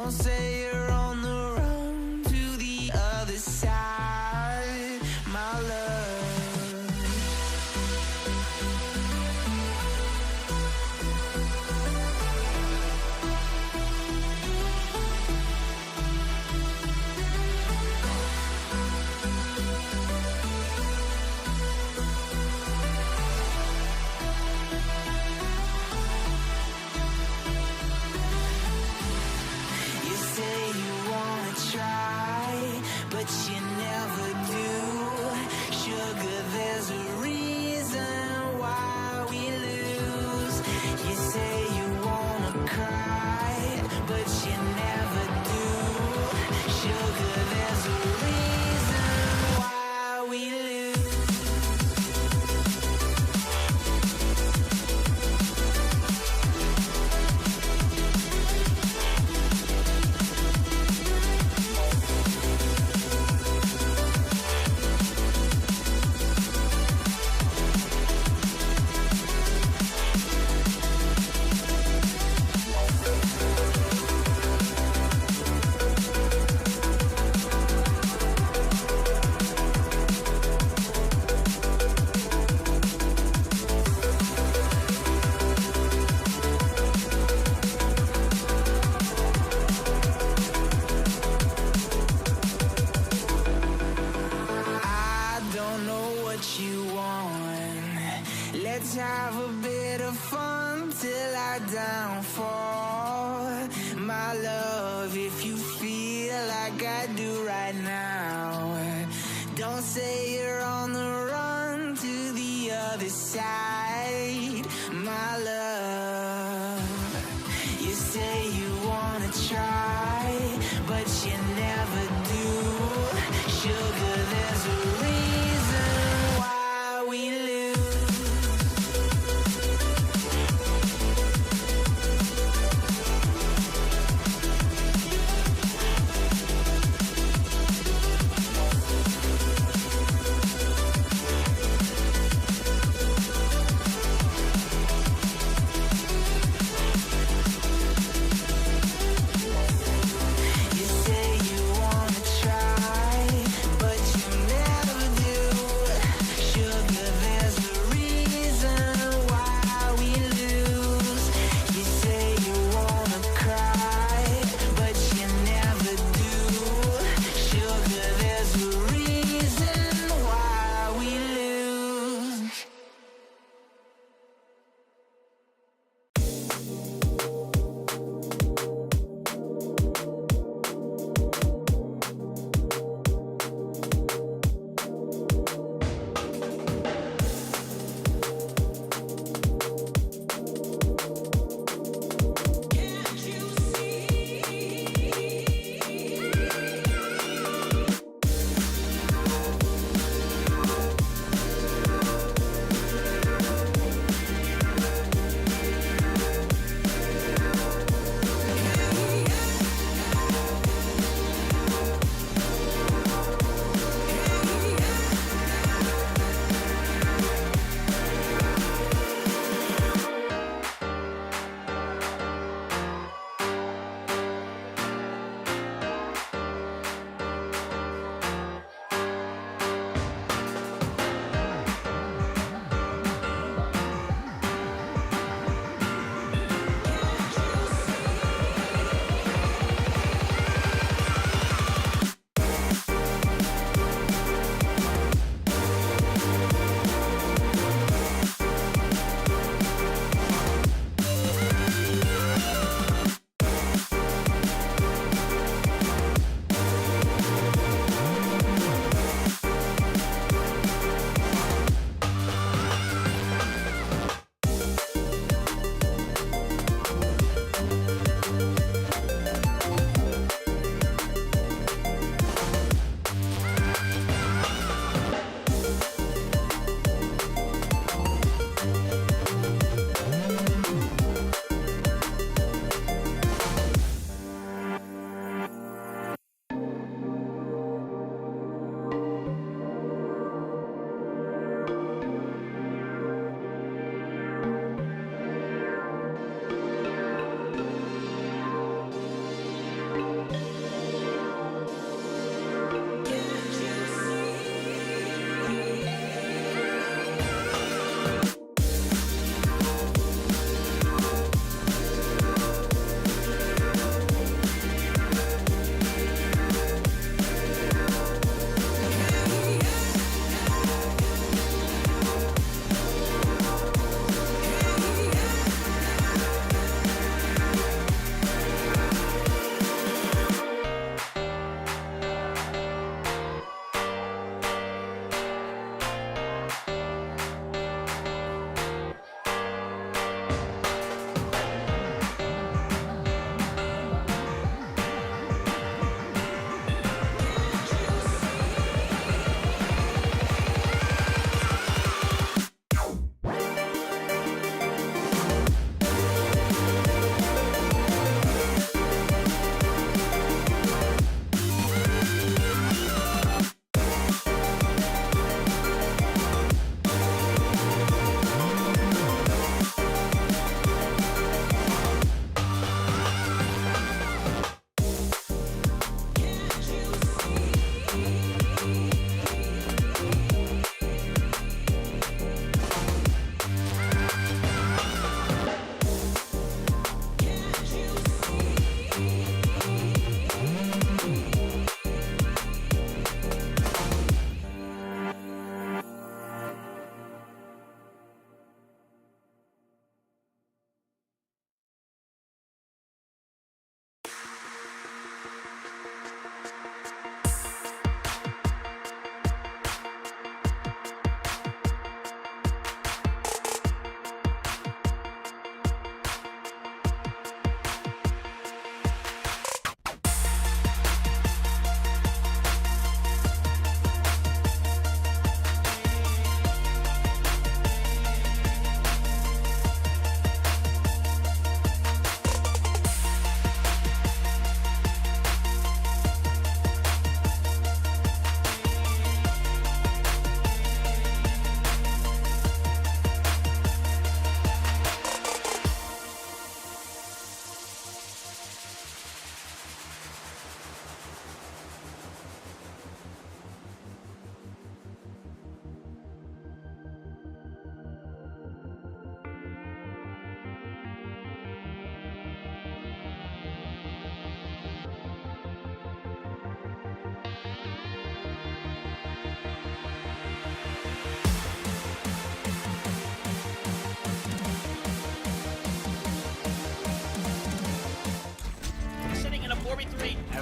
Don't say you're on the run to the other side, my love. You say you wanna try, but you never do. Sugar, there's a reason why we lose. You say you wanna cry, but you never do. Sugar, there's a reason why we lose. I don't know what you want. Let's have a bit of fun till I downfall. My love, if you feel like I do right now, don't say you're on the run to the other side, my love. You say you wanna try, but you never do. Sugar, there's a reason why we lose. You say you wanna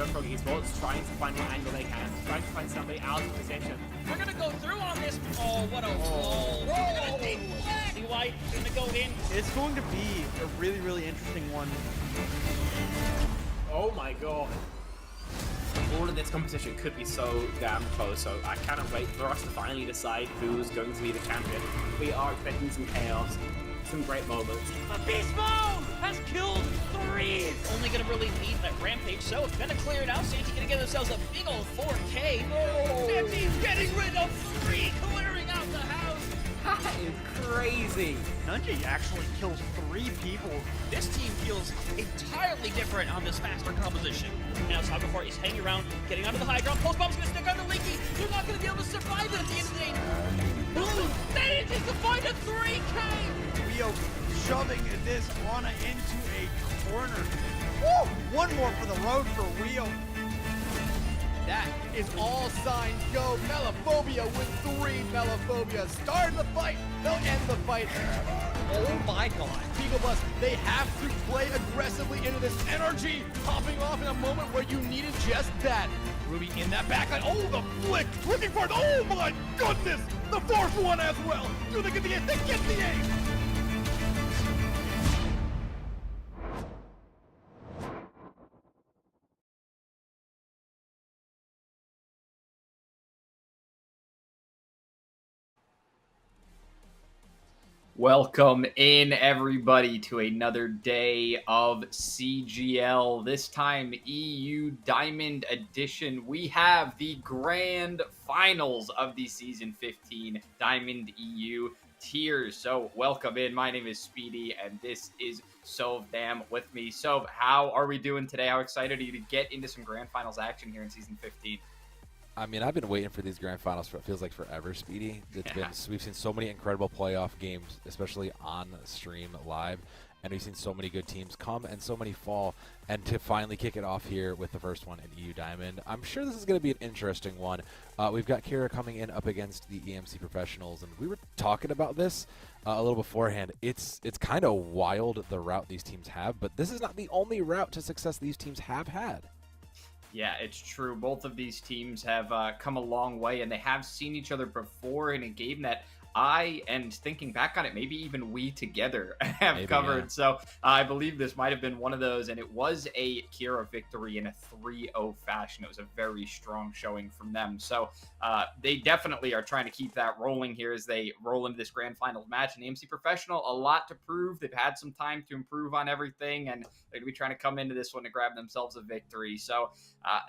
together from esports, trying to find what angle they can, trying to find somebody out of position. We're gonna go through on this. Oh, what a roll! They're gonna deflect. White gonna go in. It's going to be a really, really interesting one. Oh my god. All of this competition could be so damn close, so I cannot wait for us to finally decide who's going to be the champion. We are expecting some chaos, some great moments. Beast Mode has killed 3. Only gonna really need that rampage, so it's gonna clear it out. Santi gonna get themselves a big old 4K. Santi's getting rid of 3, clearing out the house. That is crazy. Nunji actually kills 3 people. This team feels entirely different on this faster composition. Now Saga4 is hanging around, getting onto the high ground. Pulse Bomb's gonna stick on the Leaky. They're not gonna be able to survive it at the end of the day. Blue manages to find a 3K. Rio shoving this Ana into a corner. Woo! One more for the road for Rio. That is all signs go. Melophobia with 3 Melophobia. Starting the fight. They'll end the fight. Oh my god. Beagle Bus, they have to play aggressively into this energy. Popping off in a moment where you needed just that. Ruby in that backline. Oh, the flick. Looking for it. Oh my goodness. The 4th one as well. Do they get the ace? They get the ace. Welcome in, everybody, to another day of CGL, this time EU Diamond Edition. We have the grand finals of the Season 15 Diamond EU tiers. So welcome in. My name is Speedy, and this is Sovdam with me. Sov, how are we doing today? How excited are you to get into some grand finals action here in Season 15? I mean, I've been waiting for these grand finals for it feels like forever, Speedy. We've seen so many incredible playoff games, especially on stream live, and we've seen so many good teams come and so many fall, and to finally kick it off here with the first one in EU Diamond, I'm sure this is going to be an interesting one. We've got Kiira coming in up against the EMC professionals, and we were talking about this a little beforehand. It's kind of wild the route these teams have, but this is not the only route to success these teams have had. Yeah, it's true. Both of these teams have come a long way, and they have seen each other before in a game that and thinking back on it, maybe even we together have covered. Yeah. So I believe this might have been one of those, and it was a Kiira victory in a 3-0 fashion. It was a very strong showing from them. So they definitely are trying to keep that rolling here as they roll into this grand finals match. And AMC Professional, a lot to prove. They've had some time to improve on everything, and they're going to be trying to come into this one to grab themselves a victory. So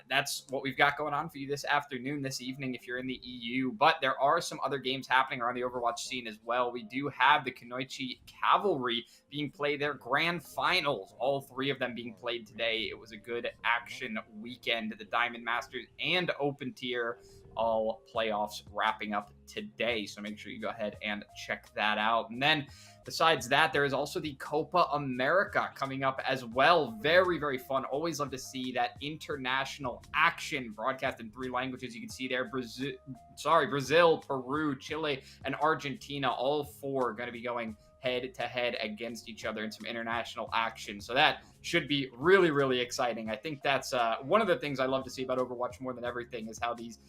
that's what we've got going on for you this afternoon, this evening, if you're in the EU. But there are some other games happening around the Overwatch scene as well. We do have the Kunoichi Cavalry being played their grand finals, all 3 of them being played today. It was a good action weekend. The Diamond Masters and Open Tier, all playoffs wrapping up today, so make sure you go ahead and check that out. And then besides that, there is also the Copa America coming up as well. Very, very fun. Always love to see that international action broadcast in 3 languages. You can see there Brazil, Peru, Chile, and Argentina, all 4 going to be going head-to-head against each other in some international action. So that should be really, really exciting. I think that's one of the things I love to see about Overwatch more than everything is how these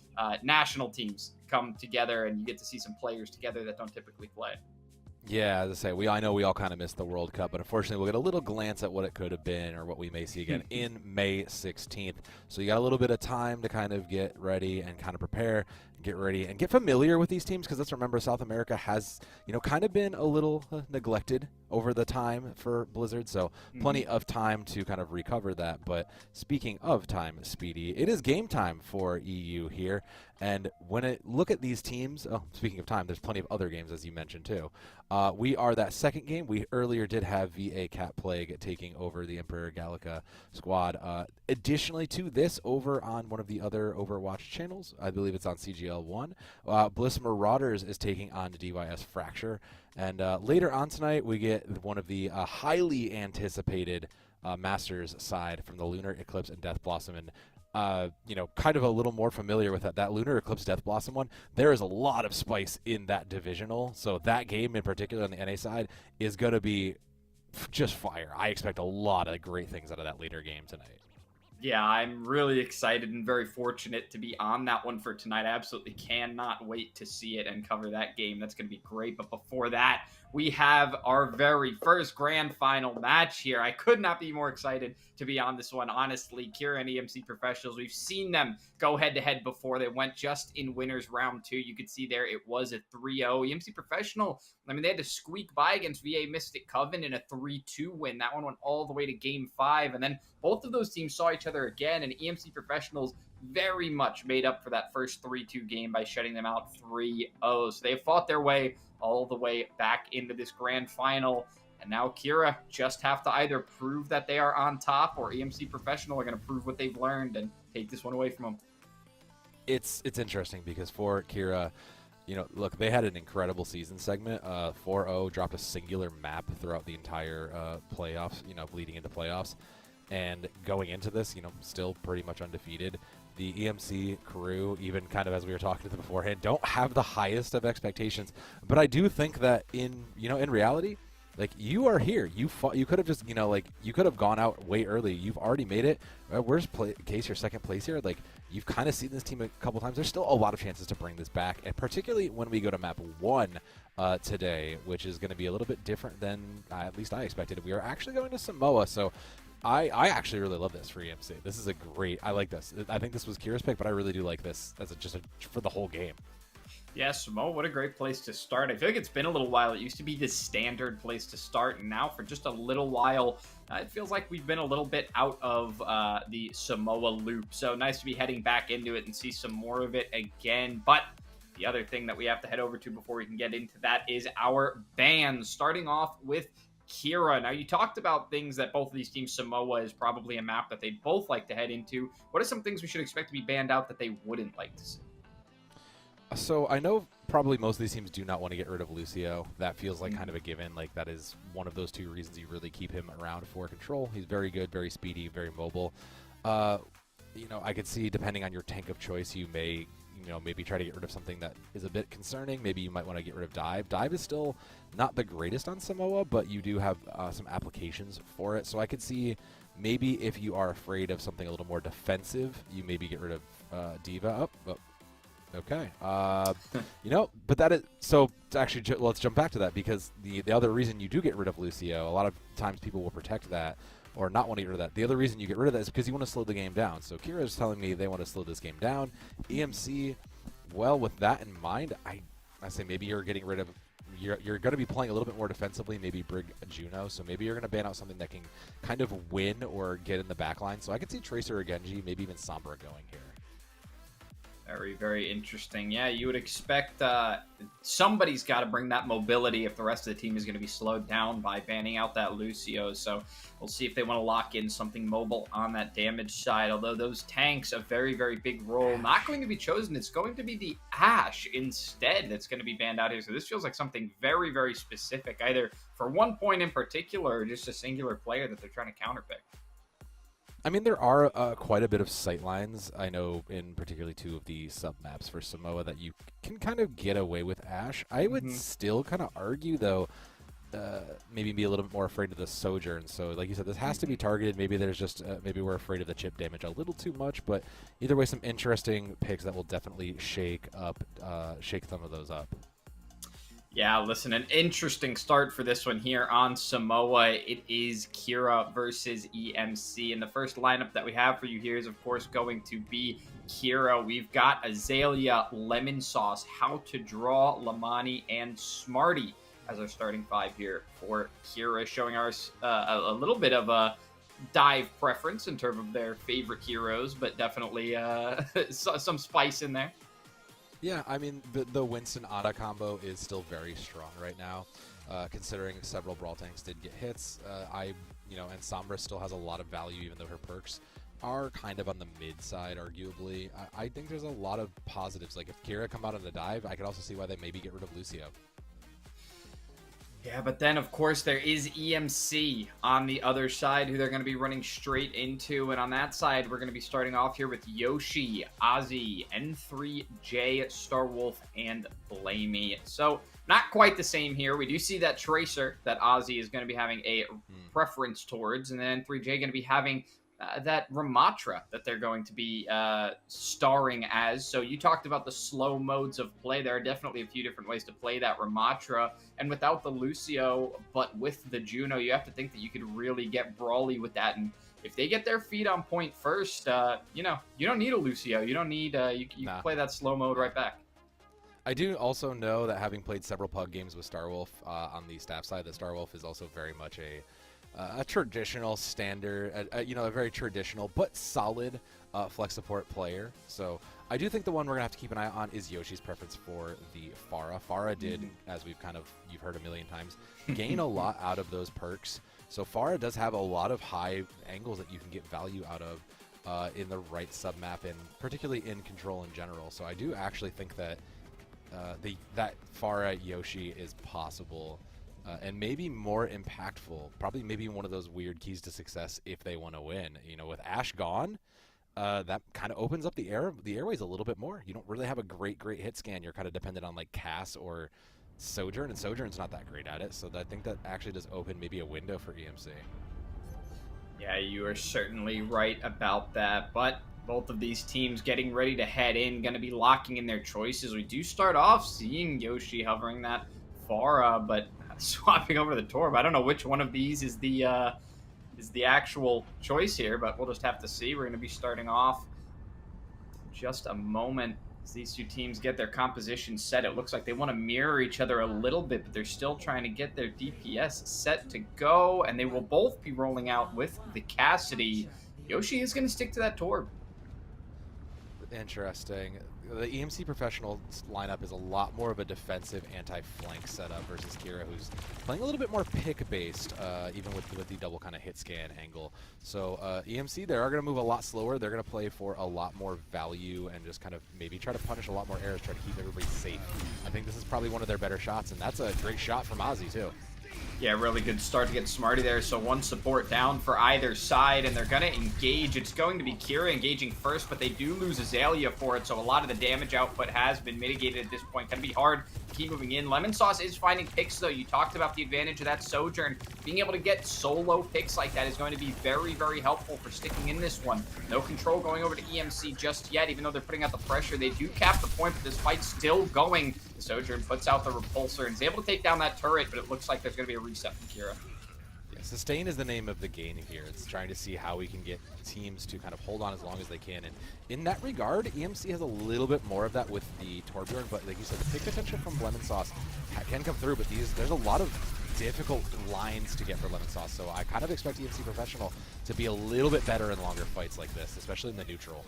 national teams come together and you get to see some players together that don't typically play. Yeah, as I say, I know we all kind of missed the World Cup, but unfortunately we'll get a little glance at what it could have been or what we may see again in May 16th. So you got a little bit of time to kind of get ready and kind of prepare, get ready, and get familiar with these teams, because let's remember South America has, kind of been a little neglected over the time for Blizzard, so plenty of time to kind of recover that. But speaking of time, Speedy, it is game time for EU here, and when I look at these teams, speaking of time, there's plenty of other games, as you mentioned, too. We are that second game. We earlier did have VA Cat Plague taking over the Emperor Gallica squad. Additionally to this, over on one of the other Overwatch channels, I believe it's on CGL 1, Bliss Marauders is taking on DYS Fracture. And later on tonight, we get one of the highly anticipated Masters side from the Lunar Eclipse and Death Blossom. And kind of a little more familiar with that Lunar Eclipse Death Blossom one, there is a lot of spice in that divisional. So that game in particular on the NA side is going to be just fire. I expect a lot of great things out of that later game tonight. Yeah, I'm really excited and very fortunate to be on that one for tonight. I absolutely cannot wait to see it and cover that game. That's going to be great. But before that, we have our very first grand final match here. I could not be more excited to be on this one. Honestly, Kiira and EMC Professionals, we've seen them go head-to-head before. They went just in winners round 2. You could see there it was a 3-0. EMC Professional, I mean, they had to squeak by against VA Mystic Coven in a 3-2 win. That one went all the way to Game 5. And then both of those teams saw each other again, and EMC Professionals very much made up for that first 3-2 game by shutting them out 3-0. So they fought their way all the way back into this grand final. And now Kiira just have to either prove that they are on top, or EMC Professional are going to prove what they've learned and take this one away from them. It's interesting because for Kiira, you know, look, they had an incredible season segment. 4-0, dropped a singular map throughout the entire playoffs, you know, leading into playoffs. And going into this, you know, still pretty much undefeated. The EMC crew, even kind of as we were talking to them beforehand, don't have the highest of expectations. But I do think that in reality, like, you are here. You could have just, you know, like, you could have gone out way early. You've already made it. Where's Case, your second place here? Like, you've kind of seen this team a couple times. There's still a lot of chances to bring this back, and particularly when we go to map 1 today, which is going to be a little bit different than at least I expected. We are actually going to Samoa, so I actually really love this for EMC. This is a great. I like this. I think this was Kiira's pick, but I really do like this as for the whole game. Yeah, Samoa, what a great place to start. I feel like it's been a little while. It used to be the standard place to start, and now for just a little while, it feels like we've been a little bit out of the Samoa loop. So nice to be heading back into it and see some more of it again. But the other thing that we have to head over to before we can get into that is our bans, starting off with Kiira. Now, you talked about things that both of these teams, Samoa is probably a map that they'd both like to head into. What are some things we should expect to be banned out that they wouldn't like to see? So I know probably most of these teams do not want to get rid of Lucio. That feels like kind of a given. Like, that is one of those 2 reasons you really keep him around for control. He's very good, very speedy, very mobile. You know, I could see, depending on your tank of choice, you may, you know, maybe try to get rid of something that is a bit concerning. Maybe you might want to get rid of Dive. Dive is still not the greatest on Samoa, but you do have some applications for it. So I could see maybe if you are afraid of something a little more defensive, you maybe get rid of Diva. Okay. You know, but that is so. Actually, let's jump back to that, because the other reason you do get rid of Lucio, a lot of times people will protect that or not want to get rid of that. The other reason you get rid of that is because you want to slow the game down. So Kiira is telling me they want to slow this game down. EMC, well, with that in mind, I say maybe you're getting rid of. You're going to be playing a little bit more defensively, maybe Brig Juno, so maybe you're going to ban out something that can kind of win or get in the back line. So I could see Tracer or Genji, maybe even Sombra going here. Very, very interesting. Yeah, you would expect somebody's got to bring that mobility if the rest of the team is going to be slowed down by banning out that Lucio. So we'll see if they want to lock in something mobile on that damage side. Although those tanks, a very, very big role, not going to be chosen. It's going to be the Ashe instead that's going to be banned out here. So this feels like something very, very specific, either for one point in particular or just a singular player that they're trying to counterpick. I mean, there are quite a bit of sightlines, I know, in particularly 2 of the sub-maps for Samoa that you can kind of get away with Ashe. I would still kind of argue, though, maybe be a little bit more afraid of the Sojourn. So, like you said, this has to be targeted. Maybe there's just, maybe we're afraid of the chip damage a little too much. But either way, some interesting picks that will definitely shake some of those up. Yeah, listen, an interesting start for this one here on Samoa. It is Kiira versus EMC. And the first lineup that we have for you here is, of course, going to be Kiira. We've got Azalea, Lemon Sauce, How to Draw, Lamani, and Smarty as our starting 5 here for Kiira, showing us a little bit of a dive preference in terms of their favorite heroes, but definitely some spice in there. Yeah, I mean, the Winston-Ada combo is still very strong right now, considering several Brawl tanks did get hits. And Sombra still has a lot of value, even though her perks are kind of on the mid side, arguably. I think there's a lot of positives. Like, if Kiira come out on the dive, I could also see why they maybe get rid of Lucio. Yeah, but then, of course, there is EMC on the other side, who they're going to be running straight into. And on that side, we're going to be starting off here with Yoshi, Ozzy, N3J, Starwolf, and Blamey. So, not quite the same here. We do see that Tracer that Ozzy is going to be having a preference towards, and then N3J going to be having that Ramatra that they're going to be starring as. So you talked about the slow modes of play. There are definitely a few different ways to play that Ramatra. And without the Lucio, but with the Juno, you have to think that you could really get brawly with that. And if they get their feet on point first, you know, you don't need a Lucio. You don't need, you can play that slow mode right back. I do also know that having played several Pug games with Starwolf on the staff side, that Starwolf is also very much a traditional standard, you know, a very traditional but solid flex support player. So I do think the one we're gonna have to keep an eye on is Yoshi's preference for the Pharah. Pharah did, as you've heard a million times, gain a lot out of those perks. So Pharah does have a lot of high angles that you can get value out of in the right submap, and particularly in control in general. So I do actually think that that Pharah Yoshi is possible. And maybe more impactful, probably maybe one of those weird keys to success if they want to win. You know, with Ashe gone, that kind of opens up the airways a little bit more. You don't really have a great hit scan. You're kind of dependent on like Cass or Sojourn, and Sojourn's not that great at it. So I think that actually does open maybe a window for EMC. Yeah, you are certainly right about that. But both of these teams getting ready to head in, going to be locking in their choices. We do start off seeing Yoshi hovering that Pharah, but swapping over to the Torb. I don't know which one of these is the actual choice here, but we'll just have to see. We're going to be starting off in just a moment as these two teams get their composition set. It looks like they want to mirror each other a little bit, but they're still trying to get their DPS set to go, and they will both be rolling out with the Cassidy. Yoshi is going to stick to that Torb. Interesting. The EMC Professional lineup is a lot more of a defensive anti-flank setup versus Kiira, who's playing a little bit more pick-based, even with the double kind of hit scan angle. So EMC, they are going to move a lot slower. They're going to play for a lot more value and just kind of maybe try to punish a lot more errors, try to keep everybody safe. I think this is probably one of their better shots, and that's a great shot from Ozzy, too. Yeah, really good start to get Smarty there. So one support down for either side, and they're going to engage. It's going to be Kiira engaging first, but they do lose Azalea for it, so a lot of the damage output has been mitigated at this point. Going to be hard to keep moving in. Lemon Sauce is finding picks, though. You talked about the advantage of that Sojourn. Being able to get solo picks like that is going to be very, very helpful for sticking in this one. No control going over to EMC just yet, even though they're putting out the pressure. They do cap the point, but this fight's still going. The Sojourn puts out the repulsor and is able to take down that turret, but it looks like there's going to be a reset from Kiira. Yeah, sustain is the name of the game here. It's trying to see how we can get teams to kind of hold on as long as they can. And in that regard, EMC has a little bit more of that with the Torbjorn, but like you said, the pick potential from Lemon Sauce can come through, but there's a lot of difficult lines to get for Lemon Sauce, so I kind of expect EMC Professional to be a little bit better in longer fights like this, especially in the neutral.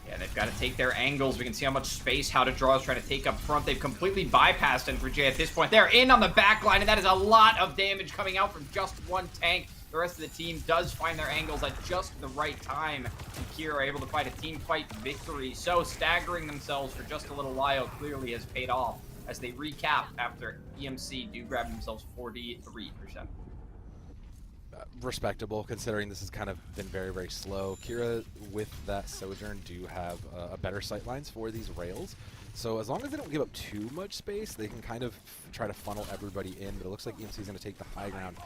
Yeah, they've got to take their angles. We can see how much space How to Draw is trying to take up front. They've completely bypassed N3J at this point. They're in on the back line, and that is a lot of damage coming out from just one tank. The rest of the team does find their angles at just the right time. And Kiira are able to fight a team fight victory. So staggering themselves for just a little while clearly has paid off as they recap after EMC do grab themselves 43%. Respectable, considering this has kind of been very, very slow. Kiira, with that Sojourn, do have a better sightlines for these rails. So as long as they don't give up too much space, they can kind of try to funnel everybody in. But it looks like EMC is going to take the high ground.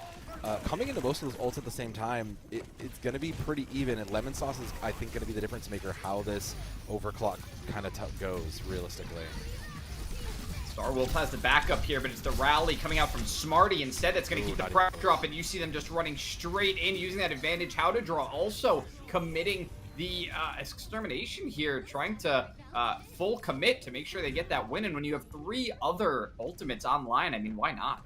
Coming into most of those ults at the same time, it's going to be pretty even. And Lemon Sauce is, I think, going to be the difference maker how this overclock kind of goes, realistically. Starwolf has the backup here, but it's the rally coming out from Smarty instead that's going to keep the pressure up, and you see them just running straight in, using that advantage. How to Draw also committing the extermination here, trying to full commit to make sure they get that win. And when you have 3 other ultimates online, I mean, why not?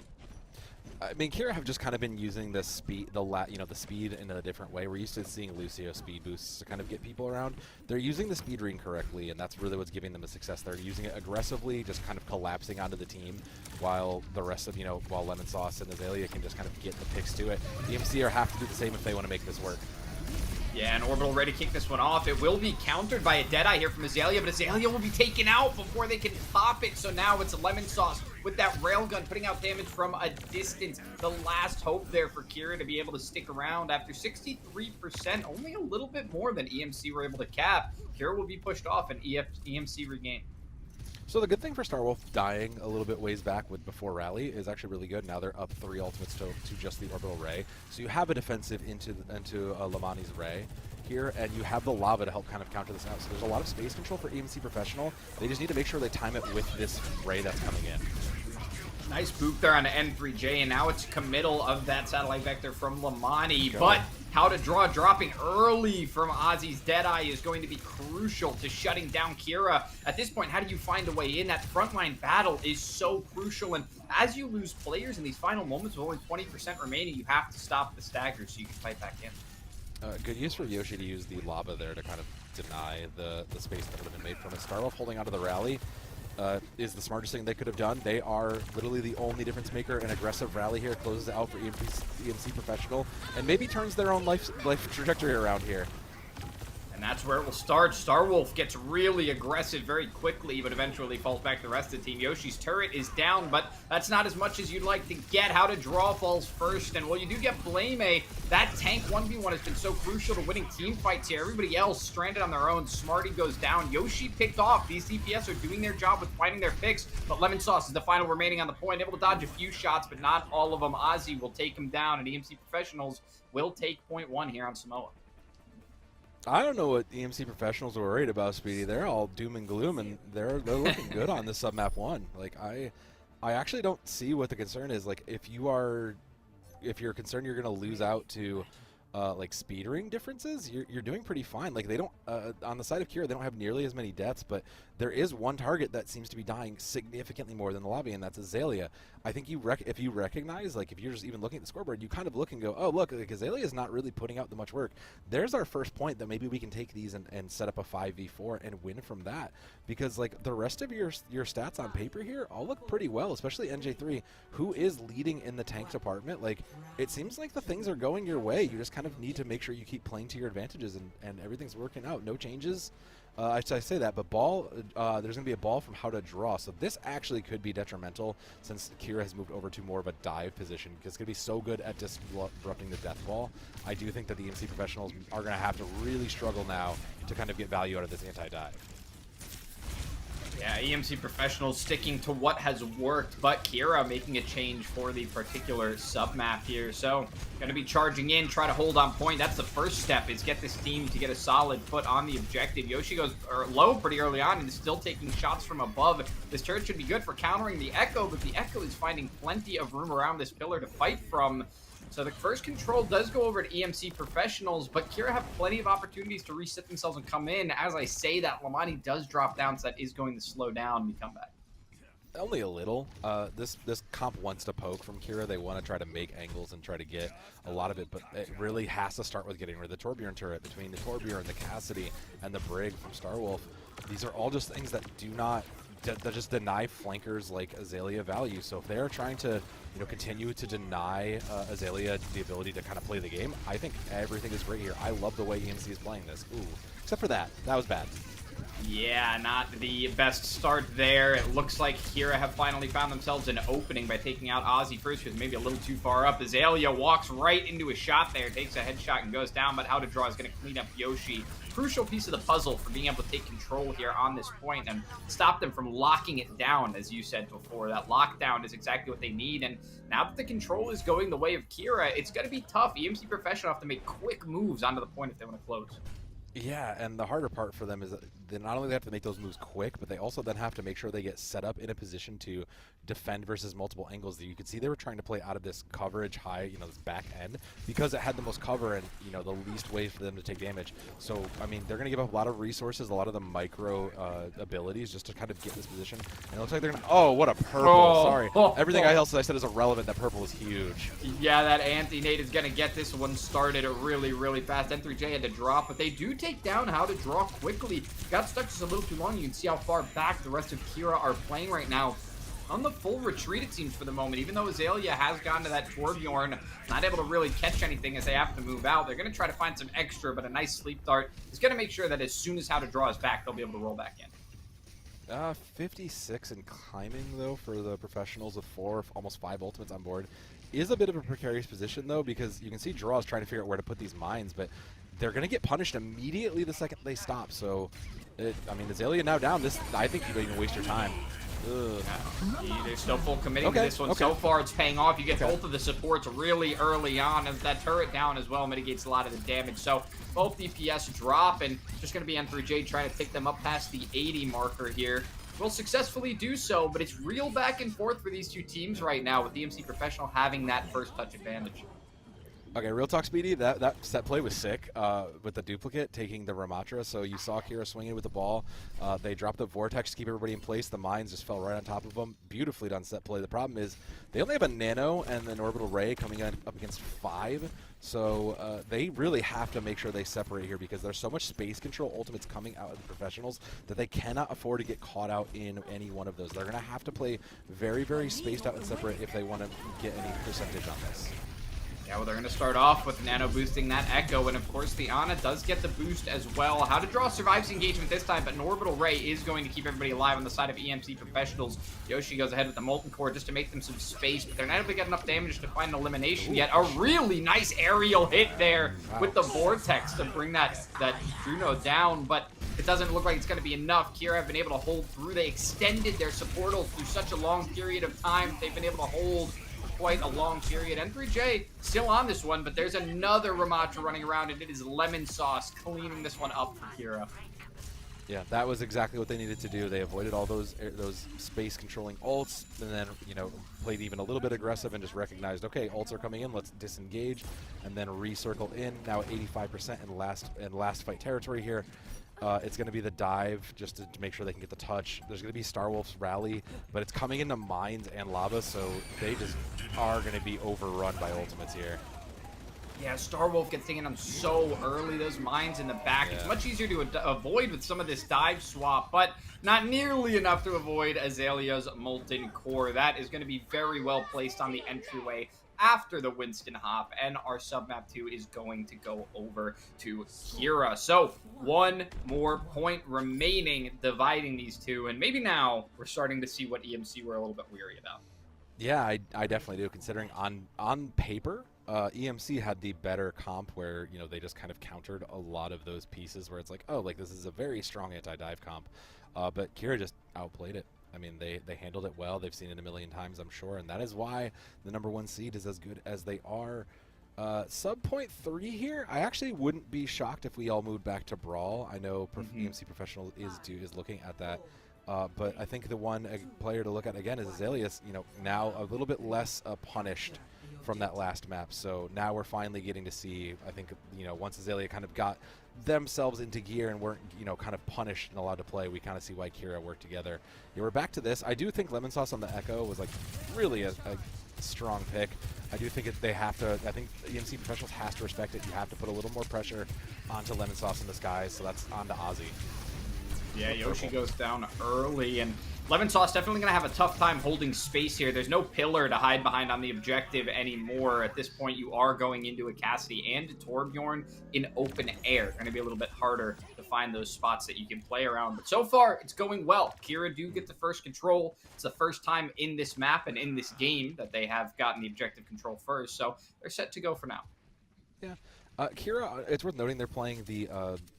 I mean, Kiira have just kind of been using the speed, the speed in a different way. We're used to seeing Lucio speed boosts to kind of get people around. They're using the speed ring correctly, and that's really what's giving them a success. They're using it aggressively, just kind of collapsing onto the team, while the rest of, while Lemon Sauce and Azalea can just kind of get the picks to it. The EMC have to do the same if they want to make this work. Yeah, and Orbital ready to kick this one off. It will be countered by a Deadeye here from Azalea, but Azalea will be taken out before they can pop it. So now it's a Lemon Sauce with that railgun, putting out damage from a distance. The last hope there for Kiira to be able to stick around after 63%, only a little bit more than EMC were able to cap. Kiira will be pushed off and EMC regain. So the good thing for Starwolf dying a little bit ways back with before rally is actually really good. Now they're up 3 ultimates to just the orbital ray. So you have a defensive into Lamani's ray here, and you have the lava to help kind of counter this out. So there's a lot of space control for EMC Professional. They just need to make sure they time it with this ray that's coming in. Nice boop there on the N3J, and now it's committal of that satellite vector from Lamani. But how to draw dropping early from Ozzy's Deadeye is going to be crucial to shutting down Kiira. At this point, how do you find a way in? That frontline battle is so crucial, and as you lose players in these final moments with only 20% remaining, you have to stop the stagger so you can fight back in. Good use for Yoshi to use the lava there to kind of deny the space that would have been made from it. Starwolf holding onto the rally is the smartest thing they could have done. They are literally the only difference maker. An aggressive rally here closes it out for EMC Professional and maybe turns their own life trajectory around here. And that's where it will start. Starwolf gets really aggressive very quickly, but eventually falls back to the rest of the team. Yoshi's turret is down, but that's not as much as you'd like to get. How to draw falls first, and while you do get Blame, that tank 1v1 has been so crucial to winning team fights here. Everybody else stranded on their own. Smarty goes down. Yoshi picked off. These DPS are doing their job with finding their picks, but Lemon Sauce is the final remaining on the point, able to dodge a few shots, but not all of them. Ozzy will take him down, and EMC Professionals will take point 1 here on Samoa. I don't know what EMC Professionals are worried about, Speedy. They're all doom and gloom, and they're looking good on this submap 1. Like I actually don't see what the concern is. Like if you're concerned you're going to lose out to like speed ring differences, you're doing pretty fine. Like they don't on the side of Kiira, they don't have nearly as many deaths, but there is one target that seems to be dying significantly more than the lobby, and that's Azalea. I think if you recognize, like if you're just even looking at the scoreboard, you kind of look and go, oh look, like Azalea is not really putting out the much work. There's our first point that maybe we can take these and set up a 5v4 and win from that, because like the rest of your stats on paper here all look pretty well, especially NJ3, who is leading in the tank department. Like it seems like the things are going your way. You just kind of need to make sure you keep playing to your advantages, and everything's working out. No changes. I say that, but there's going to be a ball from how to draw. So this actually could be detrimental since Kiira has moved over to more of a dive position, because it's going to be so good at disrupting the death ball. I do think that the EMC Professionals are going to have to really struggle now to kind of get value out of this anti-dive. Yeah, EMC Professionals sticking to what has worked, but Kiira making a change for the particular sub-map here. So, going to be charging in, try to hold on point. That's the first step, is get this team to get a solid foot on the objective. Yoshi goes low pretty early on and is still taking shots from above. This turret should be good for countering the Echo, but the Echo is finding plenty of room around this pillar to fight from. So the first control does go over to EMC Professionals, but Kiira have plenty of opportunities to reset themselves and come in. As I say that, Lamani does drop down, so that is going to slow down the comeback. Only a little. This comp wants to poke from Kiira. They want to try to make angles and try to get a lot of it, but it really has to start with getting rid of the Torbjorn turret. Between the Torbjorn, the Cassidy, and the Brig from Starwolf, these are all just things that do not that just deny flankers like Azalea value. So if they're trying to continue to deny Azalea the ability to kind of play the game, I think everything is great here. I love the way EMC is playing this. Ooh, except for that was bad. Yeah, not the best start there. It looks like Kiira have finally found themselves an opening by taking out Ozzy first, who's maybe a little too far up. Azalea walks right into a shot there, takes a headshot and goes down, but How to Draw is going to clean up Yoshi. Crucial piece of the puzzle for being able to take control here on this point and stop them from locking it down, as you said before. That lockdown is exactly what they need, and now that the control is going the way of Kiira, it's going to be tough. EMC Professional have to make quick moves onto the point if they want to close. Yeah, and the harder part for them is that they not only have to make those moves quick, but they also then have to make sure they get set up in a position to defend versus multiple angles. You could see they were trying to play out of this coverage high, this back end, because it had the most cover and, the least way for them to take damage. So, I mean, they're going to give up a lot of resources, a lot of the micro abilities just to kind of get this position. And it looks like they're going to... Oh, what a purple. Sorry. Everything else that I said is irrelevant. That purple is huge. Yeah, that anti-nade is going to get this one started really, really fast. N3J had to drop, but they do take down How to Draw quickly. Got stuck just a little too long. You can see how far back the rest of Kiira are playing right now. On the full retreat, it seems, for the moment. Even though Azalea has gone to that Torbjorn, not able to really catch anything as they have to move out. They're going to try to find some extra, but a nice sleep dart is going to make sure that as soon as How to Draw is back, they'll be able to roll back in. 56 in climbing, though, for the Professionals with almost 5 ultimates on board. Is a bit of a precarious position, though, because you can see Draw is trying to figure out where to put these mines, but they're going to get punished immediately the second they stop. So, I mean, Azalea now down. I think you don't even waste your time. They're still full committing to this one. So far, it's paying off. You get both of the supports really early on, and that turret down as well mitigates a lot of the damage. So both DPS drop, and just going to be N3J trying to take them up past the 80 marker here. Will successfully do so, but it's real back and forth for these two teams right now, with EMC Professional having that first touch advantage. Okay, real talk, Speedy. That set play was sick with the duplicate taking the Ramatra. So you saw Kiira swinging with the ball. They dropped the Vortex to keep everybody in place. The mines just fell right on top of them. Beautifully done set play. The problem is they only have a Nano and an Orbital Ray coming up against 5. So they really have to make sure they separate here, because there's so much space control ultimates coming out of the Professionals that they cannot afford to get caught out in any one of those. They're going to have to play very, very spaced out and separate if they want to get any percentage on this. Yeah, well, they're going to start off with Nano boosting that Echo, and of course the Ana does get the boost as well. How to draw survives engagement this time, but an Orbital Ray is going to keep everybody alive on the side of EMC Professionals. Yoshi goes ahead with the Molten Core just to make them some space, but they're not able to get enough damage to find an elimination yet. A really nice aerial hit there with the Vortex to bring that Juno down, but it doesn't look like it's going to be enough. Kiira have been able to hold through. They extended their supportals through such a long period of time. They've been able to hold quite a long period. N3J still on this one, but there's another Ramatra running around, and it is Lemon Sauce cleaning this one up for Kiira. Yeah, that was exactly what they needed to do. They avoided all those space controlling ults, and then, you know, played even a little bit aggressive and just recognized, okay, ults are coming in, let's disengage, and then recircle in. Now at 85% in last fight territory here. It's going to be the dive just to make sure they can get the touch. There's going to be Starwolf's rally, but it's coming into mines and lava, so they just are going to be overrun by ultimates here. Yeah, Starwolf gets taken on so early. Those mines in the back. Yeah. It's much easier to avoid with some of this dive swap, but not nearly enough to avoid Azalea's Molten Core. That is going to be very well placed on the entryway after the Winston hop, and our submap 2 is going to go over to Kiira. So one more point remaining dividing these two, and maybe now we're starting to see what EMC were a little bit weary about. Yeah, I definitely do, considering on paper, EMC had the better comp where, you know, they just kind of countered a lot of those pieces where it's like, oh, like this is a very strong anti-dive comp, but Kiira just outplayed it. I mean, they handled it well. They've seen it a million times, I'm sure, and that is why the #1 seed is as good as they are. Sub 0.3 here, I actually wouldn't be shocked if we all moved back to Brawl. I know EMC Professional is looking at that, but I think the one player to look at again is Azalea's, you know, now a little bit less punished from that last map. So now we're finally getting to see, I think, you know, once Azalea kind of got themselves into gear and weren't, you know, kind of punished and allowed to play, we kind of see why Kiira worked together. Yeah, we're back to this. I do think Lemon Sauce on the Echo was like really a strong pick. I do think they have to, I think EMC Professionals has to respect it. You have to put a little more pressure onto Lemon Sauce in the skies, so that's on to Ozzy. Yeah, Yoshi goes down early, and Lemon Sauce definitely going to have a tough time holding space here. There's no pillar to hide behind on the objective anymore. At this point, you are going into a Cassidy and a Torbjorn in open air. Going to be a little bit harder to find those spots that you can play around. But so far, it's going well. Kiira do get the first control. It's the first time in this map and in this game that they have gotten the objective control first. So they're set to go for now. Yeah. Kiira, it's worth noting they're playing the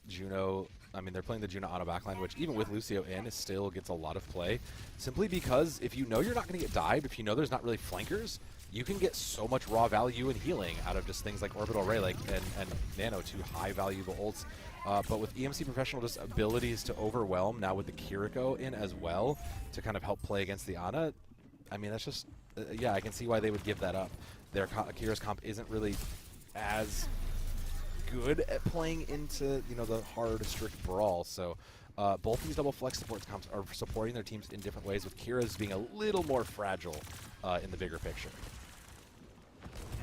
Juno. I mean, they're playing the Juno auto backline, which even with Lucio in, it still gets a lot of play. Simply because if you know you're not going to get dived, if you know there's not really flankers, you can get so much raw value and healing out of just things like Orbital Ray and Nano, two high valuable ults. But with EMC Professional, just abilities to overwhelm, now with the Kiriko in as well, to kind of help play against the Ana, I mean, that's just, yeah, I can see why they would give that up. Their Kiira's comp isn't really as good at playing into, you know, the hard, strict brawl. So both these double flex supports comps are supporting their teams in different ways, with Kiira's being a little more fragile in the bigger picture.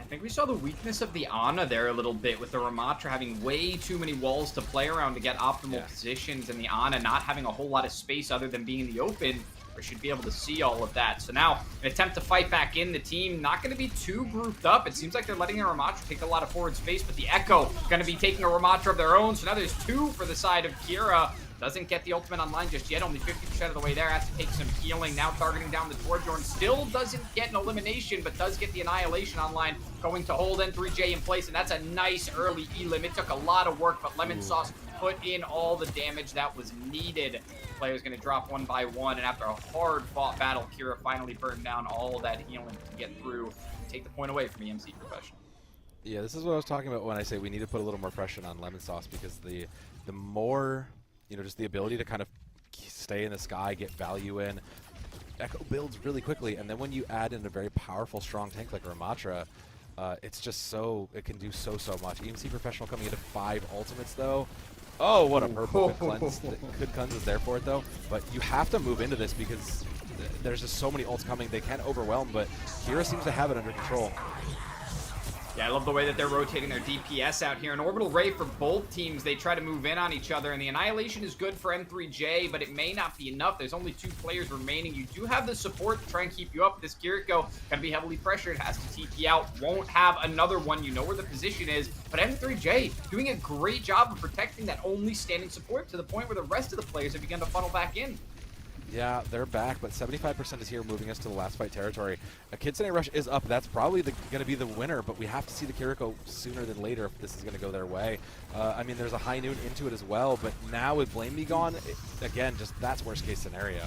I think we saw the weakness of the Ana there a little bit, with the Ramatra having way too many walls to play around to get optimal positions, and the Ana not having a whole lot of space other than being in the open. Should be able to see all of that. So now, an attempt to fight back in. The team not going to be too grouped up. It seems like they're letting the Ramatra take a lot of forward space, but the Echo going to be taking a Ramatra of their own. So now there's two for the side of Kiira. Doesn't get the ultimate online just yet. Only 50% of the way there. Has to take some healing. Now targeting down the Torbjorn. Still doesn't get an elimination, but does get the Annihilation online. Going to hold N3J in place, and that's a nice early elim. It took a lot of work, but Lemon Sauce put in all the damage that was needed. Player's going to drop one by one, and after a hard-fought battle, Kiira finally burned down all that healing to get through. Take the point away from EMC Professional. Yeah, this is what I was talking about when I say we need to put a little more pressure on Lemon Sauce, because the more, just the ability to kind of stay in the sky, get value in, Echo builds really quickly, and then when you add in a very powerful, strong tank like Ramatra, it's just it can do so much. EMC Professional coming into 5 ultimates though. Oh, what a purple cleanse. Good cleanse is there for it though, but you have to move into this because there's just so many ults coming. They can overwhelm, but Kiira seems to have it under control. Yeah, I love the way that they're rotating their DPS out here. An Orbital Ray for both teams. They try to move in on each other, and the Annihilation is good for N3J, but it may not be enough. There's only 2 players remaining. You do have the support to try and keep you up. This Kiriko can be heavily pressured, has to TP out, won't have another one. You know where the position is, but N3J doing a great job of protecting that only standing support to the point where the rest of the players have begun to funnel back in. Yeah, they're back, but 75% is here, moving us to the last fight territory. A Kitsune Rush is up. That's probably going to be the winner, but we have to see the Kiriko sooner than later if this is going to go their way. I mean, there's a high noon into it as well, but now with Blame Me gone, again, just that's worst case scenario.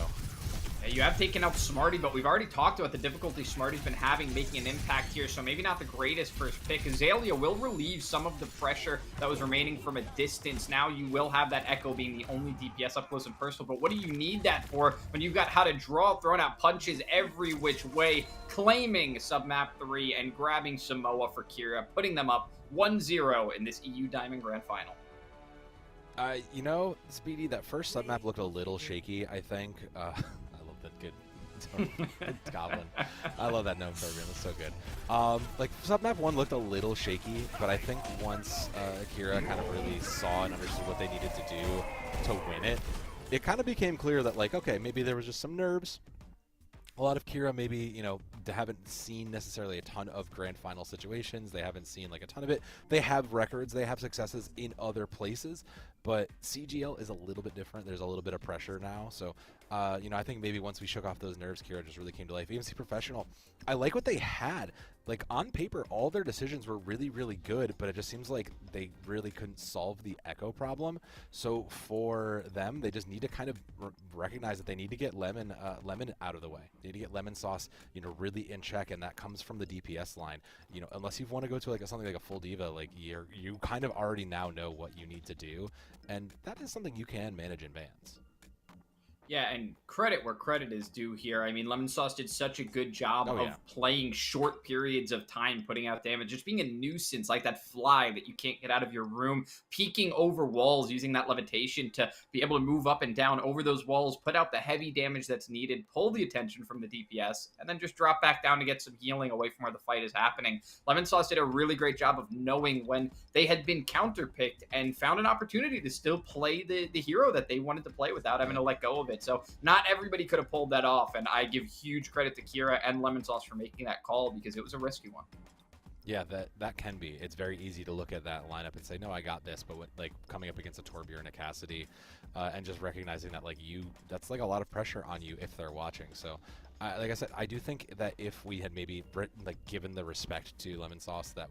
You have taken out Smarty, but we've already talked about the difficulty Smarty's been having making an impact here, so maybe not the greatest first pick. Azalea will relieve some of the pressure that was remaining from a distance. Now you will have that Echo being the only DPS up close and personal, but what do you need that for when you've got how to draw, throwing out punches every which way, claiming submap 3 and grabbing Samoa for Kiira, putting them up 1-0 in this EU Diamond Grand Final. Speedy, that first submap looked a little shaky, I think. That good Goblin. I love that gnome program. It's so good. Submap 1 looked a little shaky, but I think once Kiira kind of really saw and understood what they needed to do to win it, it kind of became clear that, okay, maybe there was just some nerves. A lot of Kiira maybe, they haven't seen necessarily a ton of grand final situations. They haven't seen a ton of it. They have records. They have successes in other places, but CGL is a little bit different. There's a little bit of pressure now. So, I think maybe once we shook off those nerves, Kiira just really came to life. EMC Professional, I like what they had. On paper, all their decisions were really, really good, but it just seems like they really couldn't solve the Echo problem. So for them, they just need to kind of recognize that they need to get Lemon out of the way. They need to get Lemon Sauce, really in check, and that comes from the DPS line. Unless you want to go to something like a full diva, you kind of already now know what you need to do, and that is something you can manage in bans. Yeah, and credit where credit is due here. I mean, Lemon Sauce did such a good job of playing short periods of time, putting out damage, just being a nuisance, like that fly that you can't get out of your room, peeking over walls, using that levitation to be able to move up and down over those walls, put out the heavy damage that's needed, pull the attention from the DPS, and then just drop back down to get some healing away from where the fight is happening. Lemon Sauce did a really great job of knowing when they had been counterpicked and found an opportunity to still play the hero that they wanted to play without having to let go of it. So not everybody could have pulled that off, and I give huge credit to Kiira and Lemon Sauce for making that call because it was a risky one. Yeah, that can be. It's very easy to look at that lineup and say, no, I got this, but coming up against a Torbjorn and a Cassidy, and just recognizing that that's a lot of pressure on you if they're watching. So, like I said, I do think that if we had maybe given the respect to Lemon Sauce that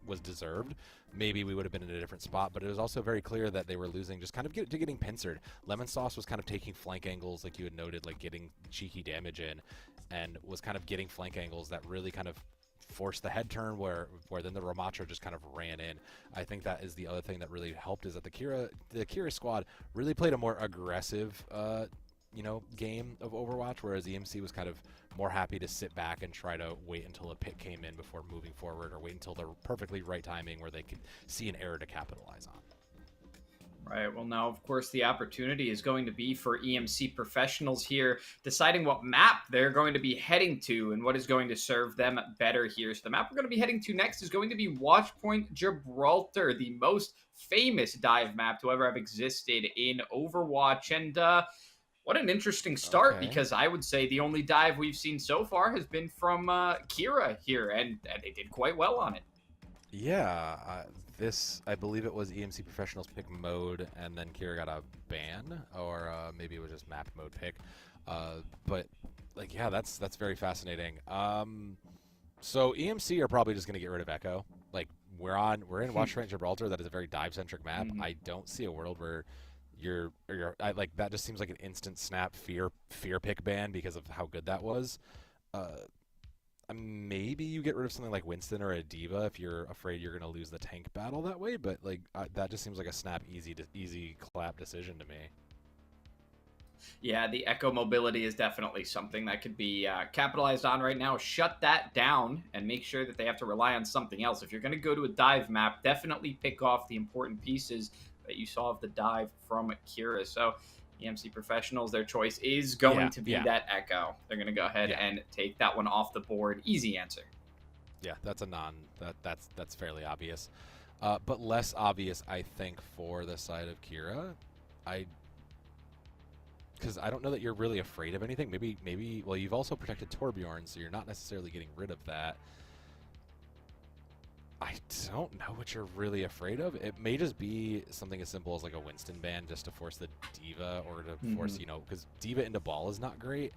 was deserved, maybe we would have been in a different spot. But it was also very clear that they were losing, just kind of getting pincered. Lemon Sauce was kind of taking flank angles, like you had noted, getting cheeky damage in, and was kind of getting flank angles that really kind of forced the head turn where then the Ramatra just kind of ran in. I think that is the other thing that really helped, is that the Kiira squad really played a more aggressive game of Overwatch, whereas EMC was kind of more happy to sit back and try to wait until a pick came in before moving forward, or wait until the perfectly right timing where they could see an error to capitalize on. Right, well now, of course, the opportunity is going to be for EMC Professionals here, deciding what map they're going to be heading to and what is going to serve them better here. So the map we're going to be heading to next is going to be Watchpoint Gibraltar, the most famous dive map to ever have existed in Overwatch. And what an interesting start, because I would say the only dive we've seen so far has been from Kiira here, and they did quite well on it. Yeah, this, I believe it was EMC Professionals pick mode, and then Kiira got a ban, or maybe it was just map mode pick. But like, yeah, that's very fascinating. So EMC are probably just gonna get rid of Echo. Like, we're in Watchpoint Gibraltar. That is a very dive-centric map. I don't see a world where like, that just seems like an instant snap fear pick ban because of how good that was. Maybe you get rid of something like Winston or a Diva if you're afraid you're gonna lose the tank battle that way. But like, that just seems like a snap easy clap decision to me. Yeah, the Echo mobility is definitely something that could be capitalized on right now. Shut that down and make sure that they have to rely on something else. If you're going to go to a dive map, definitely pick off the important pieces that you saw of the dive from Kiira. So EMC Professionals, their choice is going to be that Echo. They're going to go ahead and take that one off the board. Easy answer. Yeah, that's a that's fairly obvious. But less obvious, I think, for the side of Kiira. Because I don't know that you're really afraid of anything. Maybe. Well, you've also protected Torbjorn, so you're not necessarily getting rid of that. I don't know what you're really afraid of. It may just be something as simple as like a Winston ban, just to force the Diva, or to force, because Diva into ball is not great.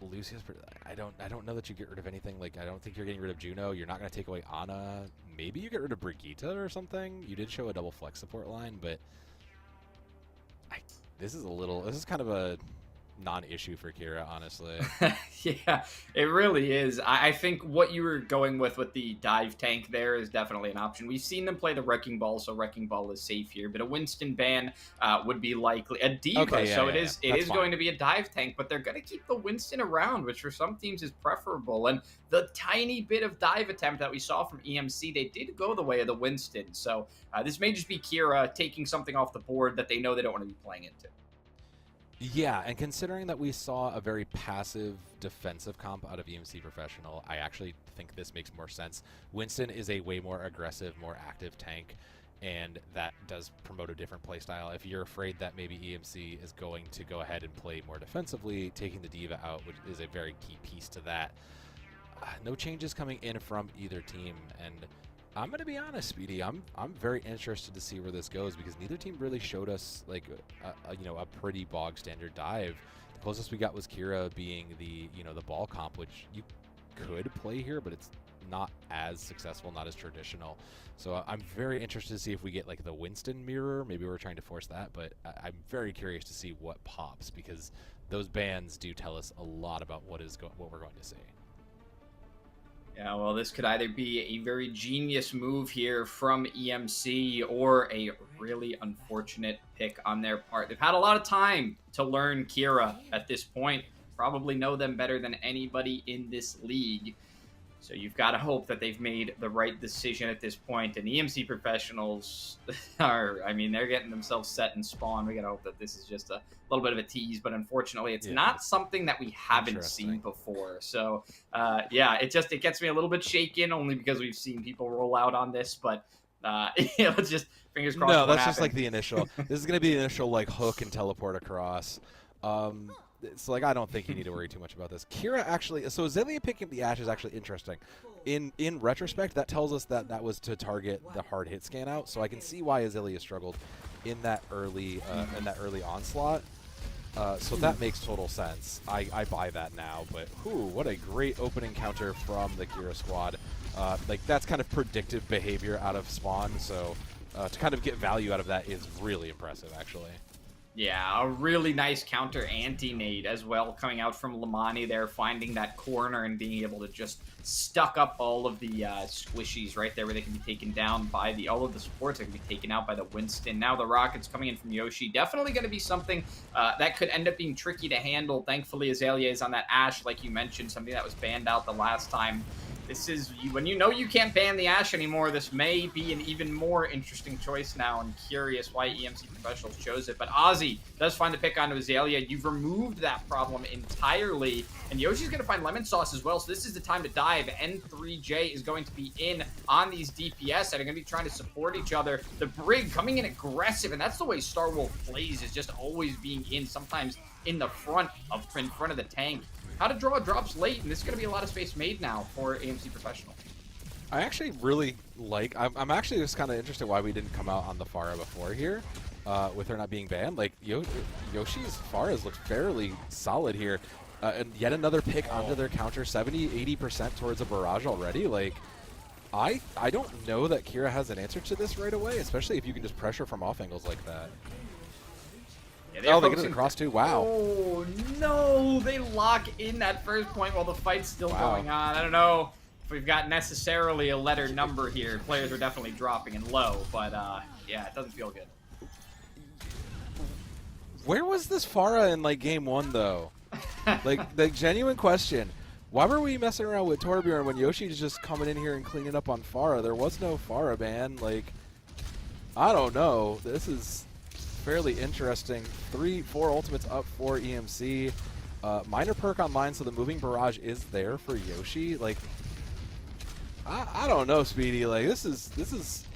Lucius, I don't know that you get rid of anything. Like, I don't think you're getting rid of Juno. You're not going to take away Ana. Maybe you get rid of Brigitte or something. You did show a double flex support line, but this is kind of a non-issue for Kiira, honestly. Yeah, it really is. I think what you were going with the dive tank there is definitely an option. We've seen them play the Wrecking Ball, so Wrecking Ball is safe here. But a Winston ban would be likely a Diva, so it is going to be a dive tank. But they're going to keep the Winston around, which for some teams is preferable. And the tiny bit of dive attempt that we saw from EMC, they did go the way of the Winston. So this may just be Kiira taking something off the board that they know they don't want to be playing into. Yeah, and considering that we saw a very passive defensive comp out of EMC Professional, I actually think this makes more sense. Winston is a way more aggressive, more active tank, and that does promote a different playstyle. If you're afraid that maybe EMC is going to go ahead and play more defensively, taking the Diva out, which is a very key piece to that. No changes coming in from either team, and I'm going to be honest, Speedy. I'm very interested to see where this goes, because neither team really showed us like a pretty bog standard dive. The closest we got was Kiira being the ball comp, which you could play here, but it's not as successful, not as traditional. So I'm very interested to see if we get like the Winston mirror. Maybe we're trying to force that, but I'm very curious to see what pops, because those bans do tell us a lot about what we're going to see. Yeah, well, this could either be a very genius move here from EMC or a really unfortunate pick on their part. They've had a lot of time to learn Kiira at this point, probably know them better than anybody in this league. So you've got to hope that they've made the right decision at this point. And EMC Professionals they're getting themselves set in spawn. We got to hope that this is just a little bit of a tease, but unfortunately it's not something that we haven't seen before. So it gets me a little bit shaken, only because we've seen people roll out on this, but let's just fingers crossed. No, that's just like the initial. This is going to be the initial like hook and teleport across. It's like, I don't think you need to worry too much about this. Kiira actually, so Zelia picking up the Ashe is actually interesting. In retrospect, that tells us that was to target the hard hit scan out. So I can see why Zelia struggled in that early onslaught. So that makes total sense. I buy that now. But what a great opening counter from the Kiira squad. Like, that's kind of predictive behavior out of spawn. So to kind of get value out of that is really impressive, actually. Yeah, a really nice counter anti-nade as well, coming out from Lamani there, finding that corner and being able to just stuck up all of the squishies right there where they can be taken down by all of the supports that can be taken out by the Winston. Now the rockets coming in from Yoshi, definitely going to be something that could end up being tricky to handle. Thankfully, Azalea is on that Ashe, like you mentioned, something that was banned out the last time. This is, when you know you can't ban the Ashe anymore, this may be an even more interesting choice now, and curious why EMC Professionals chose it. But Ozzy does find the pick onto Azalea. You've removed that problem entirely, and Yoshi's going to find Lemon Sauce as well, so this is the time to dive. N3J is going to be in on these DPS that are going to be trying to support each other. The Brig coming in aggressive, and that's the way Starwolf plays, is just always being in, sometimes in front of the tank. How to draw drops late, and this is going to be a lot of space made now for AMC Professional. I actually really like. I'm actually just kind of interested why we didn't come out on the Pharah before here, with her not being banned. Like Yoshi's Pharah's looked fairly solid here, and yet another pick onto their counter, 70-80% towards a barrage already. Like I don't know that Kiira has an answer to this right away, especially if you can just pressure from off angles like that. Yeah, oh, they get to the cross too. Wow. Oh no, they lock in that first point while the fight's still going on. I don't know if we've got necessarily a letter number here. Players are definitely dropping and low, but yeah, it doesn't feel good. Where was this Pharah in like game 1 though? Like the genuine question. Why were we messing around with Torbjorn when Yoshi's just coming in here and cleaning up on Pharah? There was no Pharah ban. Like, I don't know. This is fairly interesting. 3-4 ultimates up for EMC. Minor perk online, so the moving barrage is there for Yoshi. Like, I don't know, Speedy. Like, this is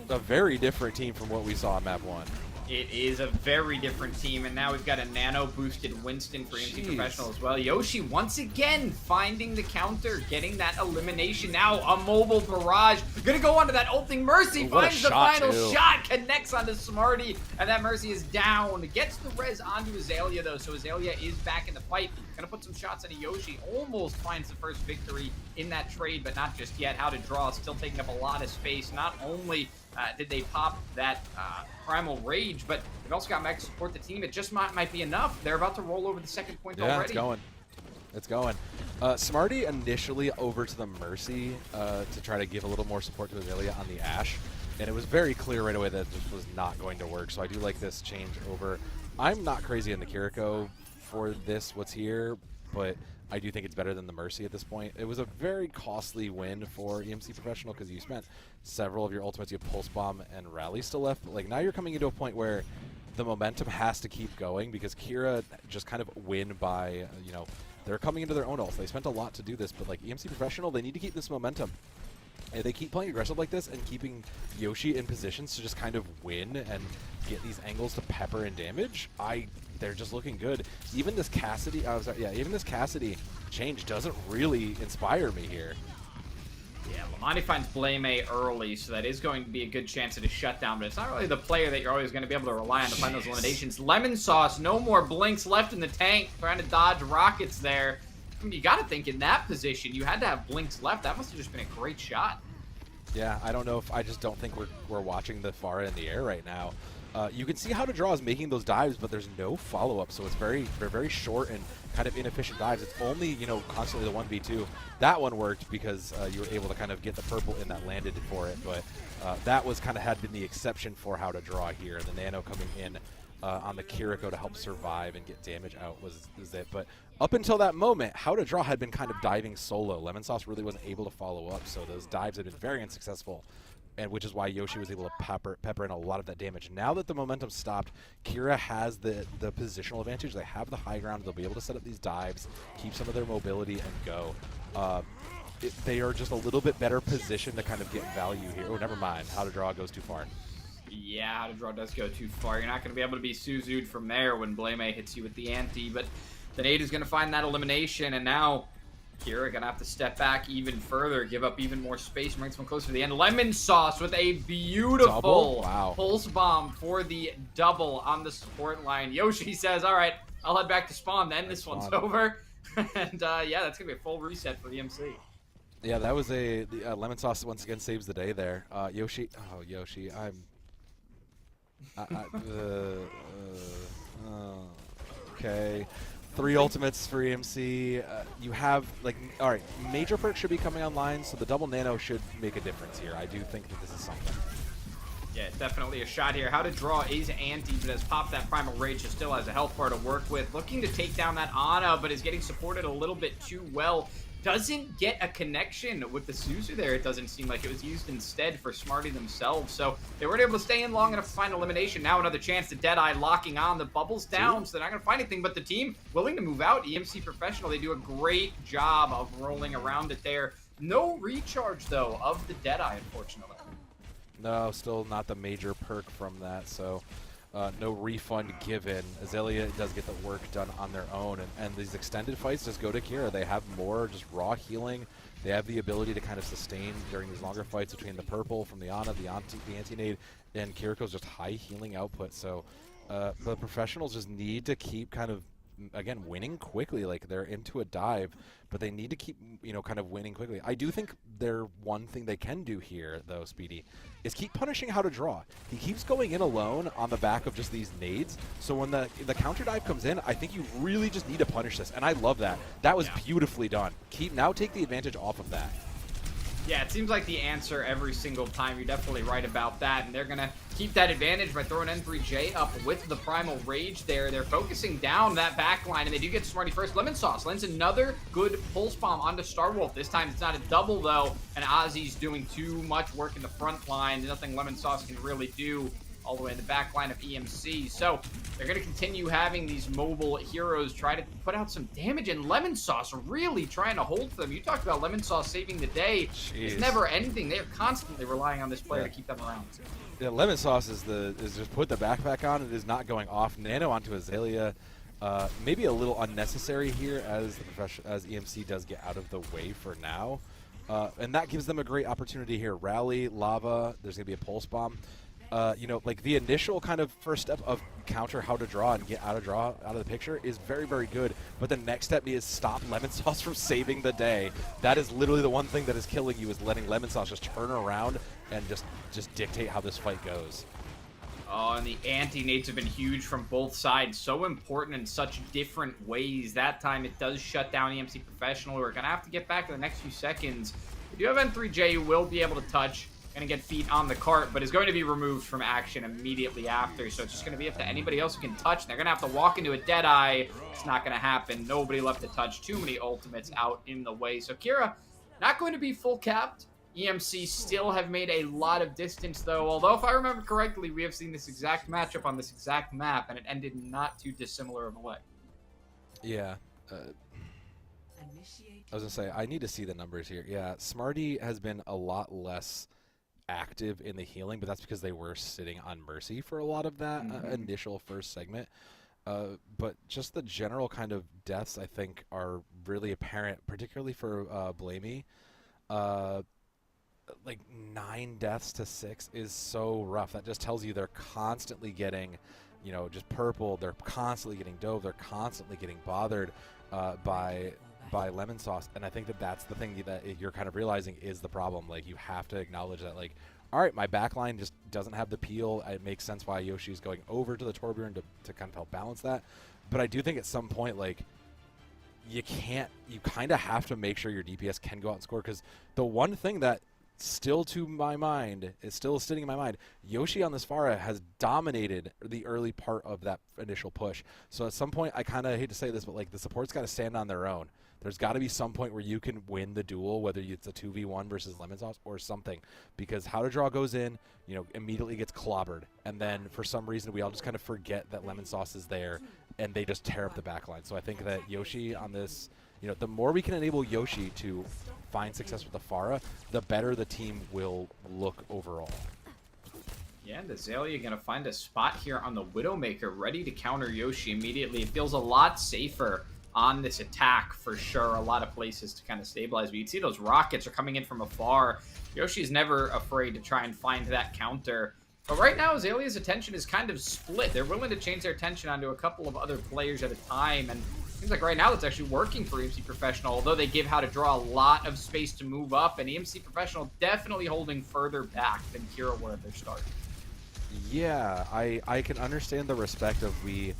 a very different team from what we saw in map 1. It is a very different team, and now we've got a nano-boosted Winston for EMC Professional as well. Yoshi once again finding the counter, getting that elimination. Now a mobile barrage. Gonna go onto that ulting Mercy, finds the final shot, connects onto Smarty, and that Mercy is down. Gets the res onto Azalea though, so Azalea is back in the fight. Gonna put some shots into Yoshi. Almost finds the first victory in that trade, but not just yet. How to draw, still taking up a lot of space. Not only did they pop that Primal Rage, but they've also got mech to support the team. It just might be enough. They're about to roll over the second point already. Yeah, it's going. It's going. Smarty initially over to the Mercy to try to give a little more support to Azalea on the Ashe, and it was very clear right away that this was not going to work, so I do like this change over. I'm not crazy in the Kiriko for this, what's here, but I do think it's better than the Mercy at this point. It was a very costly win for EMC Professional because you spent several of your ultimates. You have Pulse Bomb and Rally still left, but like now you're coming into a point where the momentum has to keep going because Kiira just kind of win by, you know, they're coming into their own ults. They spent a lot to do this, but like EMC Professional, they need to keep this momentum. And they keep playing aggressive like this and keeping Yoshi in positions to just kind of win and get these angles to pepper and damage. They're just looking good. Even this Cassidy, even this Cassidy change doesn't really inspire me here. Yeah, Lamani finds Blame early, so that is going to be a good chance at a shutdown, but it's not really the player that you're always going to be able to rely on to find those eliminations. Lemon Sauce, no more blinks left in the tank, trying to dodge rockets there. I mean, you got to think in that position, you had to have blinks left. That must have just been a great shot. Yeah, I don't know if I just don't think we're watching the Pharah in the air right now. You can see How to Draw is making those dives, but there's no follow-up, so it's they're very short and kind of inefficient dives. It's only, you know, constantly the 1v2. That one worked because you were able to kind of get the purple in that landed for it, but that was kind of had been the exception for How to Draw here. The Nano coming in on the Kiriko to help survive and get damage out was it. But up until that moment, How to Draw had been kind of diving solo. Lemon Sauce really wasn't able to follow up, so those dives had been very unsuccessful, and which is why Yoshi was able to pepper in a lot of that damage. Now that the momentum stopped, Kiira has the positional advantage. They have the high ground. They'll be able to set up these dives, keep some of their mobility, and go. They are just a little bit better positioned to kind of get value here. Oh, never mind. How to Draw goes too far. Yeah, How to Draw does go too far. You're not going to be able to be Suzu'd from there when Blame hits you with the anti, but the nade is going to find that elimination, and now Kiira going to have to step back even further, give up even more space, bring someone closer to the end. Lemon Sauce with a beautiful pulse bomb for the double on the support line. Yoshi says, all right, I'll head back to spawn then. This one's over. And yeah, that's going to be a full reset for the MC. Yeah, that was the Lemon Sauce once again saves the day there. Yoshi, okay. 3 ultimates for EMC. You have, like, all right, major perks should be coming online, so the double nano should make a difference here. I do think that this is something. Yeah, definitely a shot here. How to Draw is anti, but has popped that Primal Rage, so still has a health bar to work with. Looking to take down that Ana, but is getting supported a little bit too well. Doesn't get a connection with the Suzu there. It doesn't seem like it was used instead for Smarty themselves. So they weren't able to stay in long enough to find elimination. Now another chance to Deadeye locking on. The bubble's down, so they're not going to find anything. But the team willing to move out. EMC Professional, they do a great job of rolling around it there. No recharge, though, of the Deadeye, unfortunately. No, still not the major perk from that. So no refund given. Azalea does get the work done on their own, and these extended fights just go to Kiira. They have more just raw healing. They have the ability to kind of sustain during these longer fights between the purple from the Ana, the anti-nade, and Kiriko's just high healing output. So the professionals just need to keep kind of, again, winning quickly. Like, they're into a dive, but they need to keep, kind of winning quickly. I do think one thing they can do here, though, Speedy, is keep punishing How to Draw. He keeps going in alone on the back of just these nades, so when the counter dive comes in, I think you really just need to punish this, and I love that. That was beautifully done. Now take the advantage off of that. Yeah, it seems like the answer every single time. You're definitely right about that, and they're going to keep that advantage by throwing N3J up with the Primal Rage there. They're focusing down that back line, and they do get Smarty first. Lemon Sauce lands another good Pulse Bomb onto Starwolf. This time it's not a double, though, and Ozzy's doing too much work in the front line. Nothing Lemon Sauce can really do all the way in the back line of EMC. So they're going to continue having these mobile heroes try to put out some damage, and Lemon Sauce really trying to hold for them. You talked about Lemon Sauce saving the day. Jeez. It's never ending. They are constantly relying on this player to keep them around. Yeah, Lemon Sauce is just put the backpack on. It is not going off. Nano onto Azalea. Maybe a little unnecessary here as EMC does get out of the way for now. And that gives them a great opportunity here. Rally, Lava, there's going to be a Pulse Bomb. Like the initial kind of first step of counter How to Draw and get out of the picture is very, very good. But the next step is stop Lemon Sauce from saving the day. That is literally the one thing that is killing you, is letting Lemon Sauce just turn around and just dictate how this fight goes. Oh, and the anti-nades have been huge from both sides. So important in such different ways. That time it does shut down EMC Professional. We're going to have to get back in the next few seconds. We do have N3J who will be able to touch. Going to get feet on the cart, but is going to be removed from action immediately after. So it's just going to be up to anybody else who can touch. They're going to have to walk into a Deadeye. It's not going to happen. Nobody left to touch. Too many ultimates out in the way. So Kiira, not going to be full capped. EMC still have made a lot of distance, though. Although, if I remember correctly, we have seen this exact matchup on this exact map, and it ended not too dissimilar of a way. Yeah. I was going to say, I need to see the numbers here. Yeah, Smarty has been a lot less active in the healing, but that's because they were sitting on Mercy for a lot of that initial first segment. But just the general kind of deaths, I think, are really apparent, particularly for Blamey. Like 9 deaths to 6 is so rough. That just tells you they're constantly getting, just purple. They're constantly getting dove. They're constantly getting bothered by Lemon Sauce, and I think that's the thing that you're kind of realizing is the problem. Like, you have to acknowledge that, like, all right, my backline just doesn't have the peel. It makes sense why Yoshi's going over to the Torbjorn to kind of help balance that, but I do think at some point, like, you kind of have to make sure your DPS can go out and score, because the one thing that still sitting in my mind, Yoshi on this Pharah has dominated the early part of that initial push. So at some point, I kind of hate to say this, but like, the support's got to stand on their own. There's got to be some point where you can win the duel, whether it's a 2v1 versus Lemon Sauce or something, because How to Draw goes in, immediately gets clobbered, and then for some reason we all just kind of forget that Lemon Sauce is there, and they just tear up the backline. So I think that Yoshi on this, the more we can enable Yoshi to find success with the Pharah, the better the team will look overall. Yeah, and Azalea going to find a spot here on the Widowmaker, ready to counter Yoshi immediately. It feels a lot safer on this attack for sure. A lot of places to kind of stabilize. But you can see those rockets are coming in from afar. Yoshi's never afraid to try and find that counter. But right now, Azalea's attention is kind of split. They're willing to change their attention onto a couple of other players at a time. And it seems like right now that's actually working for EMC Professional, although they give How to Draw a lot of space to move up. And EMC Professional definitely holding further back than Kiira were at their start. Yeah, I can understand the respect of we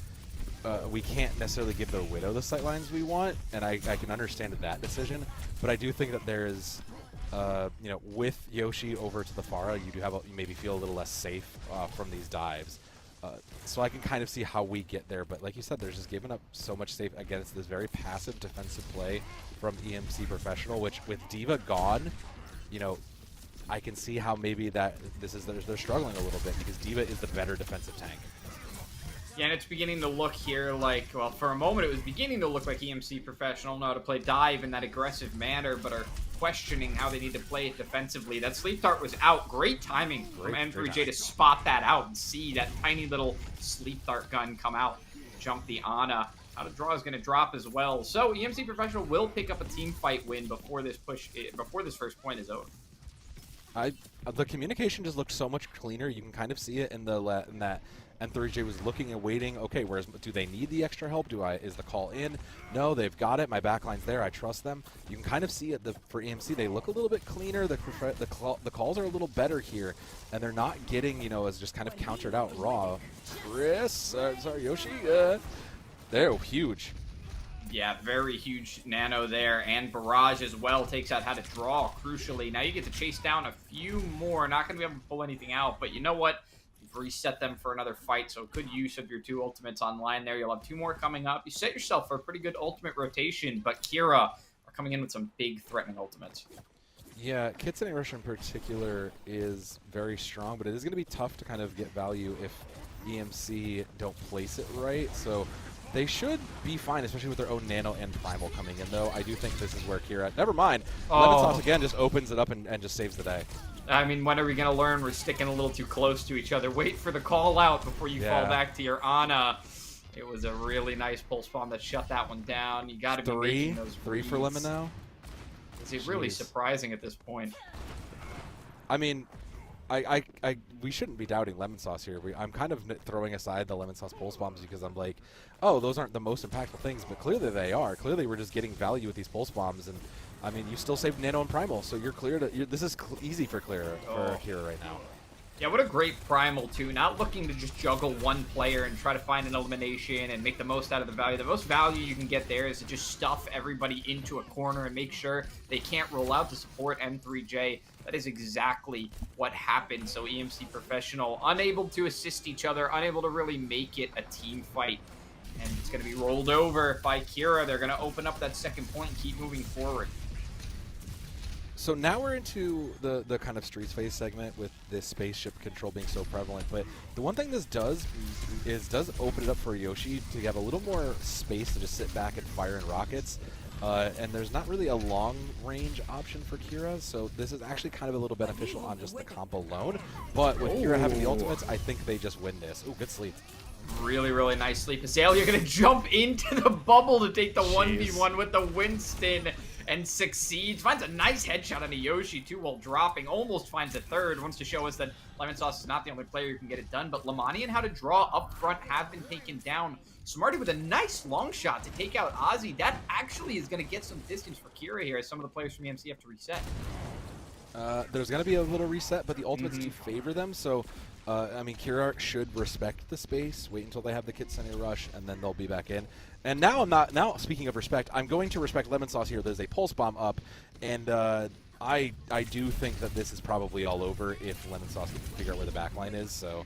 can't necessarily give the Widow the sightlines we want, and I can understand that decision, but I do think that there is, with Yoshi over to the Pharah, you do have you maybe feel a little less safe from these dives. So I can kind of see how we get there, but like you said, they're just giving up so much safe against this very passive defensive play from EMC Professional, which with D.Va gone, I can see how maybe they're struggling a little bit, because D.Va is the better defensive tank. Yeah, and it's beginning to look here like, well, for a moment it was beginning to look like EMC Professional know how to play dive in that aggressive manner, but are questioning how they need to play it defensively. That sleep dart was out. Great timing from M3J to spot that out and see that tiny little sleep dart gun come out, jump the Ana. How to draw is going to drop as well. So EMC Professional will pick up a team fight win before this first point is over. The communication just looked so much cleaner. You can kind of see it in that M3J was looking and waiting. Okay, do they need the extra help? Is the call in? No, they've got it. My backline's there. I trust them. You can kind of see it for EMC. They look a little bit cleaner. The calls are a little better here, and they're not getting, as just kind of countered out raw. Sorry, Yoshi. They're huge. Yeah, very huge nano there, and Barrage as well takes out how to draw, crucially. Now you get to chase down a few more. Not going to be able to pull anything out, but you know what? You've reset them for another fight, so good use of your 2 ultimates online there. You'll have 2 more coming up. You set yourself for a pretty good ultimate rotation, but Kiira are coming in with some big threatening ultimates. Yeah, Kitsune Rush in particular is very strong, but it is going to be tough to kind of get value if EMC don't place it right, so they should be fine, especially with their own Nano and Primal coming in, though. I do think this is where Kiira... Never mind. Lemon Sauce, again, just opens it up and just saves the day. I mean, when are we going to learn we're sticking a little too close to each other? Wait for the call out before you fall back to your Ana. It was a really nice pulse bomb that shut that one down. You got to be making those Three for Lemon now? Is it really surprising at this point? I mean... we shouldn't be doubting Lemon Sauce here. I'm kind of throwing aside the Lemon Sauce pulse bombs because I'm like, oh, those aren't the most impactful things, but clearly they are. Clearly we're just getting value with these pulse bombs, and I mean, you still saved Nano and Primal, so you're clear to. This is easy for Kiira right now. Yeah, what a great Primal, too. Not looking to just juggle one player and try to find an elimination and make the most out of the value. The most value you can get there is to just stuff everybody into a corner and make sure they can't roll out to support M3J. That is exactly what happened. So EMC Professional, unable to assist each other, unable to really make it a team fight. And it's going to be rolled over by Kiira. They're going to open up that second point and keep moving forward. So now we're into the kind of streets phase segment with this spaceship control being so prevalent. But the one thing this does open it up for Yoshi to have a little more space to just sit back and fire in rockets. And there's not really a long-range option for Kiira, so this is actually kind of a little beneficial on just the comp alone. But with Kiira having the ultimates, I think they just win this. Ooh, good sleep. Really, really nice sleep. Azalea going to jump into the bubble to take the 1v1 with the Winston and succeeds. Finds a nice headshot on a Yoshi, too, while dropping. Almost finds a third. Wants to show us that Lemon Sauce is not the only player who can get it done. But Lamani and how to draw up front have been taken down. Smarty with a nice long shot to take out Ozzy. That actually is going to get some distance for Kiira here as some of the players from EMC have to reset. There's going to be a little reset, but the ultimates do favor them. So, I mean, Kiira should respect the space, wait until they have the Kitsune Rush, and then they'll be back in. And now now, speaking of respect, I'm going to respect Lemon Sauce here. There's a pulse bomb up, and I do think that this is probably all over if Lemon Sauce can figure out where the backline is. So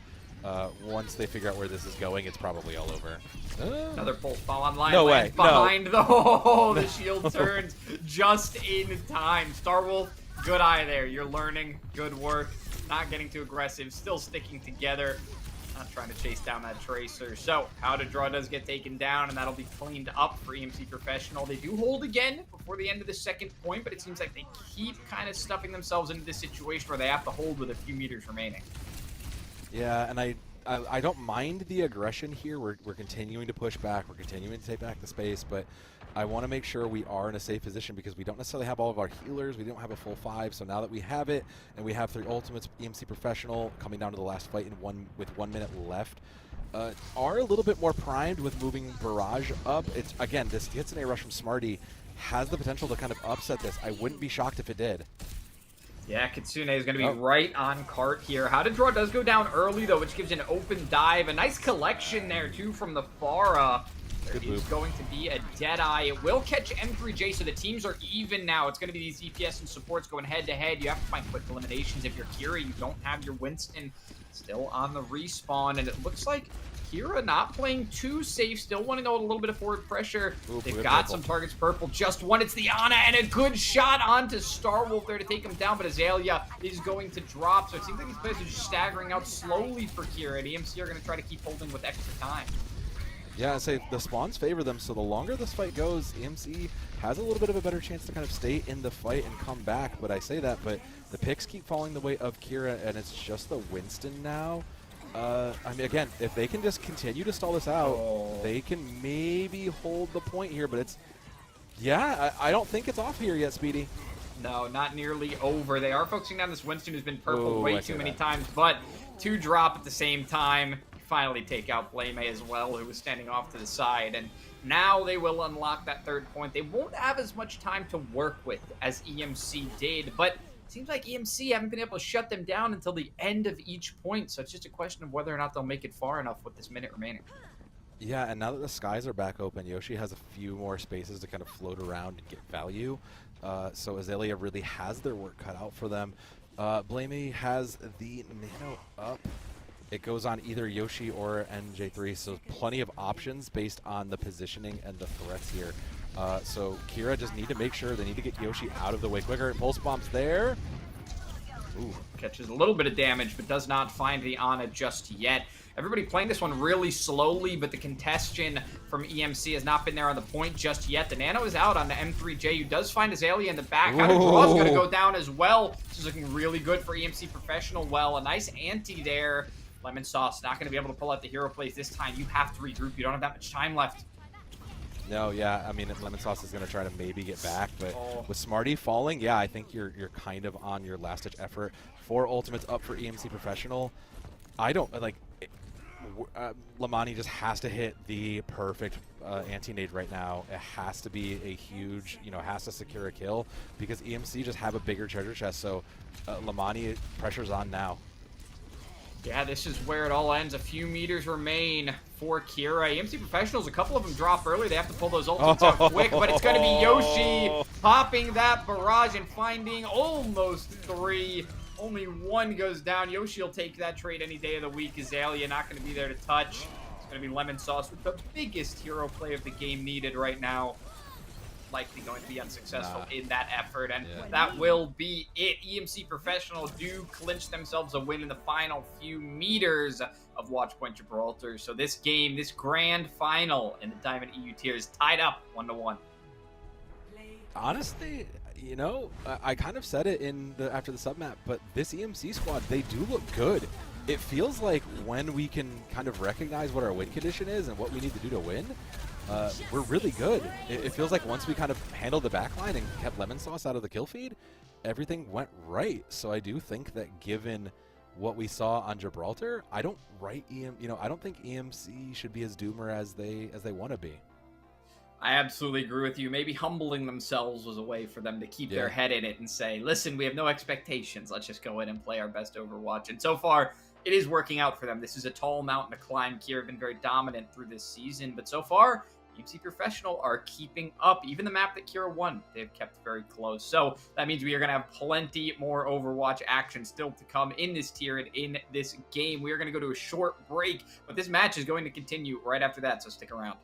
once they figure out where this is going, it's probably all over. Another pulse bomb online. No way. Behind the shield turns just in time. Starwolf, good eye there. You're learning. Good work. Not getting too aggressive. Still sticking together. Not trying to chase down that Tracer. So, how to draw does get taken down, and that'll be cleaned up for EMC Professional. They do hold again before the end of the second point, but it seems like they keep kind of stuffing themselves into this situation where they have to hold with a few meters remaining. Yeah, and I don't mind the aggression here. We're continuing to push back. We're continuing to take back the space, but I want to make sure we are in a safe position because we don't necessarily have all of our healers. We don't have a full 5, so now that we have it and we have 3 ultimates, EMC Professional coming down to the last fight with 1 minute left, are a little bit more primed with moving Barrage up. It's again, this Kitsune Rush from Smarty has the potential to kind of upset this. I wouldn't be shocked if it did. Yeah, Kitsune is going to be right on cart here. How to draw does go down early, though, which gives an open dive. A nice collection there, too, from the Pharah. There is going to be a Deadeye. It will catch M3J, so the teams are even now. It's going to be these EPS and supports going head-to-head. You have to find quick eliminations. If you're Kiira, you don't have your Winston still on the respawn, and it looks like Kiira not playing too safe, still wanting to hold a little bit of forward pressure. Ooh, They've good got purple. some targets purple, just one. It's the Ana, and a good shot onto Starwolf there to take him down, but Azalea is going to drop, so it seems like these players are just staggering out slowly for Kiira, and EMC are going to try to keep holding with extra time. Yeah, I'd say the spawns favor them, so the longer this fight goes, EMC has a little bit of a better chance to kind of stay in the fight and come back, but I say that, but the picks keep falling the way of Kiira, and it's just the Winston now. I mean, again, if they can just continue to stall this out, they can maybe hold the point here, but it's, yeah, I don't think it's off here yet, Speedy. No, not nearly over. They are focusing on this Winston who's been purpled way I too see many that. times, but 2 drop at the same time. Finally take out Blame as well, who was standing off to the side, and now they will unlock that 3rd point. They won't have as much time to work with as EMC did, but it seems like EMC haven't been able to shut them down until the end of each point, so it's just a question of whether or not they'll make it far enough with this minute remaining. Yeah, and now that the skies are back open, Yoshi has a few more spaces to kind of float around and get value. So Azalea really has their work cut out for them. Blamey has the nano up. It goes on either Yoshi or NJ3, so plenty of options based on the positioning and the threats here. So Kiira just need to make sure they need to get Yoshi out of the way quicker. Pulse bomb's there. Ooh. Catches a little bit of damage, but does not find the Ana just yet. Everybody playing this one really slowly, but the congestion from EMC has not been there on the point just yet. The Nano is out on the M3J, who does find Azalea in the back. How the draw's going to go down as well. This is looking really good for EMC Professional. Well, a nice anti there. Lemon Sauce not going to be able to pull out the hero plays this time. You have to regroup. You don't have that much time left. No, yeah, I mean, Lemon Sauce is going to try to maybe get back, but with Smarty falling, yeah, I think you're kind of on your last-ditch effort. 4 ultimates up for EMC Professional. I don't, like, Lamani just has to hit the perfect anti-nade right now. It has to be a huge, has to secure a kill because EMC just have a bigger treasure chest, so Lamani, pressure's on now. Yeah, this is where it all ends. A few meters remain for Kiira. EMC Professionals, a couple of them drop early. They have to pull those ultimates out quick, but it's going to be Yoshi popping that barrage and finding almost 3. Only 1 goes down. Yoshi will take that trade any day of the week. Azalea not going to be there to touch. It's going to be Lemon Sauce with the biggest hero play of the game needed right now. Likely going to be unsuccessful in that effort, and that will be it. EMC Professional do clinch themselves a win in the final few meters of Watchpoint Gibraltar. So this game, this grand final in the Diamond EU tier is tied up 1-1. Honestly, I kind of said it after the submap, but this EMC squad, they do look good. It feels like when we can kind of recognize what our win condition is and what we need to do to win, we're really good. It feels like once we kind of handled the backline and kept Lemon Sauce out of the kill feed, everything went right. So I do think that given what we saw on Gibraltar, I don't think EMC should be as doomer as they want to be. I absolutely agree with you. Maybe humbling themselves was a way for them to keep their head in it and say, listen, we have no expectations. Let's just go in and play our best Overwatch. And so far, it is working out for them. This is a tall mountain to climb. Kiira have been very dominant through this season. But so far, EMC Professional are keeping up. Even the map that Kiira won, they've kept very close. So that means we are going to have plenty more Overwatch action still to come in this tier and in this game. We are going to go to a short break, but this match is going to continue right after that, so stick around.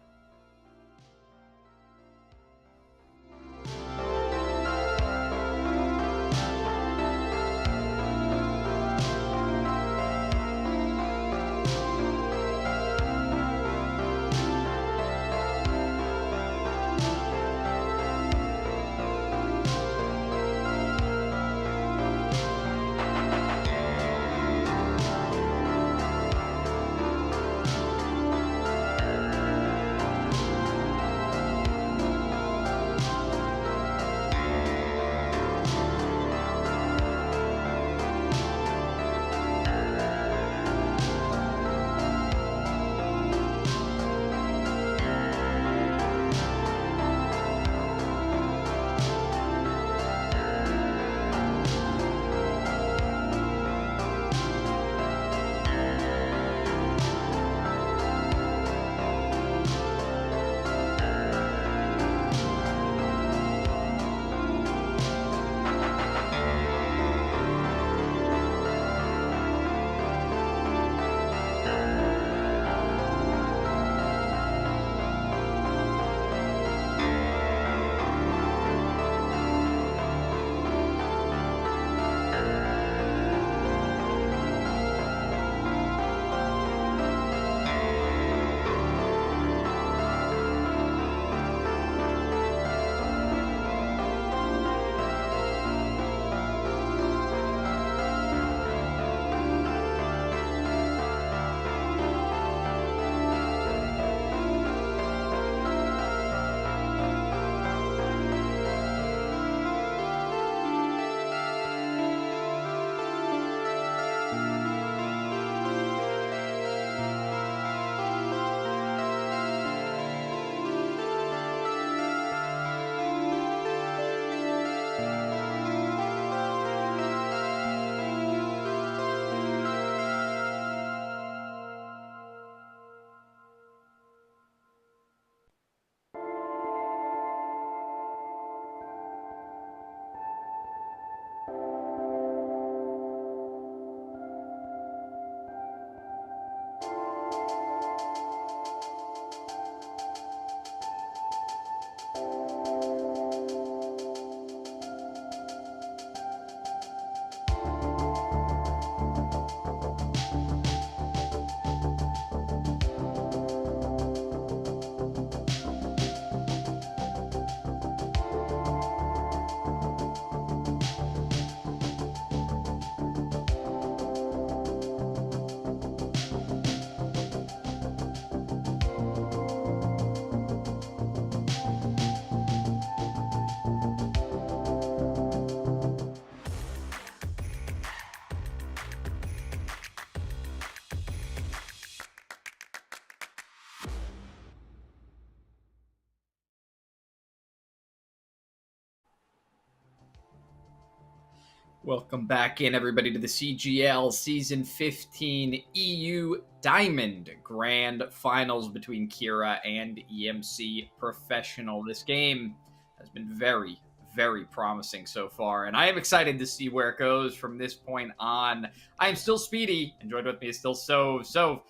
Welcome back in, everybody, to the CGL Season 15 EU Diamond Grand Finals between Kiira and EMC Professional. This game has been very, very promising so far, and I am excited to see where it goes from this point on. I am still Speedy, and joined with me is still Sove. So,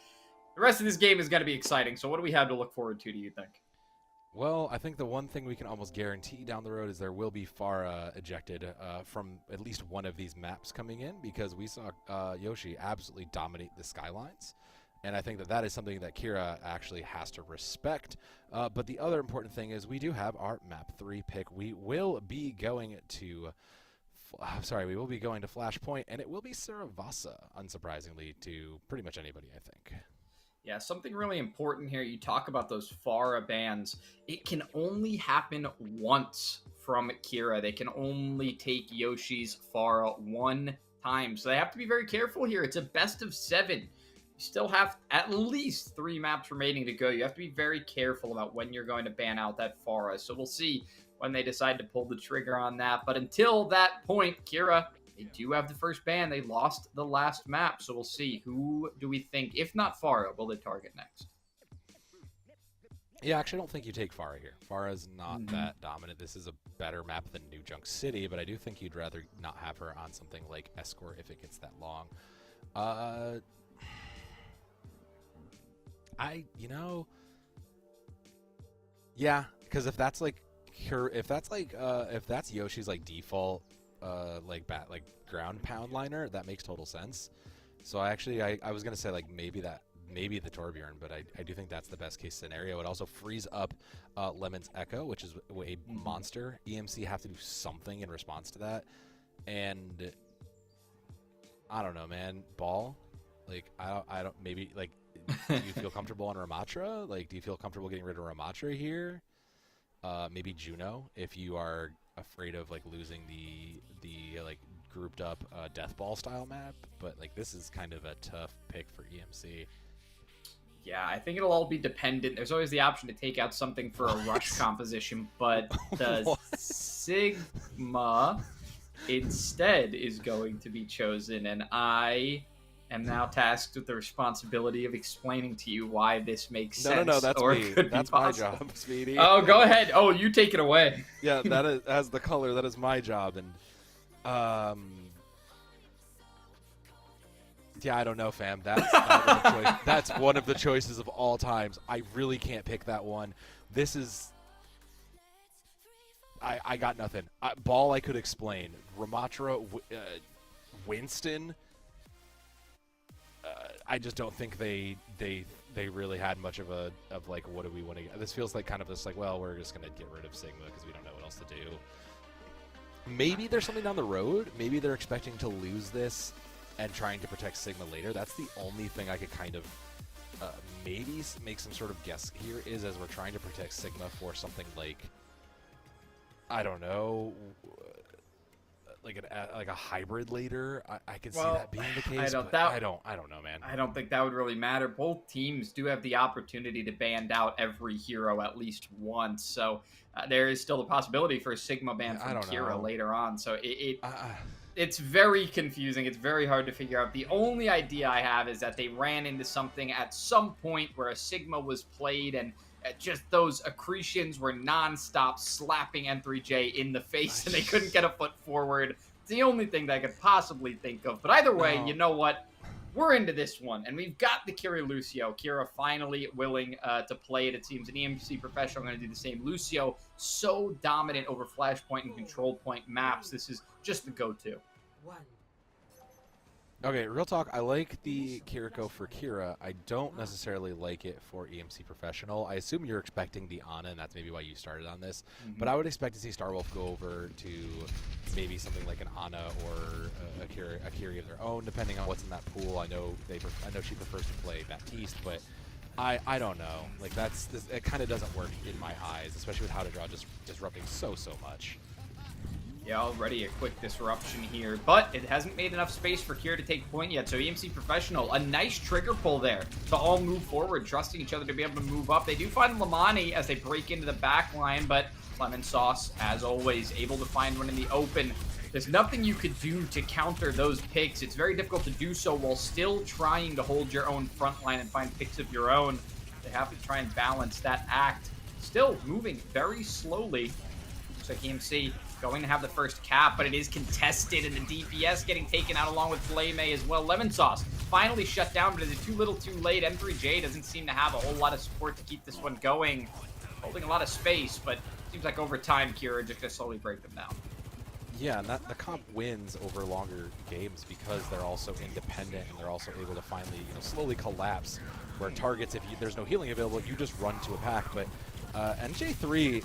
the rest of this game is going to be exciting, so what do we have to look forward to, do you think? Well, I think the one thing we can almost guarantee down the road is there will be Farah ejected from at least one of these maps coming in, because we saw Yoshi absolutely dominate the skylines. And I think that that is something that Kiira actually has to respect. But the other important thing is we do have our map 3 pick. We will be going to... we will be going to Flashpoint, and it will be Saravasa, unsurprisingly, to pretty much anybody, I think. Yeah, something really important here. You talk about those Farah bans. It can only happen once from Kiira. They can only take Yoshi's Farah one time. So they have to be very careful here. It's a best of 7. You still have at least 3 maps remaining to go. You have to be very careful about when you're going to ban out that Farah. So we'll see when they decide to pull the trigger on that. But until that point, Kiira, they do have the first ban. They lost the last map, so we'll see. Who do we think, if not Farah, will they target next? Yeah, actually, I don't think you take Farah here. Farah's not that dominant. This is a better map than New Junk City, but I do think you'd rather not have her on something like Escort if it gets that long. Yeah, because if that's like her, if that's Yoshi's like default ground pound liner, that makes total sense. So I was gonna say like maybe the Torbjorn, but I do think that's the best case scenario. It also frees up Lemon's Echo, which is a monster. EMC have to do something in response to that, and I don't know, man. Ball, like I don't maybe like. Do you feel comfortable on Ramatra? Like, do you feel comfortable getting rid of Ramatra here? Maybe Juno, if you are afraid of like losing the like grouped up death ball style map. But like this is kind of a tough pick for EMC. Yeah, I think it'll all be dependent. There's always the option to take out something for a rush composition, but the Sigma instead is going to be chosen, and I am now tasked with the responsibility of explaining to you why this makes sense. No, that's or me. Could that's be my job, Speedy. Oh, go ahead. Oh, you take it away. Yeah, that is as the color. That is my job, and yeah, I don't know, fam. That's one of the choices of all times. I really can't pick that one. This is. I got nothing. Ball I could explain. Ramatra, Winston. I just don't think they really had much of like, what do we want to get? This feels like kind of this like, well, we're just gonna get rid of Sigma because we don't know what else to do. Maybe there's something down the road. Maybe they're expecting to lose this and trying to protect Sigma later. That's the only thing I could kind of maybe make some sort of guess here, is as we're trying to protect Sigma for something like, I don't know, like a hybrid later. I could see that being the case. I don't know, man. I don't think that would really matter. Both teams do have the opportunity to ban out every hero at least once, so there is still the possibility for a Sigma ban from Kiira later on. So it's very confusing. It's very hard to figure out. The only idea I have is that they ran into something at some point where a Sigma was played, and just those accretions were non-stop slapping N3J in the face, and they couldn't get a foot forward. It's the only thing that I could possibly think of. But either way, you know what? We're into this one, and we've got the Kiira Lucio. Kiira finally willing to play it. It seems an EMC professional going to do the same. Lucio, so dominant over Flashpoint and Control Point maps. This is just the go-to. Okay, real talk. I like the Kiriko for Kiira. I don't necessarily like it for EMC Professional. I assume you're expecting the Ana, and that's maybe why you started on this. But I would expect to see Starwolf go over to maybe something like an Ana or a Kiri of their own, depending on what's in that pool. I know she prefers to play Baptiste, but I don't know. Like it kind of doesn't work in my eyes, especially with how to draw just disrupting so much. Yeah, already a quick disruption here, but it hasn't made enough space for Kiira to take point yet. So EMC Professional, a nice trigger pull there to all move forward, trusting each other to be able to move up. They do find Lamani as they break into the back line, but Lemon Sauce, as always, able to find one in the open. there's nothing you could do to counter those picks. It's very difficult to do so while still trying to hold your own front line and find picks of your own. They have to try and balance that act. Still moving very slowly. Looks like EMC going to have the first cap, but it is contested, and the DPS getting taken out along with Blame as well. Lemon Sauce finally shut down, but is it too little too late? M3J doesn't seem to have a whole lot of support to keep this one going. Holding a lot of space, but seems like over time, Kiira just gonna slowly break them down. Yeah, and the comp wins over longer games because they're also independent and they're also able to finally, slowly collapse. Where targets, if there's no healing available, you just run to a pack. But NJ3,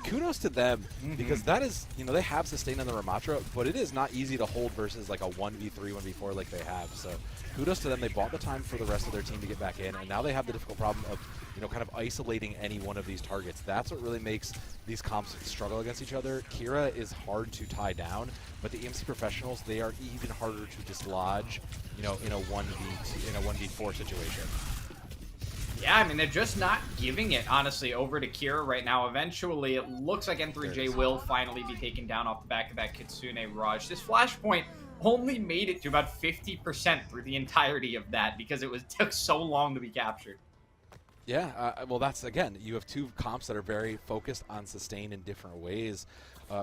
kudos to them because that is, they have sustain on the Ramatra, but it is not easy to hold versus like a 1v3, 1v4 like they have. So kudos to them. They bought the time for the rest of their team to get back in, and now they have the difficult problem of, kind of isolating any one of these targets. That's what really makes these comps struggle against each other. Kiira is hard to tie down, but the EMC professionals, they are even harder to dislodge, in a 1v4 situation. Yeah, I mean, they're just not giving it, honestly, over to Kiira right now. Eventually, it looks like M3J will finally be taken down off the back of that Kitsune Rush. This Flashpoint only made it to about 50% through the entirety of that because it took so long to be captured. Yeah, well, that's, again, you have two comps that are very focused on sustain in different ways,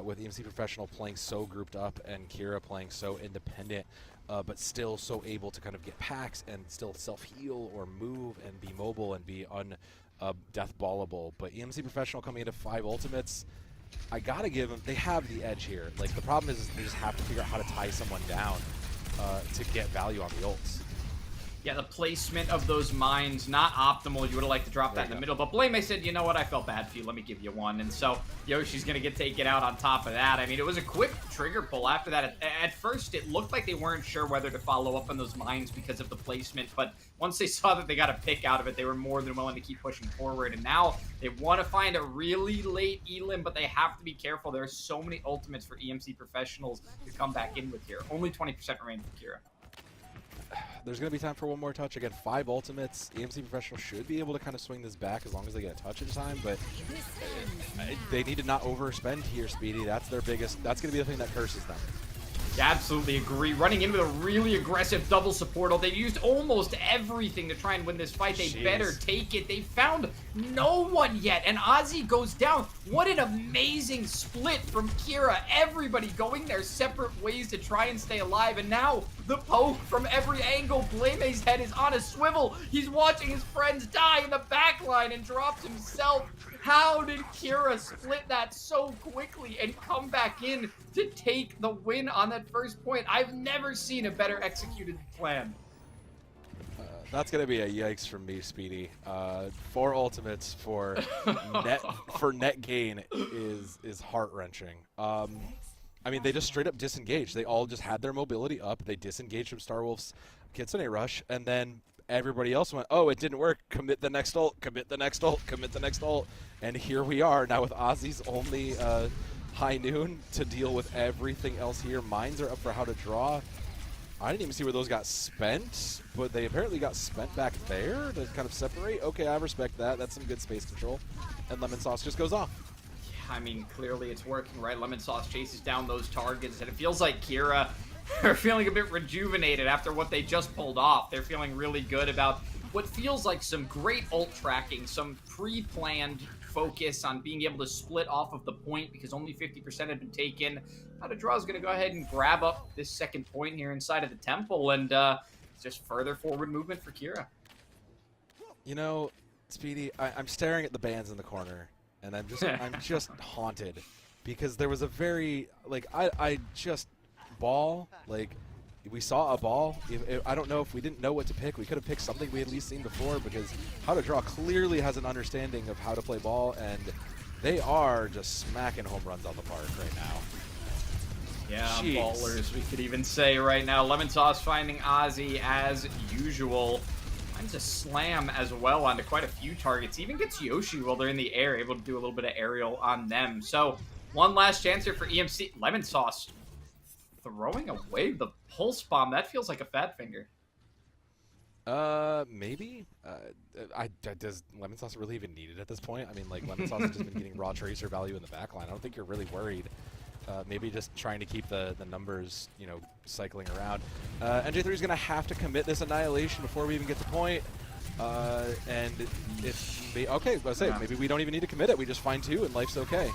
with EMC Professional playing so grouped up and Kiira playing so independent, but still so able to kind of get packs and still self-heal or move and be mobile and be death-ballable. But EMC Professional coming into 5 ultimates, I gotta give them, they have the edge here. Like, the problem is they just have to figure out how to tie someone down to get value on the ults. Yeah, the placement of those mines, not optimal. You would have liked to drop that in the middle. But Blame said, you know what, I felt bad for you. Let me give you one. And so Yoshi's going to get taken out on top of that. I mean, it was a quick trigger pull after that. At first, it looked like they weren't sure whether to follow up on those mines because of the placement. But once they saw that they got a pick out of it, they were more than willing to keep pushing forward. And now they want to find a really late elim, but they have to be careful. There are so many ultimates for EMC Professionals to come back in with here. Only 20% remain for Kiira. There's going to be time for one more touch. Again, 5 ultimates. EMC Professional should be able to kind of swing this back as long as they get a touch at a time, but they need to not overspend here, Speedy. That's their biggest, that's going to be the thing that curses them. Absolutely agree. Running in with a really aggressive double support ult. They've used almost everything to try and win this fight. They better take it. They found no one yet, and Ozzy goes down. What an amazing split from Kiira. Everybody going their separate ways to try and stay alive, and now the poke from every angle. Blame's head is on a swivel. He's watching his friends die in the backline and drops himself. How did Kiira split that so quickly and come back in to take the win on that first point? I've never seen a better executed plan. That's gonna be a yikes from me, Speedy. 4 ultimates for net gain is heart wrenching. I mean, they just straight up disengaged. They all just had their mobility up. They disengaged from Starwolf's Kitsune Rush, and then everybody else went, oh, it didn't work. Commit the next ult. Commit the next ult. Commit the next ult. And here we are now with Ozzy's only high noon to deal with everything else here. Mines are up for how to draw. I didn't even see where those got spent, but they apparently got spent back there to kind of separate. Okay, I respect that. That's some good space control. And Lemon Sauce just goes off. Yeah, I mean, clearly it's working, right? Lemon Sauce chases down those targets, and it feels like Kiira are feeling a bit rejuvenated after what they just pulled off. They're feeling really good about what feels like some great ult tracking, some pre-planned focus on being able to split off of the point because only 50% had been taken. How to Draw is going to go ahead and grab up this second point here inside of the temple, and just further forward movement for Kiira. You know, Speedy, I'm staring at the bands in the corner, and I'm just haunted because there was a very, like, I just ball, like, we saw a ball. I don't know if we didn't know what to pick. We could have picked something we had at least seen before because How to Draw clearly has an understanding of how to play ball, and they are just smacking home runs on the park right now. Yeah, Jeez. Ballers, we could even say right now. Lemon Sauce finding Ozzy as usual. Finds a slam as well onto quite a few targets. Even gets Yoshi while they're in the air, able to do a little bit of aerial on them. So, one last chance here for EMC. Lemon Sauce throwing away the pulse bomb. That feels like a fat finger. Maybe. Does Lemon Sauce really even need it at this point? I mean, like, Lemon Sauce has just been getting raw tracer value in the backline. I don't think you're really worried maybe just trying to keep the numbers, you know, cycling around. NJ3 is going to have to commit this Annihilation before we even get to point. And it's okay, let's say maybe we don't even need to commit it. We just find 2 and life's okay.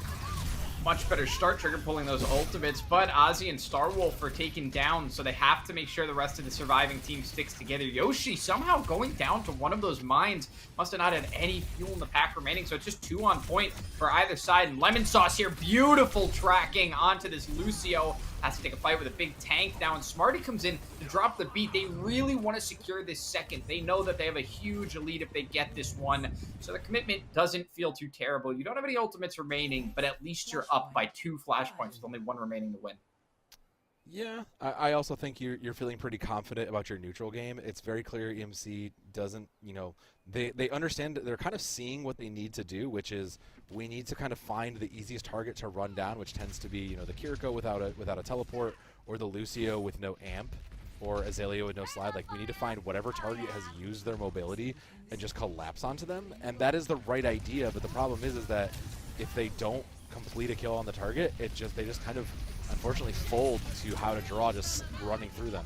Much better start, Trigger pulling those ultimates, but Ozzy and Starwolf are taken down, so they have to make sure the rest of the surviving team sticks together. Yoshi somehow going down to one of those mines. Must have not had any fuel in the pack remaining, so it's just 2 on point for either side. And Lemon Sauce here, beautiful tracking onto this Lucio. Has to take a fight with a big tank now, and Smarty comes in to drop the beat. They really want to secure this second. They know that they have a huge lead if they get this one, so the commitment doesn't feel too terrible. You don't have any ultimates remaining, but at least you're up by 2 flashpoints with only 1 remaining to win. Yeah, I also think you're feeling pretty confident about your neutral game. It's very clear EMC doesn't, you know, they understand, they're kind of seeing what they need to do, which is we need to kind of find the easiest target to run down, which tends to be, you know, the Kiriko without a teleport, or the Lucio with no amp, or Azalea with no slide. Like, we need to find whatever target has used their mobility and just collapse onto them, and that is the right idea. But the problem is that if they don't complete a kill on the target, they just kind of unfortunately fold to how to draw, just running through them.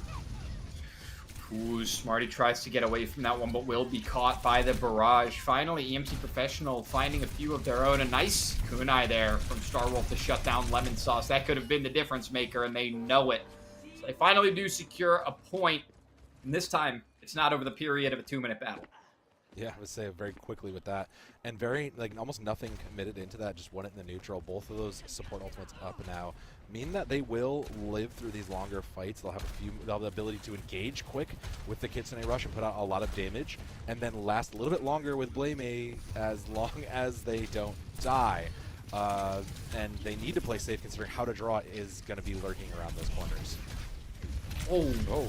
Ooh, Smarty tries to get away from that one, but will be caught by the barrage. Finally, EMC Professional finding a few of their own. A nice kunai there from Starwolf to shut down Lemon Sauce. That could have been the difference maker, and they know it. So they finally do secure a point, and this time, it's not over the period of a 2-minute battle. Yeah, I would say very quickly with that. And very, like, almost nothing committed into that, just won it in the neutral. Both of those support ultimates up now mean that they will live through these longer fights. They'll have the ability to engage quick with the Kitsune Rush and put out a lot of damage, and then last a little bit longer with Blame A as long as they don't die. And they need to play safe, considering how to draw is going to be lurking around those corners. Oh.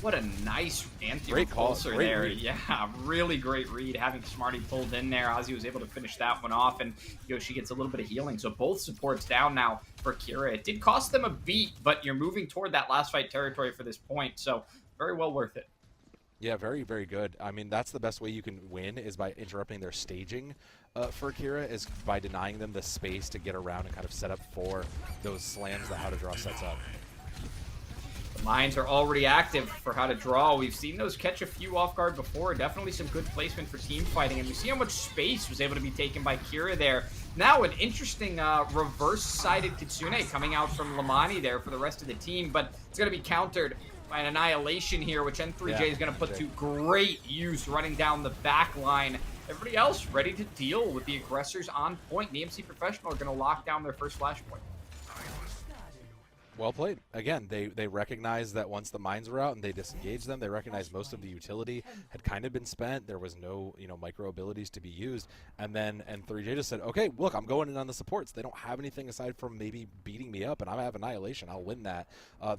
What a nice anti-repulsor there. Read. Yeah, really great read. Having Smarty pulled in there, Ozzy was able to finish that one off, and Yoshi gets a little bit of healing. So both supports down now for Kiira. It did cost them a beat, but you're moving toward that last fight territory for this point, so very well worth it. Yeah, very, very good. I mean, that's the best way you can win, is by interrupting their staging for Kiira, is by denying them the space to get around and kind of set up for those slams that How to Draw sets up. Mines are already active for How to Draw. We've seen those catch a few off guard before. Definitely some good placement for team fighting. And we see how much space was able to be taken by Kiira there. Now an interesting reverse-sided Kitsune coming out from Lamani there for the rest of the team. But it's going to be countered by an Annihilation here, which N3J is going to put to great use running down the back line. Everybody else ready to deal with the aggressors on point. The EMC Professional are going to lock down their first flashpoint. Well played. Again, they recognized that once the mines were out and they disengaged them, they recognized most of the utility had kind of been spent. There was no, you know, micro abilities to be used. And then N3J just said, okay, look, I'm going in on the supports. They don't have anything aside from maybe beating me up, and I have Annihilation. I'll win that.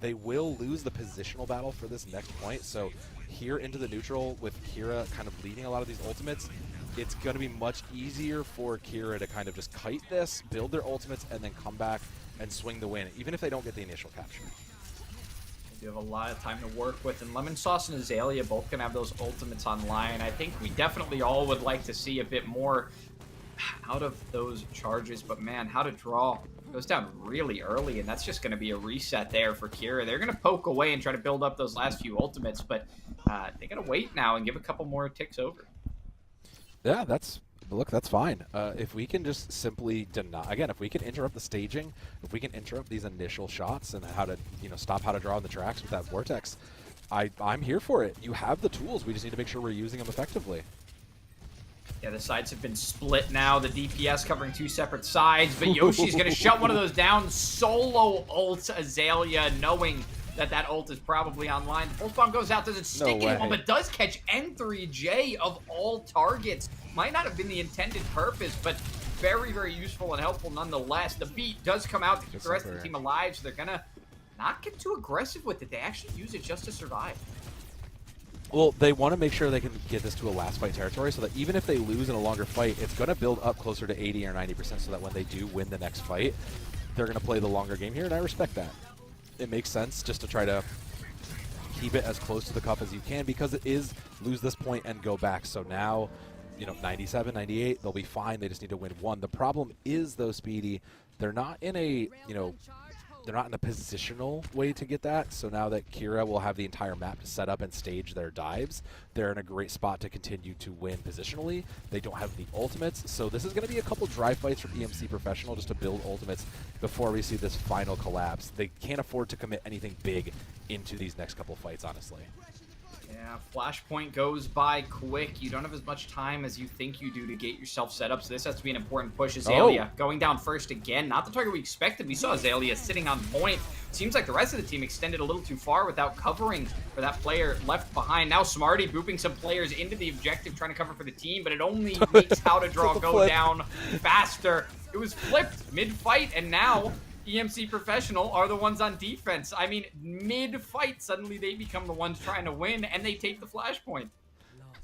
They will lose the positional battle for this next point. So here into the neutral with Kiira kind of leading a lot of these ultimates, it's going to be much easier for Kiira to kind of just kite this, build their ultimates, and then come back and swing the win, even if they don't get the initial capture. You have a lot of time to work with, and Lemon Sauce and Azalea both gonna have those ultimates online. I think we definitely all would like to see a bit more out of those charges, but man, How to Draw goes down really early, and that's just gonna be a reset there for Kiira. They're gonna poke away and try to build up those last few ultimates, but they gotta wait now and give a couple more ticks over. Yeah, look, that's fine. If we can just simply deny, again, if we can interrupt the staging, if we can interrupt these initial shots and how to, you know, stop How to Draw on the tracks with that Vortex, I'm here for it. You have the tools. We just need to make sure we're using them effectively. Yeah, the sides have been split now. The DPS covering 2 separate sides, but Yoshi's going to shut one of those down. Solo ult Azalea, knowing that ult is probably online. The pulse bomb goes out, doesn't stick anyone, but does catch N3J of all targets. Might not have been the intended purpose, but very, very useful and helpful nonetheless. The beat does come out to keep the rest of the team alive, so they're going to not get too aggressive with it. They actually use it just to survive. Well, they want to make sure they can get this to a last fight territory, so that even if they lose in a longer fight, it's going to build up closer to 80 or 90%, so that when they do win the next fight, they're going to play the longer game here, and I respect that. It makes sense just to try to keep it as close to the cup as you can, because it is lose this point and go back. So now, you know, 97, 98, they'll be fine. They just need to win one. The problem is, though, Speedy, they're not in a, you know, they're not in a positional way to get that. So now that Kiira will have the entire map to set up and stage their dives, they're in a great spot to continue to win positionally. They don't have the ultimates, so this is going to be a couple dry fights from EMC Professional just to build ultimates before we see this final collapse. They can't afford to commit anything big into these next couple fights, honestly. Yeah, Flashpoint goes by quick. You don't have as much time as you think you do to get yourself set up, so this has to be an important push. Azalea going down first again. Not the target we expected. We saw Azalea sitting on point. Seems like the rest of the team extended a little too far without covering for that player left behind. Now Smarty booping some players into the objective, trying to cover for the team, but it only makes How to Draw go down faster. It was flipped mid-fight, and now EMC Professional are the ones on defense. I mean, mid-fight, suddenly they become the ones trying to win, and they take the flashpoint.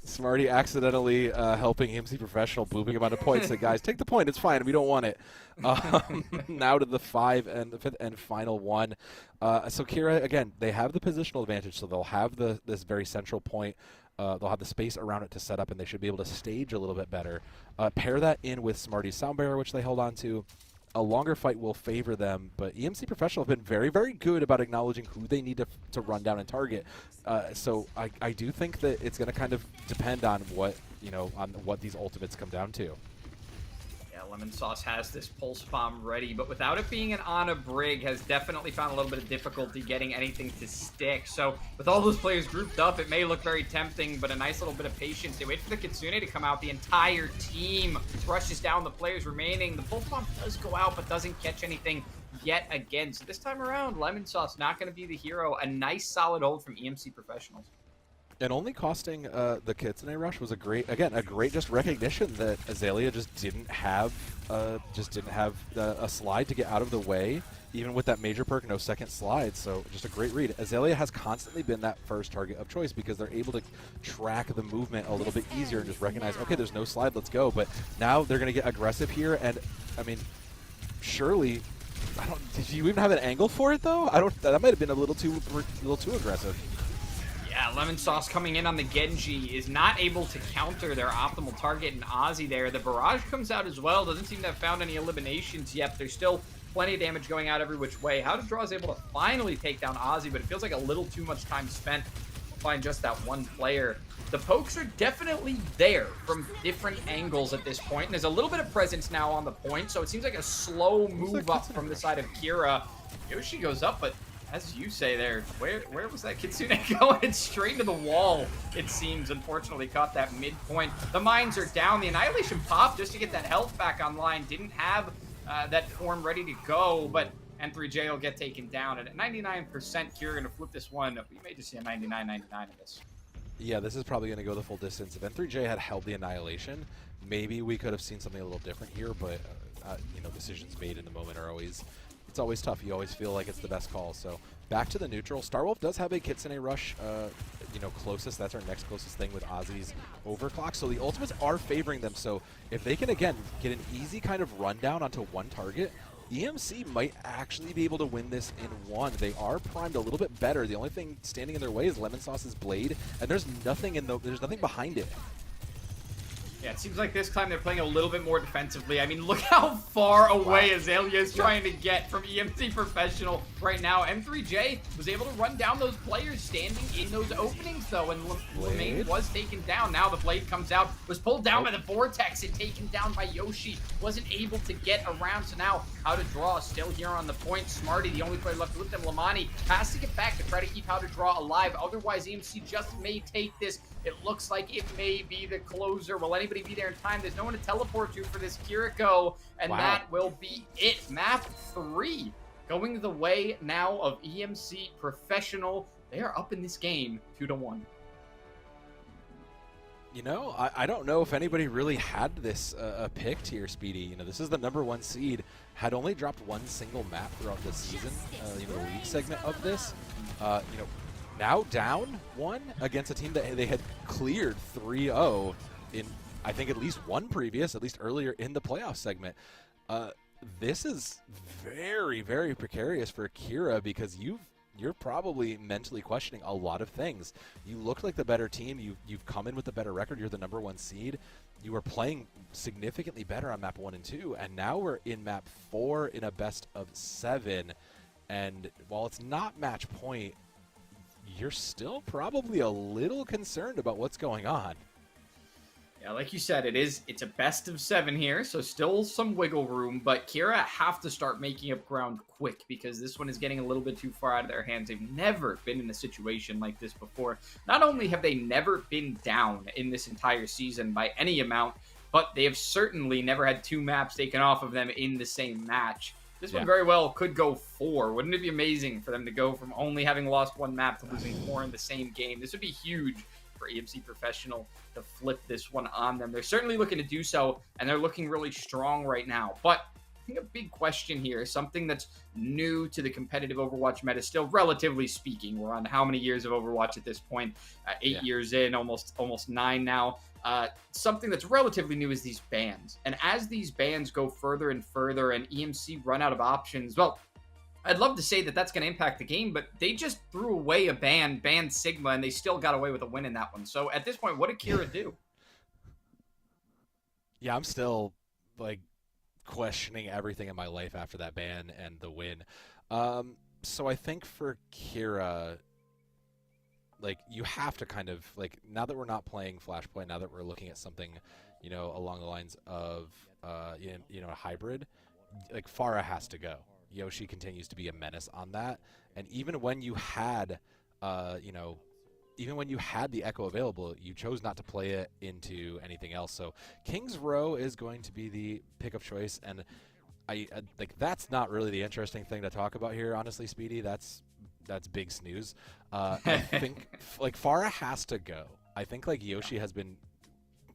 Smarty accidentally helping EMC Professional, booping him onto points. Said, guys, take the point. It's fine. We don't want it. Now to the 5 and the 5th and final one. So Kiira, again, they have the positional advantage, so they'll have this very central point. They'll have the space around it to set up, and they should be able to stage a little bit better. Pair that in with Smarty's sound barrier, which they hold on to. A longer fight will favor them, but EMC Professional have been very, very good about acknowledging who they need to run down and target. So I do think that it's going to kind of depend on what these ultimates come down to. Yeah, Lemon Sauce has this pulse bomb ready, but without it being an on a brig, has definitely found a little bit of difficulty getting anything to stick. So with all those players grouped up, it may look very tempting, but a nice little bit of patience. They wait for the Kitsune to come out. The entire team rushes down the players remaining. The pulse bomb does go out, but doesn't catch anything yet again. So this time around, Lemon Sauce not going to be the hero. A nice solid hold from EMC Professionals. And only costing the Kitsune rush was a great just recognition that Azalea just didn't have a slide to get out of the way, even with that major perk, no second slide. So just a great read. Azalea has constantly been that first target of choice because they're able to track the movement a little bit easier and just recognize, okay, there's no slide, let's go. But now they're going to get aggressive here, and I mean, surely. Did you even have an angle for it though? That might have been a little too aggressive. Yeah, Lemon Sauce coming in on the Genji is not able to counter their optimal target in Ozzy there. The barrage comes out as well. Doesn't seem to have found any eliminations yet. There's still plenty of damage going out every which way. How to Draw is able to finally take down Ozzy, but it feels like a little too much time spent to find just that one player. The pokes are definitely there from different angles at this point, and there's a little bit of presence now on the point, so it seems like a slow move up from the side of Kiira. Yoshi goes up, but as you say there, where was that Kitsune going? Straight into the wall, it seems. Unfortunately, caught that midpoint. The mines are down. The Annihilation pop just to get that health back online. Didn't have that form ready to go, but N3J will get taken down. And at 99%, Kiira going to flip this one. We may just see a 99-99 in this. Yeah, this is probably going to go the full distance. If N3J had held the Annihilation, maybe we could have seen something a little different here, but decisions made in the moment are always... It's always tough. You always feel like it's the best call. So back to the neutral. Starwolf does have a Kitsune rush, closest. That's our next closest thing with Ozzy's overclock. So the ultimates are favoring them. So if they can, again, get an easy kind of rundown onto one target, EMC might actually be able to win this in one. They are primed a little bit better. The only thing standing in their way is Lemon Sauce's blade, and there's nothing behind it. Yeah, it seems like this time they're playing a little bit more defensively. I mean, look how far away Azalea is trying to get from EMC Professional right now. M3J was able to run down those players standing in those openings, though, and Lemaine was taken down. Now the blade comes out, was pulled down by the Vortex and taken down by Yoshi. Wasn't able to get around, so now How to Draw still here on the point. Smarty, the only player left with them, Lamani, has to get back to try to keep How to Draw alive. Otherwise, EMC just may take this. It looks like it may be the closer. Will anybody be there in time? There's no one to teleport to for this Kiriko, and that will be it. Map 3 going the way now of EMC Professional. They are up in this game 2-1. I don't know if anybody really had this picked here, Speedy. This is the #1 seed. Had only dropped one single map throughout the season, the league segment of this. Now down one against a team that they had cleared 3-0 in, I think, at least one previous, at least earlier in the playoff segment. This is very, very precarious for Kiira because you're probably mentally questioning a lot of things. You look like the better team. You've come in with the better record. You're the #1 seed. You were playing significantly better on map 1 and 2, and now we're in map 4 in a best of 7. And while it's not match point, you're still probably a little concerned about what's going on. Yeah, like you said, it's a best of 7 here, so still some wiggle room, but Kiira have to start making up ground quick because this one is getting a little bit too far out of their hands. They've never been in a situation like this before. Not only have they never been down in this entire season by any amount, but they have certainly never had 2 maps taken off of them in the same match. This one very well could go 4. Wouldn't it be amazing for them to go from only having lost 1 map to losing 4 in the same game? This would be huge for EMC Professional to flip this one on them. They're certainly looking to do so, and they're looking really strong right now. But I think a big question here, something that's new to the competitive Overwatch meta still, relatively speaking. We're on how many years of Overwatch at this point? 8 years in, almost 9 now. Something that's relatively new is these bans. And as these bans go further and further and EMC run out of options, well, I'd love to say that that's going to impact the game, but they just threw away a banned Sigma, and they still got away with a win in that one. So at this point, what did Kiira do? Yeah, I'm still, like, questioning everything in my life after that ban and the win. So I think for Kiira, like, you have to kind of, like, now that we're not playing Flashpoint, now that we're looking at something, you know, along the lines of, you know, a hybrid, like, Pharah has to go. Yoshi continues to be a menace on that. And even when you had, you know, even when you had the Echo available, you chose not to play it into anything else. So King's Row is going to be the pick of choice. And I like, that's not really the interesting thing to talk about here, honestly, Speedy. That's big snooze. I think, like, Pharah has to go. I think, like, Yoshi has been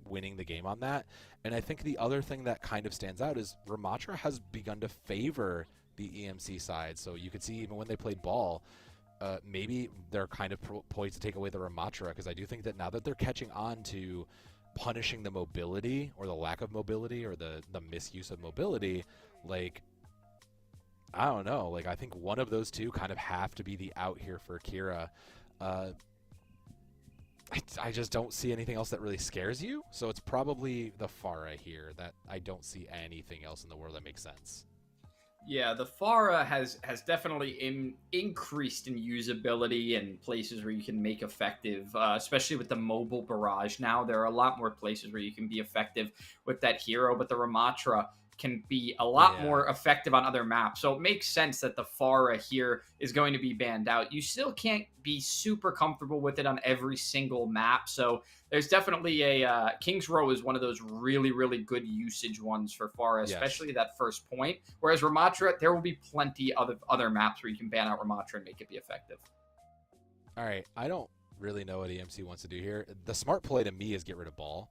winning the game on that. And I think the other thing that kind of stands out is Ramatra has begun to favor the EMC side. So you could see even when they played ball, maybe they're kind of poised to take away the Ramatra, because I do think that now that they're catching on to punishing the mobility or the lack of mobility or the misuse of mobility, like, I don't know, like, I think one of those two kind of have to be the out here for Kiira. I just don't see anything else that really scares you, so it's probably the Pharah here that I don't see anything else in the world that makes sense. Yeah, the Pharah has definitely increased in usability and places where you can make effective, especially with the mobile barrage now. There are a lot more places where you can be effective with that hero, but the Ramatra can be a lot more effective on other maps. So it makes sense that the Pharah here is going to be banned out. You still can't be super comfortable with it on every single map. So there's definitely a King's Row is one of those really, really good usage ones for Pharah, especially that first point. Whereas Ramatra, there will be plenty of other maps where you can ban out Ramatra and make it be effective. All right, I don't really know what EMC wants to do here. The smart play to me is get rid of ball.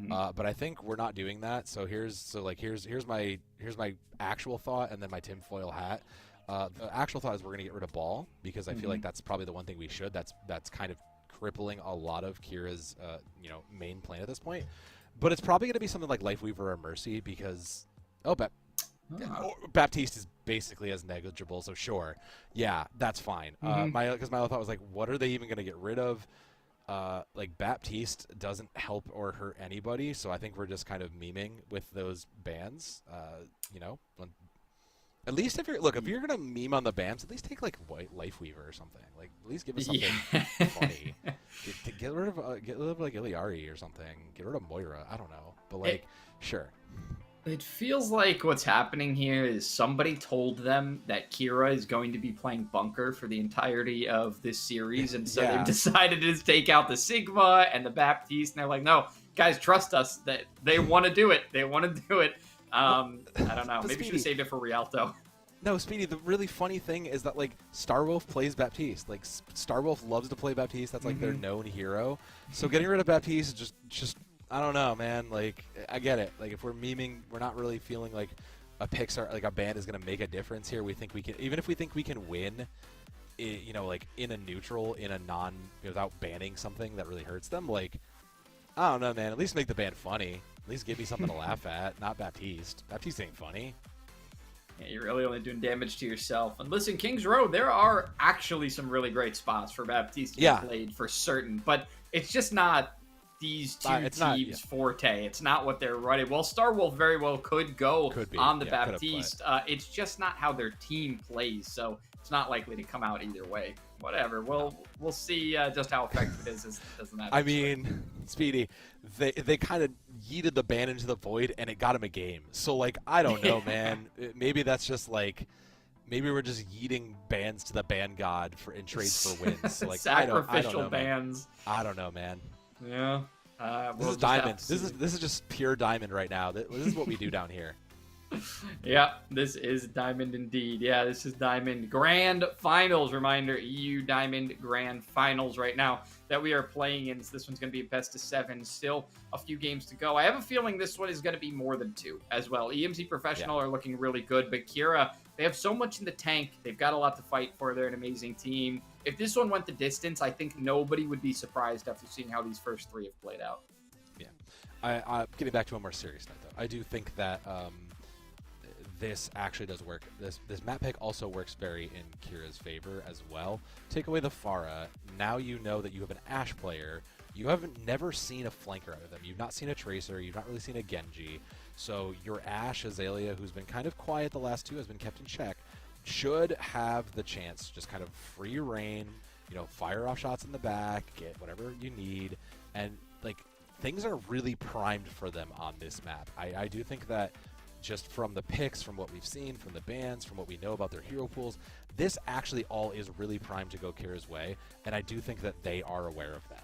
But I think we're not doing that. So here's my actual thought, and then my tinfoil hat. The actual thought is we're gonna get rid of ball, because I feel like that's probably the one thing we should. That's kind of crippling a lot of Kira's you know, main plan at this point. But it's probably gonna be something like Lifeweaver or Mercy, because Baptiste is basically as negligible. So sure, yeah, that's fine. Because my other thought was, like, what are they even gonna get rid of? Like, Baptiste doesn't help or hurt anybody, so I think we're just kind of memeing with those bans. You know, at least if you're gonna meme on the bans, at least take, like, Lifeweaver or something. Like, at least give us something funny. Get rid of like Iliari or something. Get rid of Moira. I don't know, but like, sure. It feels like what's happening here is somebody told them that Kiira is going to be playing Bunker for the entirety of this series, and so they've decided to take out the Sigma and the Baptiste, and they're like, no, guys, trust us, that they want to do it. They want to do it. I don't know. Maybe we should have saved it for Rialto. No, Speedy, the really funny thing is that, like, Starwolf plays Baptiste. Like, Starwolf loves to play Baptiste. That's, like, their known hero. So getting rid of Baptiste is just I don't know, man. Like, I get it. Like, if we're memeing, we're not really feeling like a Pixar, like a band is going to make a difference here. We think we can, even if we think we can win, you know, like, in a neutral, in a without banning something that really hurts them. Like, I don't know, man. At least make the band funny. At least give me something to laugh at, not Baptiste. Baptiste ain't funny. Yeah, you're really only doing damage to yourself. And listen, King's Row, there are actually some really great spots for Baptiste to be played for certain, but it's just not these two teams' forte. It's not what they're running. Well, Starwolf very well could be on the Baptiste. It's just not how their team plays. So it's not likely to come out either way. Whatever. We'll see just how effective it is as the match. I mean, Speedy, they kind of yeeted the ban into the void, and it got him a game. So, like, I don't know, man. Maybe that's just, like, maybe we're just yeeting bans to the ban god in trades for wins. Like, sacrificial I don't know, bans. Man. I don't know, man. Yeah. This is diamond. This is just pure diamond right now. This is what we do down here. Yeah, this is diamond indeed. Yeah, this is diamond grand finals. Reminder, EU diamond grand finals right now that we are playing in. So this one's going to be a best of 7. Still a few games to go. I have a feeling this one is going to be more than 2 as well. EMC Professional are looking really good, but Kiira, they have so much in the tank. They've got a lot to fight for. They're an amazing team. If this one went the distance, I think nobody would be surprised after seeing how these first 3 have played out. Yeah. I getting back to a more serious note, though. I do think that this actually does work. This map pick also works very in Kiira's favor as well. Take away the Pharah, now you know that you have an Ashe player. You haven't never seen a flanker out of them. You've not seen a Tracer. You've not really seen a Genji. So your Ashe, Azalea, who's been kind of quiet the last 2, has been kept in check, should have the chance just kind of free reign, you know, fire off shots in the back, get whatever you need, and like things are really primed for them on this map. I do think that just from the picks, from what we've seen, from the bans, from what we know about their hero pools, this actually all is really primed to go Kiira's way, and I do think that they are aware of that.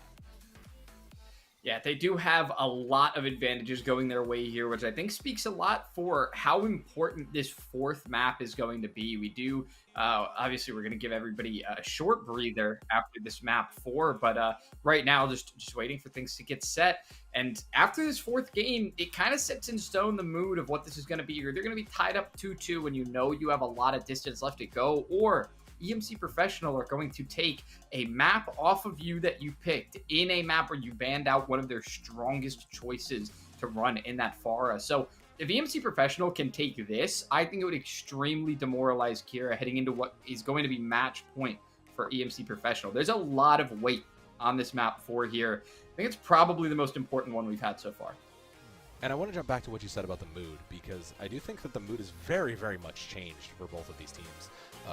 Yeah, they do have a lot of advantages going their way here, which I think speaks a lot for how important this 4th map is going to be. We do, obviously, we're going to give everybody a short breather after this map 4, but right now, just waiting for things to get set. And after this 4th game, it kind of sets in stone the mood of what this is going to be. You're either going to be tied up 2-2 when you know you have a lot of distance left to go, or EMC Professional are going to take a map off of you that you picked in a map where you banned out one of their strongest choices to run in that Pharah. So if EMC Professional can take this, I think it would extremely demoralize Kiira heading into what is going to be match point for EMC Professional. There's a lot of weight on this map 4 here. I think it's probably the most important one we've had so far. And I want to jump back to what you said about the mood, because I do think that the mood is very, very much changed for both of these teams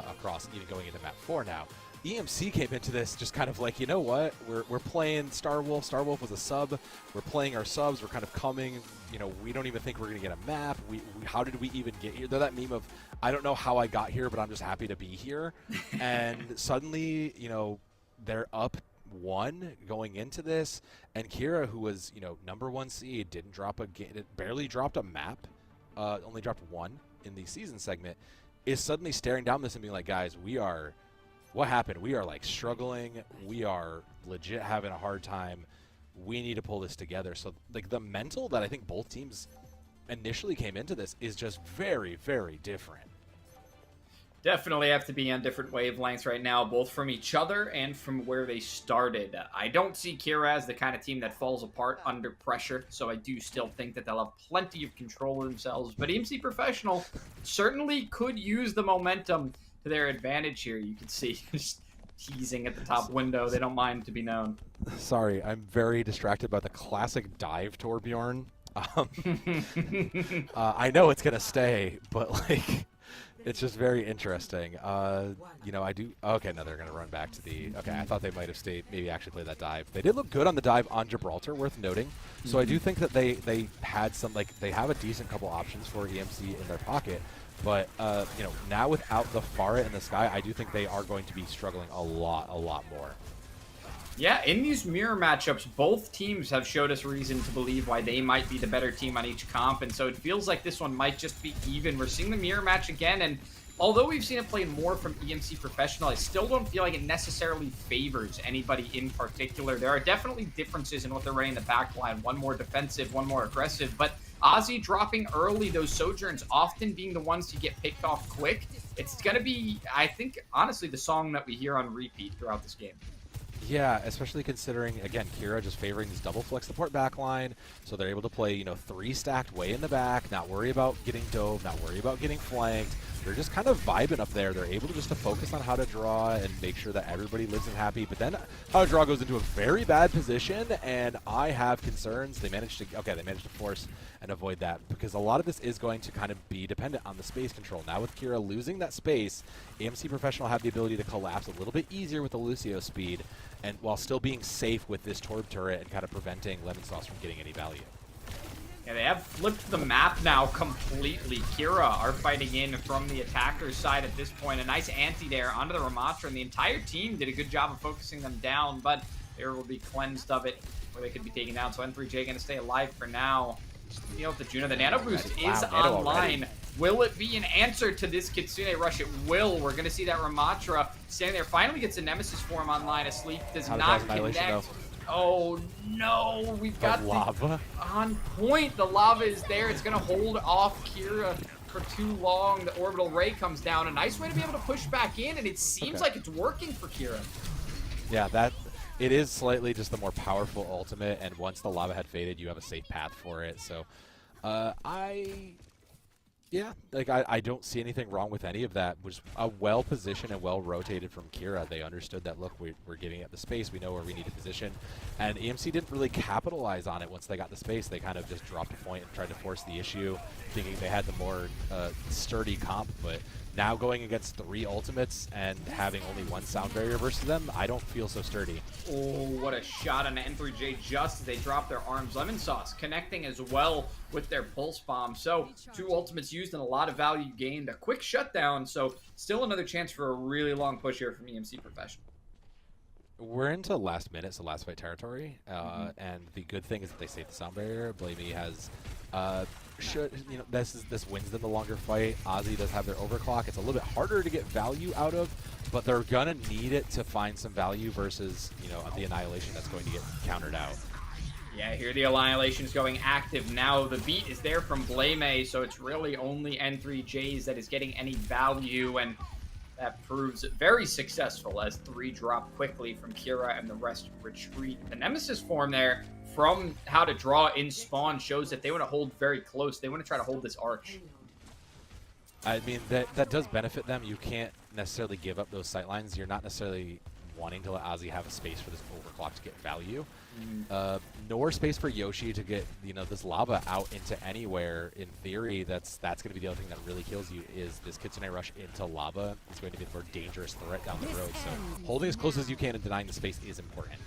across, even going into map 4 now. EMC came into this just kind of like, you know what, we're playing Starwolf. Starwolf was a sub. We're playing our subs. We're kind of coming. You know, we don't even think we're going to get a map. How did we even get here? They're that meme of, I don't know how I got here, but I'm just happy to be here. And suddenly, you know, they're up 1 going into this, and Kiira, who was, you know, #1 seed, didn't drop a game, barely dropped a map, only dropped 1 in the season segment, is suddenly staring down this and being like, guys, what happened? We are like struggling. We are legit having a hard time. We need to pull this together. So like the mental that I think both teams initially came into this is just very, very different. Definitely have to be on different wavelengths right now, both from each other and from where they started. I don't see Kiira as the kind of team that falls apart under pressure, so I do still think that they'll have plenty of control of themselves. But EMC Professional certainly could use the momentum to their advantage here. You can see just teasing at the top window. They don't mind to be known. Sorry, I'm very distracted by the classic dive Torbjorn. I know it's going to stay, but like... It's just very interesting. You know, I do... Okay, no, they're going to run back to the... Okay, I thought they might have stayed, maybe actually played that dive. They did look good on the dive on Gibraltar, worth noting. So I do think that they had some, like, they have a decent couple options for EMC in their pocket. But, you know, now without the Pharah in the sky, I do think they are going to be struggling a lot more. Yeah, in these mirror matchups, both teams have showed us reason to believe why they might be the better team on each comp, and so it feels like this one might just be even. We're seeing the mirror match again, and although we've seen it play more from EMC Professional, I still don't feel like it necessarily favors anybody in particular. There are definitely differences in what they're running in the back line, one more defensive, one more aggressive, but Ozzy dropping early, those Sojourns often being the ones to get picked off quick. It's going to be, I think, honestly, the song that we hear on repeat throughout this game. Yeah, especially considering, again, Kiira just favoring this double flex support backline, so they're able to play, you know, 3 stacked way in the back, not worry about getting dove, not worry about getting flanked, they're just kind of vibing up there. They're able to just to focus on how to draw and make sure that everybody lives and happy. But then how to draw goes into a very bad position, and I have concerns. They managed to force and avoid that, because a lot of this is going to kind of be dependent on the space control. Now with Kiira losing that space, EMC Professional have the ability to collapse a little bit easier with the Lucio speed, and while still being safe with this Torb turret and kind of preventing Lemon Sauce from getting any value. Yeah, they have flipped the map now completely. Kiira are fighting in from the attacker's side at this point. A nice anti there onto the Ramatra, and the entire team did a good job of focusing them down, but there will be cleansed of it where they could be taken down. So N3J going to stay alive for now. Deal with the Juno. The Nano Boost is online. Will it be an answer to this Kitsune Rush? It will. We're going to see that Ramatra standing there. Finally gets a Nemesis form online. Asleep does not connect. Oh no, we've got the lava on point. The lava is there. It's going to hold off Kiira for too long. The orbital ray comes down. A nice way to be able to push back in, and it seems like it's working for Kiira. Yeah, it is slightly just the more powerful ultimate, and once the lava had faded, you have a safe path for it. So, I don't see anything wrong with any of that. It was a well-positioned and well-rotated from Kiira. They understood that, look, we're giving it the space. We know where we need to position. And EMC didn't really capitalize on it once they got the space. They kind of just dropped a point and tried to force the issue, thinking they had the more sturdy comp. But now going against 3 ultimates and having only 1 sound barrier versus them, I don't feel so sturdy. Oh, what a shot on N3J just as they drop their arms. Lemon Sauce connecting as well with their pulse bomb. So 2 ultimates used and a lot of value gained. A quick shutdown, so still another chance for a really long push here from EMC Professional. We're into last minute, so last fight territory, and the good thing is that they saved the sound barrier. Blamey has this wins them the longer fight. Ozzy does have their overclock. It's a little bit harder to get value out of, but they're gonna need it to find some value versus the Annihilation that's going to get countered out. Yeah, here the Annihilation is going active now. The beat is there from Blamey, so it's really only N3J's that is getting any value, and that proves very successful as 3 drop quickly from Kiira and the rest retreat. The Nemesis form there from how to draw in spawn shows that they want to hold very close. They want to try to hold this arch. I mean, that does benefit them. You can't necessarily give up those sightlines. You're not necessarily wanting to let Ozzy have a space for this overclock to get value. Nor space for Yoshi to get this lava out into anywhere. In theory, that's going to be the other thing that really kills you is this Kitsune Rush into lava. It's going to be the more dangerous threat down the road. So holding as close as you can and denying the space is important.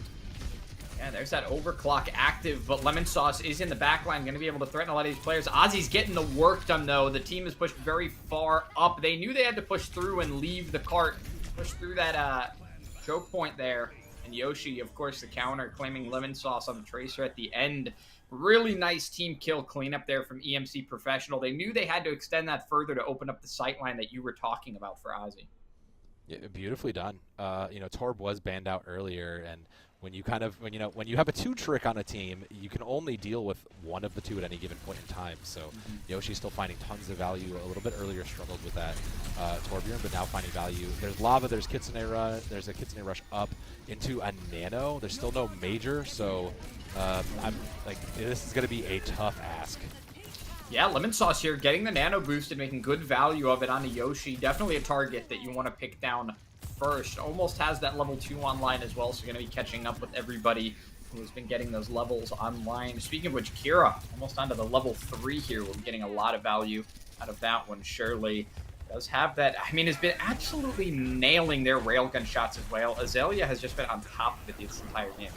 Yeah, there's that overclock active, but Lemon Sauce is in the backline, going to be able to threaten a lot of these players. Ozzy's getting the work done, though. The team is pushed very far up. They knew they had to push through and leave the cart, push through that choke point there. And Yoshi, of course, the counter, claiming Lemon Sauce on the Tracer at the end. Really nice team kill cleanup there from EMC Professional. They knew they had to extend that further to open up the sightline that you were talking about for Ozzy. Yeah, beautifully done. Torb was banned out earlier, and when you have a 2 trick on a team, you can only deal with one of the 2 at any given point in time. So Yoshi's still finding tons of value. A little bit earlier struggled with that Torbjorn, but now finding value. There's lava, there's Kitsune Rush, there's a Kitsune Rush up into a nano. There's still no major, so this is going to be a tough ask. Yeah, Lemon Sauce here getting the nano boost and making good value of it on the Yoshi. Definitely a target that you want to pick down first. Almost has that level 2 online as well, so you're going to be catching up with everybody who's been getting those levels online. Speaking of which, Kiira almost onto the level 3 here. We're getting a lot of value out of that one, surely. Does have that, has been absolutely nailing their railgun shots as well. Azalea has just been on top of it this entire game.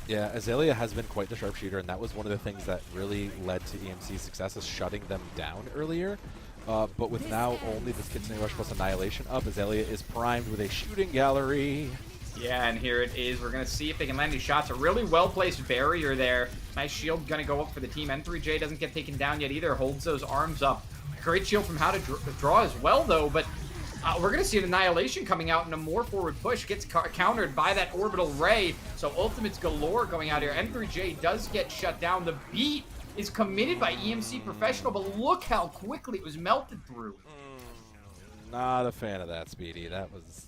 Yeah, Azalea has been quite the sharpshooter, and that was one of the things that really led to EMC's success, is shutting them down earlier. But with now only this Kitsune Rush plus Annihilation up, Azalea is primed with a shooting gallery. Yeah, and here it is. We're going to see if they can land these shots. A really well-placed barrier there. Nice shield going to go up for the team. N3J doesn't get taken down yet either. Holds those arms up. Great shield from how to draw as well, though, but we're going to see an Annihilation coming out in a more forward push. Gets countered by that orbital ray. So ultimates galore going out here. N3J does get shut down. The beat is committed by EMC Professional, but look how quickly it was melted through. Not a fan of that, Speedy. That was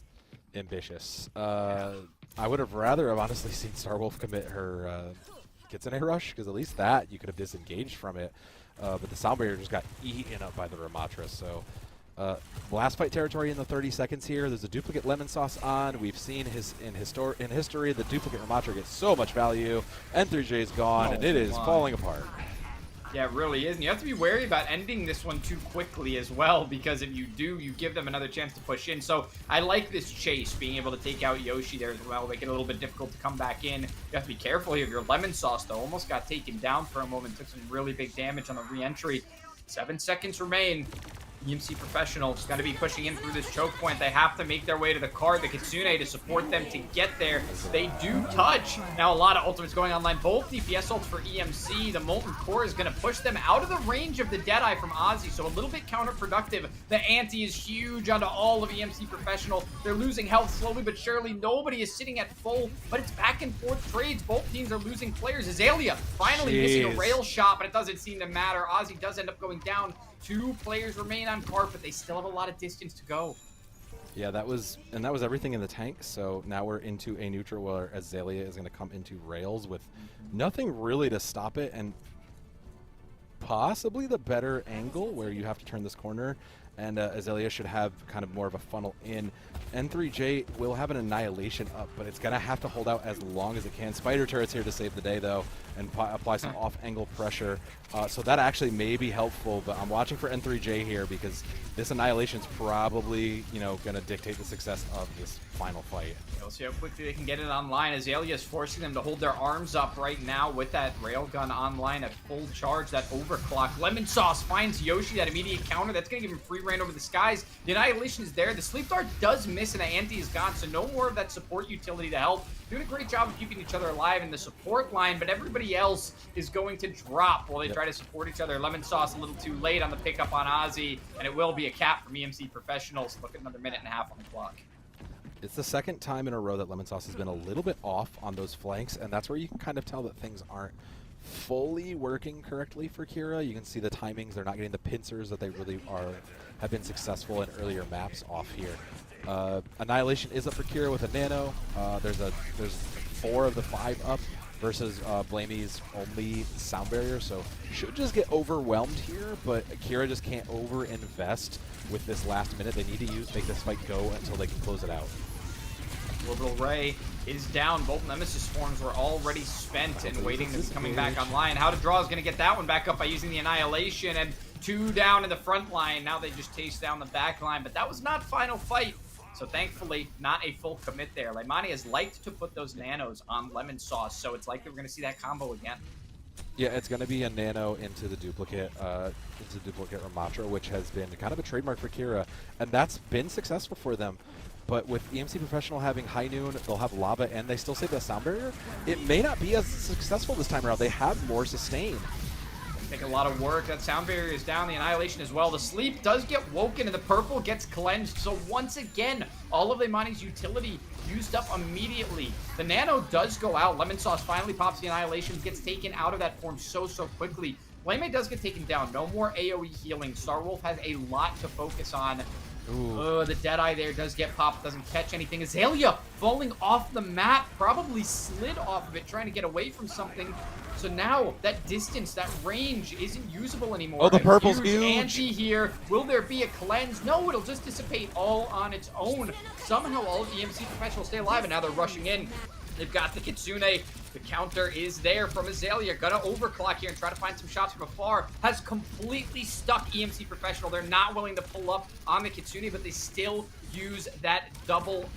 ambitious. I would have rather have honestly seen Starwolf commit her Kitsune Rush, because at least that you could have disengaged from it. But the sound barrier just got eaten up by the Ramatra, so Last fight territory in the 30 seconds here. There's a duplicate lemon sauce on. We've seen in history the duplicate Ramatra gets so much value. N3J is gone, and it is falling apart. Yeah, it really is. And you have to be wary about ending this one too quickly as well, because if you do, you give them another chance to push in. So I like this chase, being able to take out Yoshi there as well, make it a little bit difficult to come back in. You have to be careful here. Your lemon sauce, though, almost got taken down for a moment, took some really big damage on the re-entry. 7 seconds remain. EMC Professionals got to be pushing in through this choke point. They have to make their way to the card, the Kitsune, to support them to get there. They do touch. Now a lot of ultimates going online. Both DPS ults for EMC. The Molten Core is going to push them out of the range of the Deadeye from Ozzy, so a little bit counterproductive. The ante is huge onto all of EMC Professional. They're losing health slowly but surely. Nobody is sitting at full, but it's back and forth trades. Both teams are losing players. Azalea finally missing a rail shot, but it doesn't seem to matter. Ozzy does end up going down. 2 players remain on card, but they still have a lot of distance to go. Yeah, that was everything in the tank. So now we're into a neutral where Azalea is going to come into rails with nothing really to stop it, and possibly the better angle where you have to turn this corner, and Azalea should have kind of more of a funnel in. N3J will have an annihilation up, but it's going to have to hold out as long as it can. Spider turret's here to save the day, though, and apply some off-angle pressure. So that actually may be helpful, but I'm watching for N3J here because this annihilation's probably, you know, going to dictate the success of this final fight. We'll see how quickly they can get it online. Azalea is forcing them to hold their arms up right now with that railgun online at full charge, that overclock. Lemon Sauce finds Yoshi, that immediate counter. That's going to give him free reign over the skies. The annihilation is there. The sleep dart does miss, and the ante is gone, so no more of that support utility to help. Doing a great job of keeping each other alive in the support line, but everybody else is going to drop while they try to support each other. Lemon Sauce a little too late on the pickup on Ozzy, and it will be a cap from EMC Professionals. Look at another minute and a half on the clock. It's the second time in a row that Lemon Sauce has been a little bit off on those flanks, and that's where you can kind of tell that things aren't fully working correctly for Kiira. You can see the timings. They're not getting the pincers that they really have been successful in earlier maps off here. Annihilation is up for Kiira with a nano. There's 4 of the 5 up versus Blamey's only sound barrier, so should just get overwhelmed here, but Kiira just can't over-invest with this last minute. They need to make this fight go until they can close it out. Orbital Ray is down. Both Nemesis forms were already spent and waiting to be coming back online. How to Draw is going to get that one back up by using the Annihilation, and 2 down in the front line. Now they just chase down the back line, but that was not final fight. So thankfully, not a full commit there. Leimani has liked to put those nanos on Lemon Sauce, so it's likely we're going to see that combo again. Yeah, it's going to be a nano into the duplicate Ramatra, which has been kind of a trademark for Kiira, and that's been successful for them. But with EMC Professional having High Noon, they'll have Lava, and they still save the sound barrier, it may not be as successful this time around. They have more sustain. Take a lot of work. That sound barrier is down. The Annihilation as well. The sleep does get woken, and the purple gets cleansed. So once again, all of Leimani's utility used up immediately. The nano does go out. Lemon Sauce finally pops the Annihilation, gets taken out of that form so quickly. Blame does get taken down. No more AoE healing. Starwolf has a lot to focus on. Oh, the Deadeye there does get popped, doesn't catch anything. Azalea falling off the map, probably slid off of it, trying to get away from something. So now that distance, that range isn't usable anymore. Oh, the purple's huge. Ante here. Will there be a cleanse? No, it'll just dissipate all on its own. Somehow all of the EMC Professionals stay alive, and now they're rushing in. They've got the Kitsune. The counter is there from Azalea. Gonna overclock here and try to find some shots from afar. Has completely stuck EMC Professional. They're not willing to pull up on the Kitsune, but they still use that double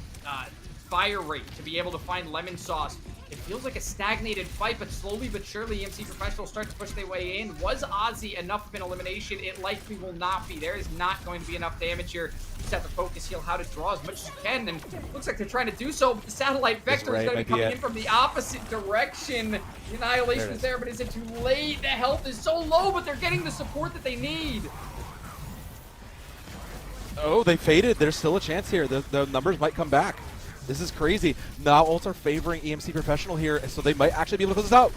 fire rate to be able to find Lemon Sauce. It feels like a stagnated fight, but slowly but surely EMC Professionals start to push their way in. Was Ozzy enough of an elimination? It likely will not be. There is not going to be enough damage here. You just have to focus heal How to Draw as much as you can, and looks like they're trying to do so, but the satellite vector is going to be coming in from the opposite direction. The Annihilation is there, but is it too late? The health is so low, but they're getting the support that they need. Oh, they faded. There's still a chance here. The numbers might come back. This is crazy. Now ults are favoring EMC Professional here, so they might actually be able to close this out.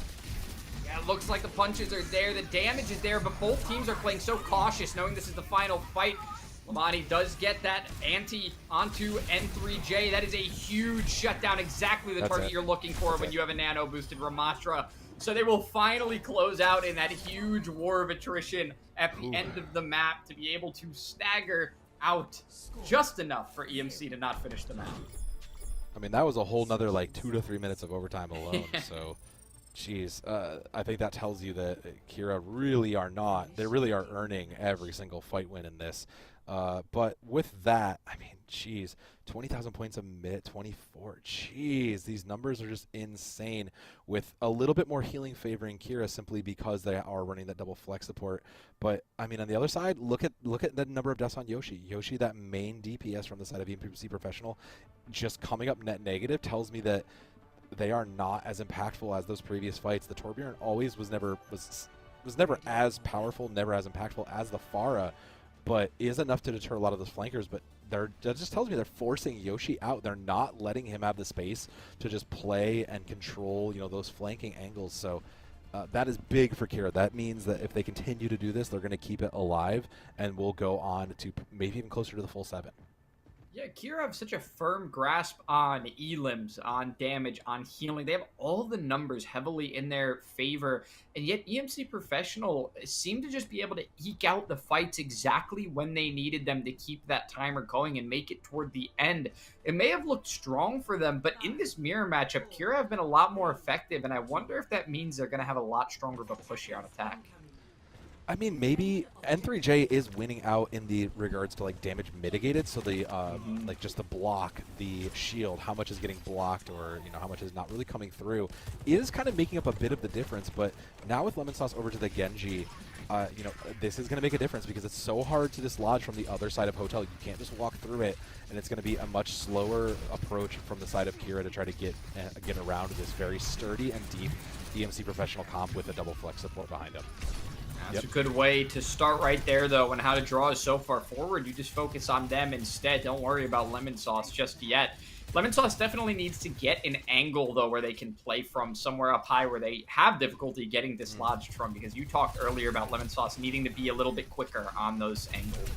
Yeah, it looks like the punches are there, the damage is there, but both teams are playing so cautious, knowing this is the final fight. Lamani does get that ante onto N3J. That is a huge shutdown, exactly the target you're looking for when you have a nano-boosted Ramatra. So they will finally close out in that huge war of attrition at the end of the map to be able to stagger out just enough for EMC to not finish the match. I mean, that was a whole nother like 2 to 3 minutes of overtime alone. So, geez, I think that tells you that Kiira really are not. They really are earning every single fight win in this. But with that, I mean, geez, 20,000 points a minute, 24. Jeez, these numbers are just insane. With a little bit more healing favoring Kiira simply because they are running that double flex support. But I mean, on the other side, look at the number of deaths on Yoshi. Yoshi, that main DPS from the side of EMC Professional, just coming up net negative tells me that they are not as impactful as those previous fights. The Torbjorn always was never as powerful, never as impactful as the Pharah, but is enough to deter a lot of those flankers. But that just tells me they're forcing Yoshi out. They're not letting him have the space to just play and control, you know, those flanking angles. So that is big for Kiira. That means that if they continue to do this, they're going to keep it alive and will go on to maybe even closer to the full 7. Yeah, Kiira have such a firm grasp on elims, on damage, on healing. They have all the numbers heavily in their favor, and yet EMC Professional seem to just be able to eke out the fights exactly when they needed them to keep that timer going and make it toward the end. It may have looked strong for them, but in this mirror matchup, Kiira have been a lot more effective, and I wonder if that means they're going to have a lot stronger of a push here on attack. I mean, maybe N3J is winning out in the regards to like damage mitigated. So the like just the block, the shield, how much is getting blocked, or you know how much is not really coming through, is kind of making up a bit of the difference. But now with Lemon Sauce over to the Genji, you know, this is going to make a difference because it's so hard to dislodge from the other side of Hotel. You can't just walk through it, and it's going to be a much slower approach from the side of Kiira to try to get around this very sturdy and deep EMC Professional comp with a double flex support behind him. That's a good way to start right there, though, and how to draw is so far forward. You just focus on them instead. Don't worry about Lemon Sauce just yet. Lemon Sauce definitely needs to get an angle, though, where they can play from somewhere up high where they have difficulty getting dislodged from, because you talked earlier about Lemon Sauce needing to be a little bit quicker on those angles.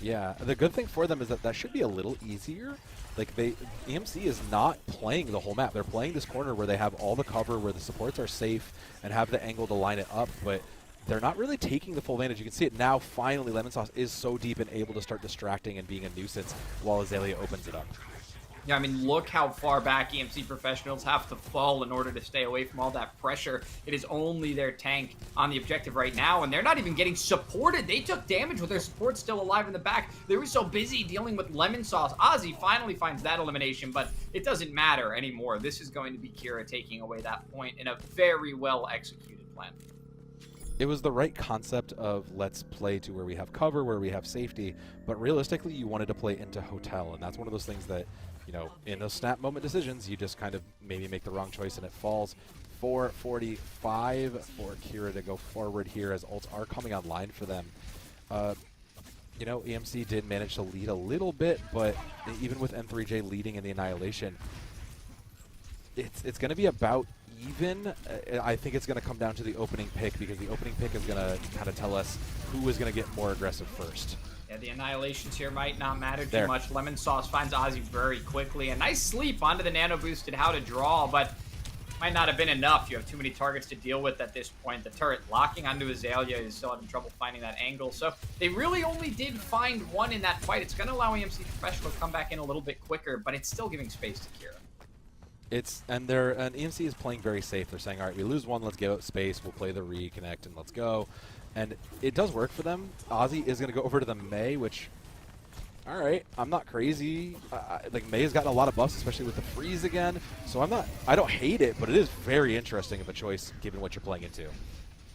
Yeah, the good thing for them is that should be a little easier. Like, EMC is not playing the whole map. They're playing this corner where they have all the cover, where the supports are safe, and have the angle to line it up, but they're not really taking the full advantage. You can see it now. Finally, Lemon Sauce is so deep and able to start distracting and being a nuisance while Azalea opens it up. Yeah, I mean, look how far back EMC Professionals have to fall in order to stay away from all that pressure. It is only their tank on the objective right now, and they're not even getting supported. They took damage with their support still alive in the back. They were so busy dealing with Lemon Sauce. Ozzy finally finds that elimination, but it doesn't matter anymore. This is going to be Kiira taking away that point in a very well executed plan. It was the right concept of let's play to where we have cover, where we have safety, but realistically you wanted to play into Hotel, and that's one of those things that, you know, in those snap moment decisions, you just kind of maybe make the wrong choice and it falls. 4:45 for Kiira to go forward here as ults are coming online for them. You know, EMC did manage to lead a little bit, but even with N3J leading in the Annihilation, it's going to be about even. I think it's going to come down to the opening pick, because the opening pick is going to kind of tell us who is going to get more aggressive first. Yeah, the Annihilations here might not matter too much. Lemon Sauce finds Ozzy very quickly. A nice sleep onto the nano boosted how to draw, but might not have been enough. You have too many targets to deal with at this point. The turret locking onto Azalea is still having trouble finding that angle. So they really only did find one in that fight. It's going to allow EMC Professional to come back in a little bit quicker, but it's still giving space to Kiira. And EMC is playing very safe. They're saying, all right, we lose one, let's give it space, we'll play the reconnect, and let's go. And it does work for them. Ozzy is going to go over to the Mei, which, all right, I'm not crazy. Like, Mei has gotten a lot of buffs, especially with the freeze again. So I don't hate it, but it is very interesting of a choice given what you're playing into.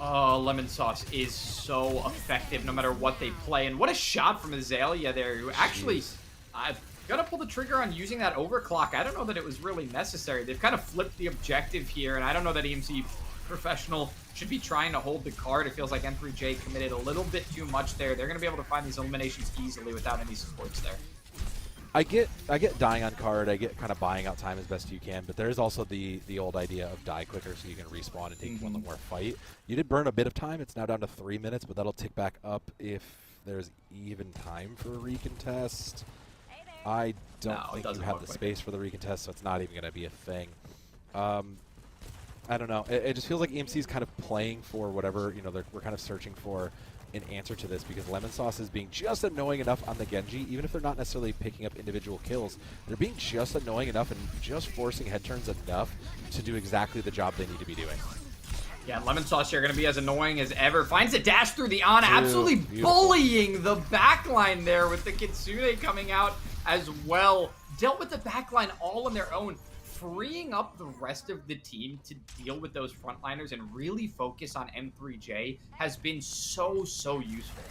Oh, Lemon Sauce is so effective no matter what they play. And what a shot from Azalea there, who actually... Gotta pull the trigger on using that overclock. I don't know that it was really necessary. They've kind of flipped the objective here, and I don't know that EMC Professional should be trying to hold the card. It feels like N3J committed a little bit too much there. They're going to be able to find these eliminations easily without any supports there. I get dying on card. I get kind of buying out time as best you can, but there's also the old idea of die quicker so you can respawn and take one more fight. You did burn a bit of time. It's now down to 3 minutes, but that'll tick back up if there's even time for a recontest. I don't think you have the space for the recontest, so it's not even going to be a thing. I don't know. It just feels like EMC is kind of playing for whatever, you know, we're kind of searching for an answer to this, because Lemon Sauce is being just annoying enough on the Genji, even if they're not necessarily picking up individual kills. They're being just annoying enough and just forcing head turns enough to do exactly the job they need to be doing. Yeah, Lemon Sauce here going to be as annoying as ever. Finds a dash through the Ana, absolutely bullying the backline there with the Kitsune coming out as well. Dealt with the backline all on their own, freeing up the rest of the team to deal with those frontliners and really focus on M3J has been so useful.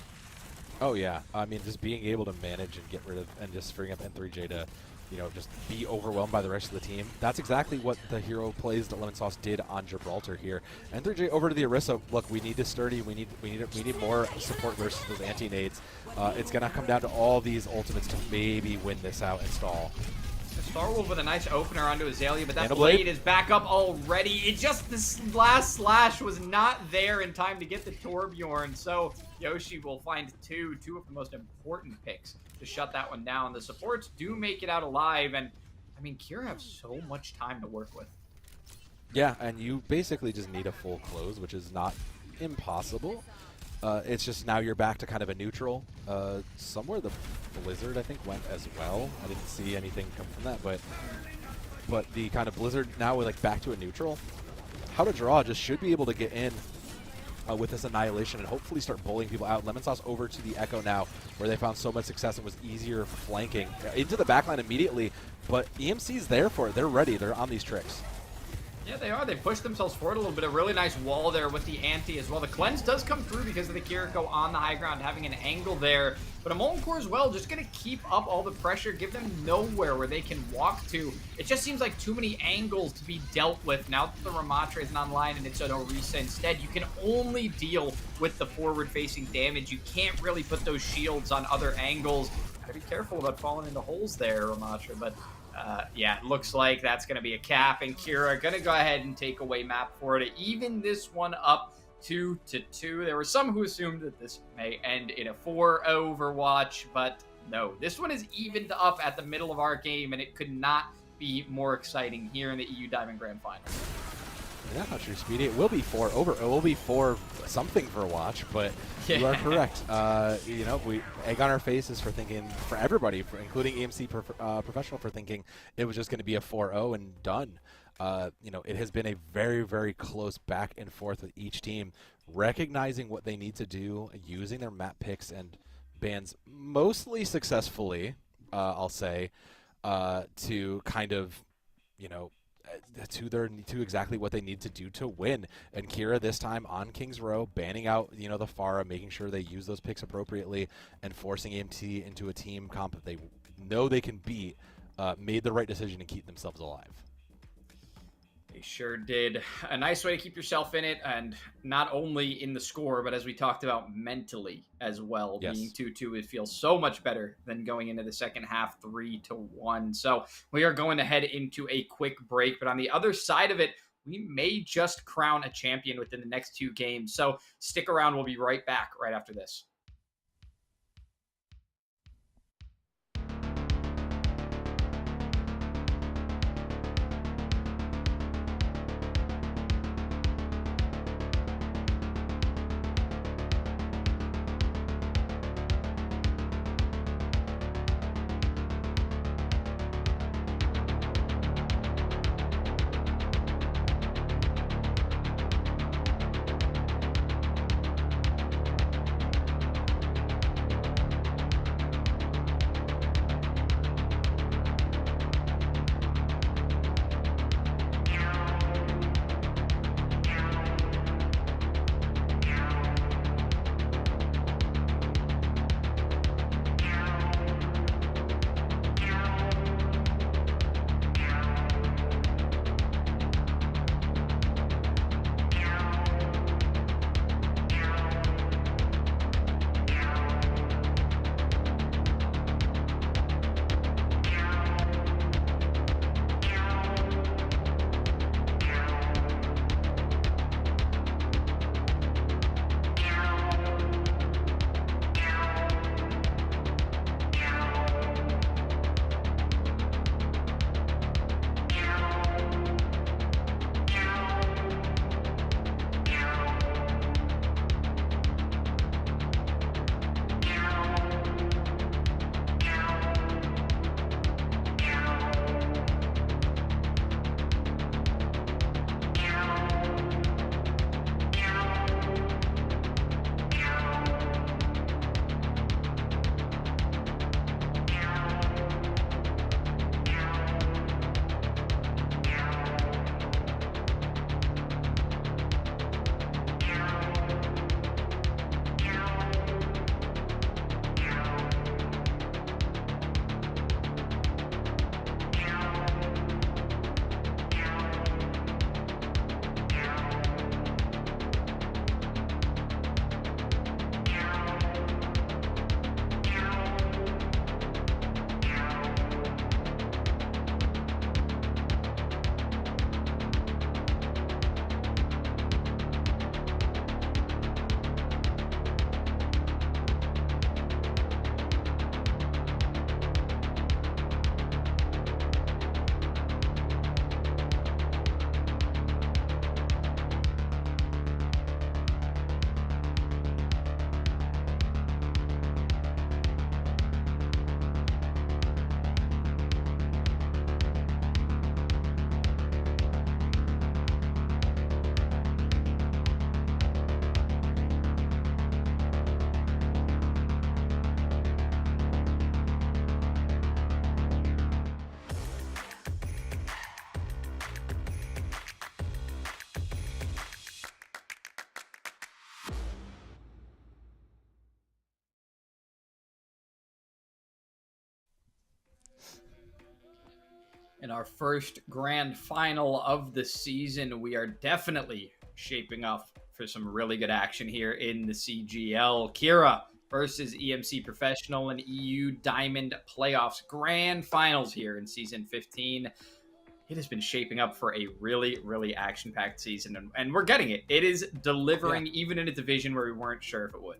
Oh yeah, I mean, just being able to manage and get rid of and just freeing up M3J to, you know, just be overwhelmed by the rest of the team. That's exactly what the hero plays that Lemon Sauce did on Gibraltar here. M3J over to the Orisa. Look, we need to sturdy. We need more support versus those anti-nades. It's gonna come down to all these ultimates to maybe win this out and stall. Starwolf with a nice opener onto Azalea, but that blade is back up already. It just, this last slash was not there in time to get the Torbjorn, so Yoshi will find two of the most important picks to shut that one down. The supports do make it out alive, and I mean, Kiira have so much time to work with. Yeah, and you basically just need a full close, which is not impossible. It's just now you're back to kind of a neutral. Somewhere the Blizzard, I think, went as well. I didn't see anything come from that, but the kind of Blizzard now we're like back to a neutral. How to Draw just should be able to get in with this Annihilation and hopefully start bullying people out. Lemon Sauce over to the Echo now, where they found so much success and was easier flanking into the backline immediately. But EMC's there for it. They're ready. They're on these tricks. Yeah, they are. They pushed themselves forward a little bit. A really nice wall there with the anti as well. The cleanse does come through because of the Kiriko on the high ground, having an angle there. But a Molten Core as well, just going to keep up all the pressure, give them nowhere where they can walk to. It just seems like too many angles to be dealt with now that the Ramatra isn't online and it's an Orisa instead. You can only deal with the forward-facing damage. You can't really put those shields on other angles. Gotta be careful about falling into holes there, Ramatra, but yeah, it looks like that's going to be a cap, and Kiira going to go ahead and take away map for to even this one up 2-2. There were some who assumed that this may end in a 4 Overwatch, but no, this one is evened up at the middle of our game, and it could not be more exciting here in the EU Diamond Grand Final. Yeah, not sure, Speedy. It will be 4 over. It will be 4 something for watch, but you are correct. You know, we egg on our faces for thinking, for everybody, including EMC Professional, for thinking it was just going to be a 4-0 and done. You know, it has been a very close back and forth with each team, recognizing what they need to do, using their map picks and bans mostly successfully, I'll say, to kind of, you know, to exactly what they need to do to win. And Kiira this time on King's Row, banning out, you know, the Pharah, making sure they use those picks appropriately, and forcing EMT into a team comp that they know they can beat, made the right decision to keep themselves alive. They sure did. A nice way to keep yourself in it, and not only in the score, but as we talked about, mentally as well. Yes. Being 2-2, it feels so much better than going into the second half 3-1. So we are going to head into a quick break, but on the other side of it, we may just crown a champion within the next 2 games. So stick around. We'll be right back right after this. In our first grand final of the season, we are definitely shaping up for some really good action here in the CGL. Kiira versus EMC Professional and EU Diamond Playoffs grand finals here in Season 15. It has been shaping up for a really, really action-packed season, and we're getting it. It is delivering even in a division where we weren't sure if it would.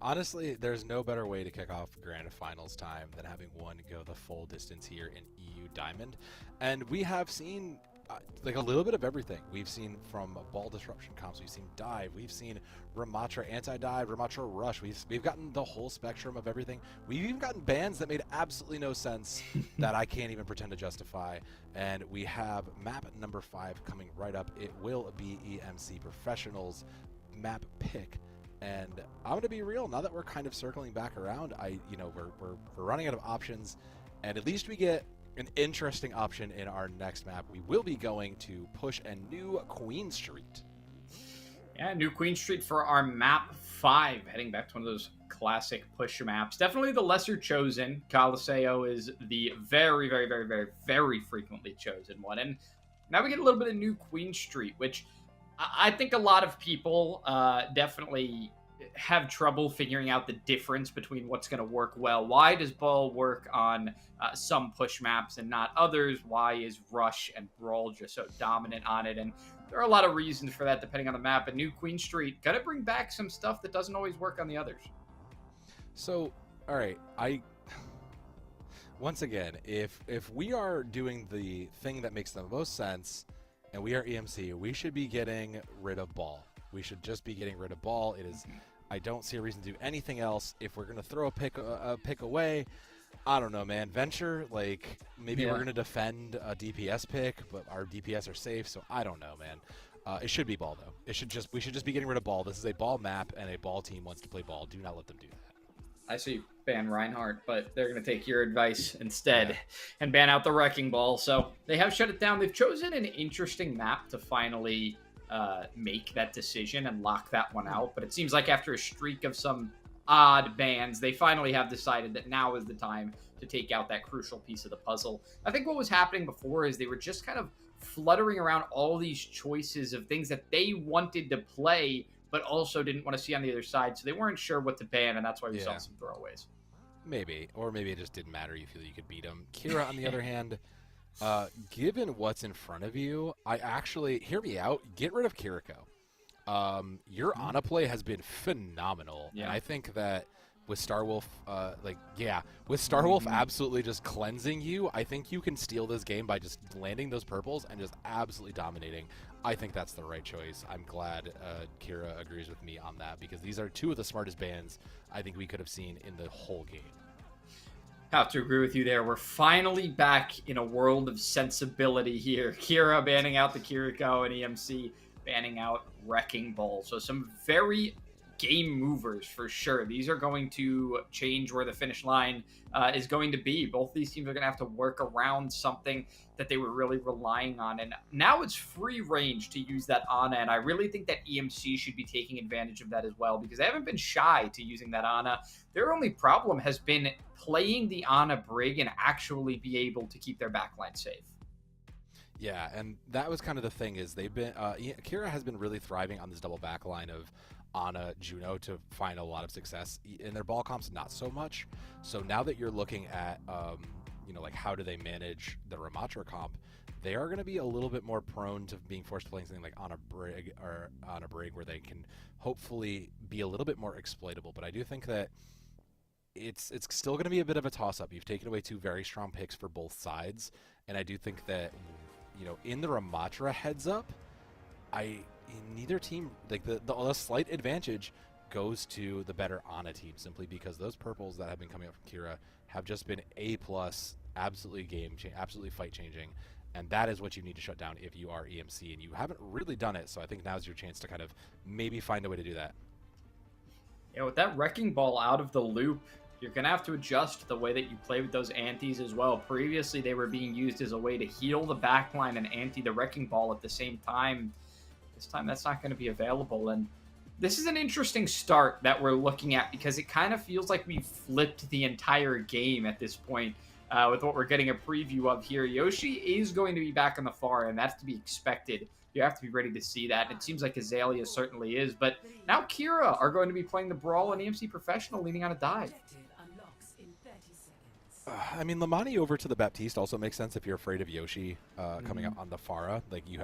Honestly, there's no better way to kick off grand finals time than having one go the full distance here in EU Diamond. And we have seen like a little bit of everything. We've seen from ball disruption comps, we've seen dive, we've seen Ramatra anti-dive, Ramatra rush. We've gotten the whole spectrum of everything. We've even gotten bans that made absolutely no sense that I can't even pretend to justify. And we have map number 5 coming right up. It will be EMC Professionals map pick. And I'm going to be real, now that we're kind of circling back around, we're running out of options, and at least we get an interesting option in our next map. We will be going to push a new Queen Street. Yeah, new Queen Street for our map 5, heading back to one of those classic push maps. Definitely the lesser chosen. Coliseo is the very, very, very, very, very frequently chosen one. And now we get a little bit of new Queen Street, which I think a lot of people definitely have trouble figuring out the difference between what's going to work well. Why does ball work on some push maps and not others? Why is rush and brawl just so dominant on it? And there are a lot of reasons for that depending on the map. And new Queen Street got to bring back some stuff that doesn't always work on the others. So, all right, once again, if we are doing the thing that makes the most sense, and we are EMC, we should be getting rid of ball. We should just be getting rid of ball. It is, I don't see a reason to do anything else. If we're gonna throw a pick away, I don't know, man. Venture, like maybe we're gonna defend a DPS pick, but our DPS are safe, so I don't know, man. It should be ball though. We should just be getting rid of ball. This is a ball map, and a ball team wants to play ball. Do not let them do that. I see ban Reinhardt, but they're going to take your advice instead and ban out the Wrecking Ball. So they have shut it down. They've chosen an interesting map to finally make that decision and lock that one out. But it seems like after a streak of some odd bans, they finally have decided that now is the time to take out that crucial piece of the puzzle. I think what was happening before is they were just kind of fluttering around all these choices of things that they wanted to play but also didn't want to see on the other side, so they weren't sure what to ban, and that's why we saw some throwaways. Maybe, or maybe it just didn't matter. You feel you could beat them. Kiira, on the other hand, given what's in front of you, I actually, hear me out, get rid of Kiriko. Your Ana play has been phenomenal, and I think that with Starwolf, with Starwolf absolutely just cleansing you, I think you can steal this game by just landing those purples and just absolutely dominating. I think that's the right choice. I'm glad Kiira agrees with me on that, because these are two of the smartest bans I think we could have seen in the whole game. Have to agree with you there. We're finally back in a world of sensibility here. Kiira banning out the Kiriko and EMC banning out Wrecking Ball. So some very game movers for sure. These are going to change where the finish line is going to be. Both these teams are going to have to work around something that they were really relying on. And now it's free range to use that Ana. And I really think that EMC should be taking advantage of that as well, because they haven't been shy to using that Ana. Their only problem has been playing the Ana Brig and actually be able to keep their backline safe. Yeah, and that was kind of the thing, is they've been Kiira has been really thriving on this double backline of Ana, Juno to find a lot of success. In their ball comps, not so much. So now that you're looking at, like how do they manage the Ramatra comp, they are going to be a little bit more prone to being forced to play something like Ana Brig or Ana Brig, where they can hopefully be a little bit more exploitable. But I do think that it's still going to be a bit of a toss-up. You've taken away two very strong picks for both sides, and I do think that, in the Ramatra heads up, neither team, like the slight advantage goes to the better Ana team, simply because those purples that have been coming up from Kiira have just been A+, absolutely absolutely fight changing, and that is what you need to shut down if you are EMC, and you haven't really done it. So I think now's your chance to kind of maybe find a way to do that. Yeah, with that Wrecking Ball out of the loop, you're going to have to adjust the way that you play with those antis as well. Previously, they were being used as a way to heal the backline and anti the Wrecking Ball at the same time. This time, that's not going to be available. And this is an interesting start that we're looking at, because it kind of feels like we've flipped the entire game at this point. with what we're getting a preview of here. Yoshi is going to be back on the far, and that's to be expected. You have to be ready to see that. It seems like Azalea certainly is. But now Kiira are going to be playing the Brawl and EMC Professional, leaning on a dive. I mean, Lamani over to the Baptiste also makes sense if you're afraid of Yoshi coming out on the Pharah. Like, you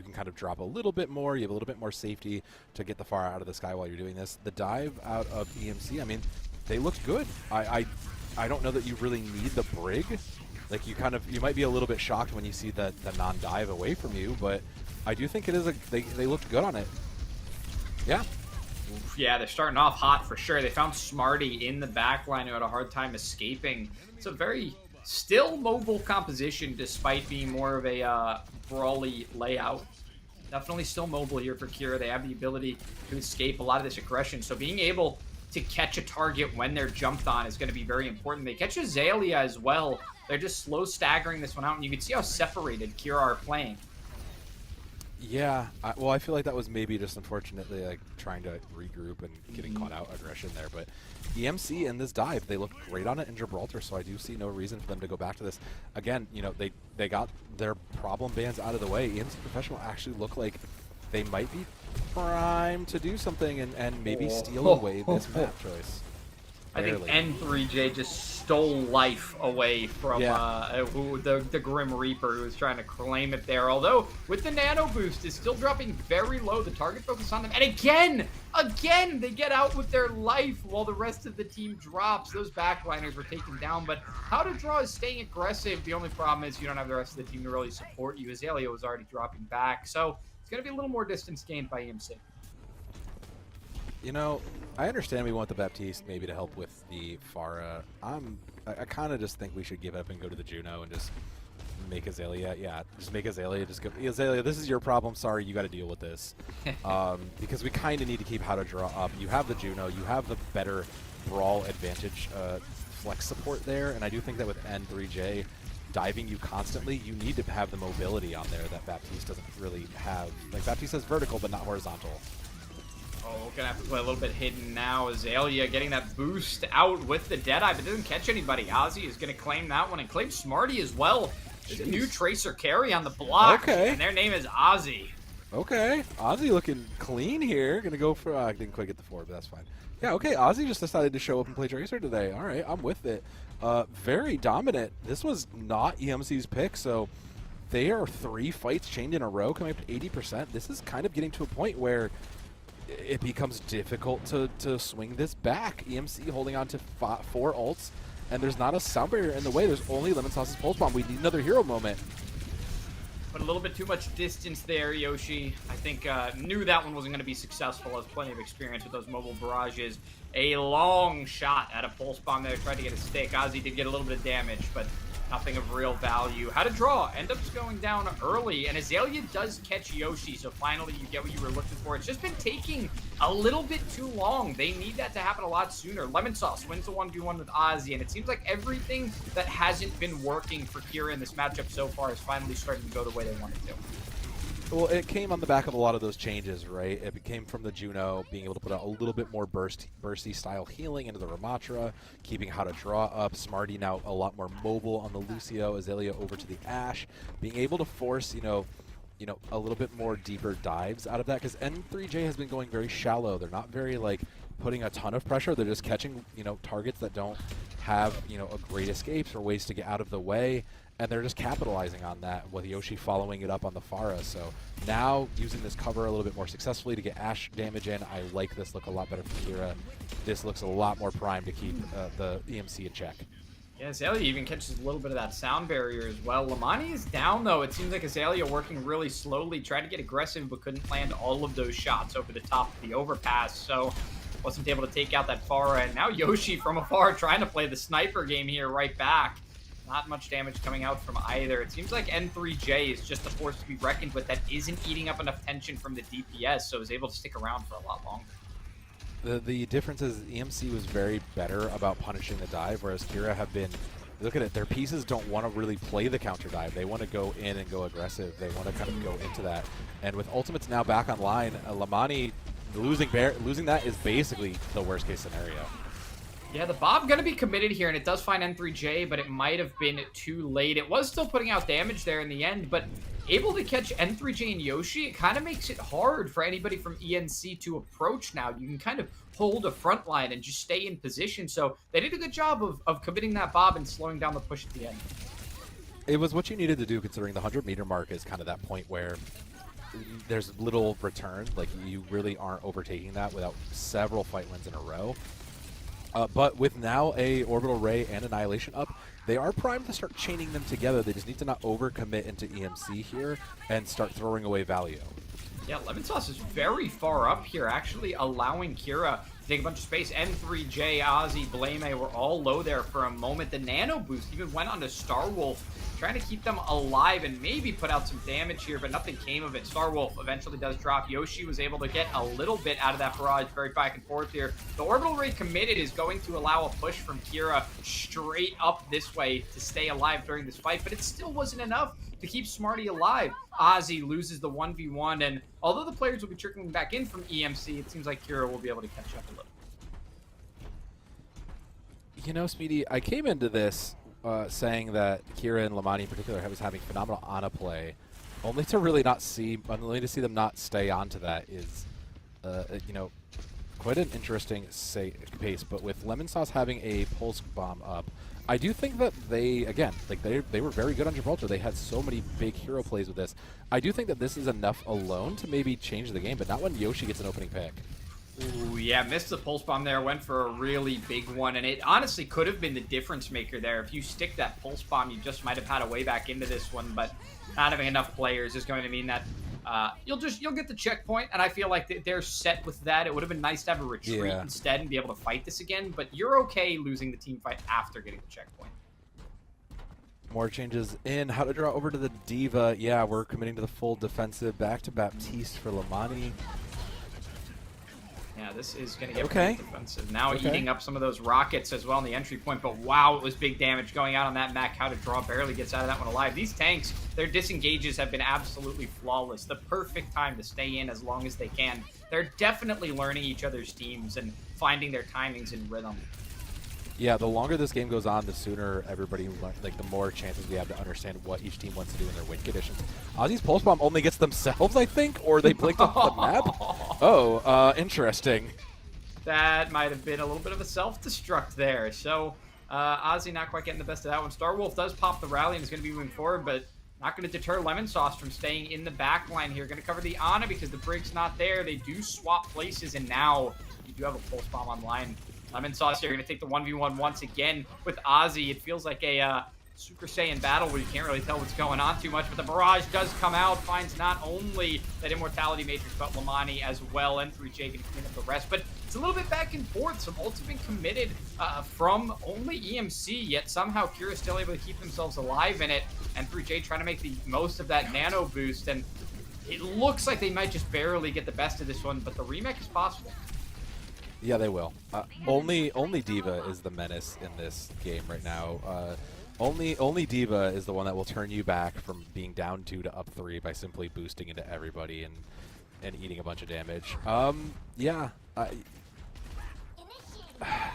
can kind of drop a little bit more. You have a little bit more safety to get the Pharah out of the sky while you're doing this. The dive out of EMC, I mean, they looked good. I don't know that you really need the Brig. Like, you might be a little bit shocked when you see the non-dive away from you, but I do think it is they looked good on it. Yeah. Yeah, they're starting off hot for sure. They found Smarty in the back line who had a hard time escaping. It's a very still mobile composition despite being more of a brawly layout. Definitely still mobile here for Kiira. They have the ability to escape a lot of this aggression. So being able to catch a target when they're jumped on is going to be very important. They catch Azalea as well. They're just slow staggering this one out, and you can see how separated Kiira are playing. Yeah, well, I feel like that was maybe just unfortunately like trying to regroup and getting caught out aggression there. But EMC in this dive, they looked great on it in Gibraltar, so I do see no reason for them to go back to this. Again, you know, they got their problem bands out of the way. EMC Professional actually look like they might be primed to do something and maybe steal away this map choice. I think N3J just stole life away from the Grim Reaper who was trying to claim it there. Although, with the Nano Boost, is still dropping very low. The target focus on them. And again, they get out with their life while the rest of the team drops. Those backliners were taken down. But How to Draw is staying aggressive. The only problem is you don't have the rest of the team to really support you. Azalea was already dropping back. So, it's going to be a little more distance gained by EMC. You know, I understand we want the Baptiste maybe to help with the Pharah. I kind of just think we should give up and go to the Juno and just make Azalea. Yeah, just make Azalea. Just go, Azalea, this is your problem. Sorry, you got to deal with this. Because we kind of need to keep How to Draw up. You have the Juno. You have the better Brawl advantage flex support there. And I do think that with N3J diving you constantly, you need to have the mobility on there that Baptiste doesn't really have. Like, Baptiste has vertical, but not horizontal. Oh, we're gonna have to play a little bit hidden now. Azalea getting that boost out with the Deadeye, but doesn't catch anybody. Ozzy is gonna claim that one and claim Smarty as well. There's a new Tracer carry on the block, and their name is Ozzy. Okay, Ozzy looking clean here. Gonna go for, I didn't quite get the 4, but that's fine. Yeah, okay, Ozzy just decided to show up and play Tracer today. All right, I'm with it. Very dominant. This was not EMC's pick, so they are 3 fights chained in a row, coming up to 80%. This is kind of getting to a point where it becomes difficult to swing this back. EMC holding on to 4 ults, and there's not a sound barrier in the way. There's only Lemon Sauce's Pulse Bomb. We need another hero moment. But a little bit too much distance there, Yoshi. I think knew that one wasn't going to be successful. Has plenty of experience with those mobile barrages. A long shot at a Pulse Bomb there. Tried to get a stick. Ozzy did get a little bit of damage, but nothing of real value. How to Draw ends up going down early, and Azalea does catch Yoshi, so finally you get what you were looking for. It's just been taking a little bit too long. They need that to happen a lot sooner. Lemon Sauce wins the 1v1 with Ozzy, and it seems like everything that hasn't been working for Kiira in this matchup so far is finally starting to go the way they want it to. Well, it came on the back of a lot of those changes, right? It came from the Juno being able to put out a little bit more bursty style healing into the Ramatra, keeping How to Draw up. Smarty now a lot more mobile on the Lucio. Azalea over to the Ashe, being able to force, you know, a little bit more deeper dives out of that, because N3J has been going very shallow. They're not very, like, putting a ton of pressure. They're just catching, targets that don't have, a great escapes or ways to get out of the way. And they're just capitalizing on that with Yoshi following it up on the Pharah. So now using this cover a little bit more successfully to get Ashe damage in. I like this look a lot better for Kiira. This looks a lot more primed to keep the EMC in check. Yeah, Azalea even catches a little bit of that sound barrier as well. Lamani is down, though. It seems like Azalea working really slowly, tried to get aggressive, but couldn't land all of those shots over the top of the overpass. So wasn't able to take out that Pharah. And now Yoshi from afar trying to play the sniper game here right back. Not much damage coming out from either. It seems like N3J is just a force to be reckoned with that isn't eating up enough tension from the DPS, so is able to stick around for a lot longer. The difference is EMC was very better about punishing the dive, whereas Kiira have been, look at it, their pieces don't want to really play the counter dive. They want to go in and go aggressive. They want to kind of go into that. And with ultimates now back online, Lamani losing that is basically the worst case scenario. Yeah, the Bob gonna be committed here, and it does find N3J, but it might have been too late. It was still putting out damage there in the end, but able to catch N3J and Yoshi, it kind of makes it hard for anybody from EMC to approach now. You can kind of hold a front line and just stay in position, so they did a good job of committing that Bob and slowing down the push at the end. It was what you needed to do, considering the 100-meter mark is kind of that point where there's little return. Like, you really aren't overtaking that without several fight wins in a row. But with now a Orbital Ray and Annihilation up, they are primed to start chaining them together. They just need to not overcommit into EMC here and start throwing away value. Yeah, Lemon Sauce is very far up here, actually allowing Kiira to take a bunch of space. N3J, Ozzy, Blame were all low there for a moment. The Nano Boost even went onto Starwolf, trying to keep them alive and maybe put out some damage here, but nothing came of it. Starwolf eventually does drop. Yoshi was able to get a little bit out of that barrage, very back and forth here. The Orbital Ray committed is going to allow a push from Kiira straight up this way to stay alive during this fight, but it still wasn't enough to keep Smarty alive. Ozzy loses the 1v1, and although the players will be trickling back in from EMC, it seems like Kiira will be able to catch up a little. You know, Speedy, I came into this saying that Kiira and Lamani in particular was having phenomenal Ana play, only to really not see, only to see them not stay onto that is, you know, quite an interesting pace. But with Lemon Sauce having a Pulse Bomb up, I do think that they, again, like they were very good on Gibraltar. They had so many big hero plays with this. I do think that this is enough alone to maybe change the game, but not when Yoshi gets an opening pick. Ooh, yeah, missed the Pulse Bomb there, went for a really big one, and it honestly could have been the difference maker there. If you stick that Pulse Bomb, you just might have had a way back into this one, but not having enough players is going to mean that you'll get the checkpoint, and I feel like they're set with that. It would have been nice to have a retreat instead and be able to fight this again, but you're okay losing the team fight after getting the checkpoint. More changes in. How to draw over to the Diva. Yeah, we're committing to the full defensive. Back to Baptiste for Lamani. Yeah, this is going to get pretty defensive. Now eating up some of those rockets as well in the entry point, but wow, it was big damage going out on that mech. How to draw barely gets out of that one alive. These tanks, their disengages have been absolutely flawless. The perfect time to stay in as long as they can. They're definitely learning each other's teams and finding their timings and rhythm. Yeah, the longer this game goes on, the sooner everybody, like, the more chances we have to understand what each team wants to do in their win conditions. Ozzy's Pulse Bomb only gets themselves, I think, or they blinked off the map. Oh, interesting. That might have been a little bit of a self-destruct there. So, Ozzy not quite getting the best of that one. Starwolf does pop the rally and is going to be moving forward, but not going to deter Lemon Sauce from staying in the back line here. Going to cover the Ana because the Brig's not there. They do swap places, and now you do have a Pulse Bomb online. Lemon Sauce here going to take the 1v1 once again with Ozzy. It feels like a Super Saiyan battle where you can't really tell what's going on too much, but the barrage does come out, finds not only that Immortality Matrix, but Lamani as well. N3J going to clean up the rest, but it's a little bit back and forth. Some ults have been committed from only EMC, yet somehow Kiira's still able to keep themselves alive in it. N3J trying to make the most of that nano boost, and it looks like they might just barely get the best of this one, but the remake is possible. Yeah, they will. Only Diva is the menace in this game right now. Only Diva is the one that will turn you back from being down 2 to up 3 by simply boosting into everybody and eating a bunch of damage. Yeah.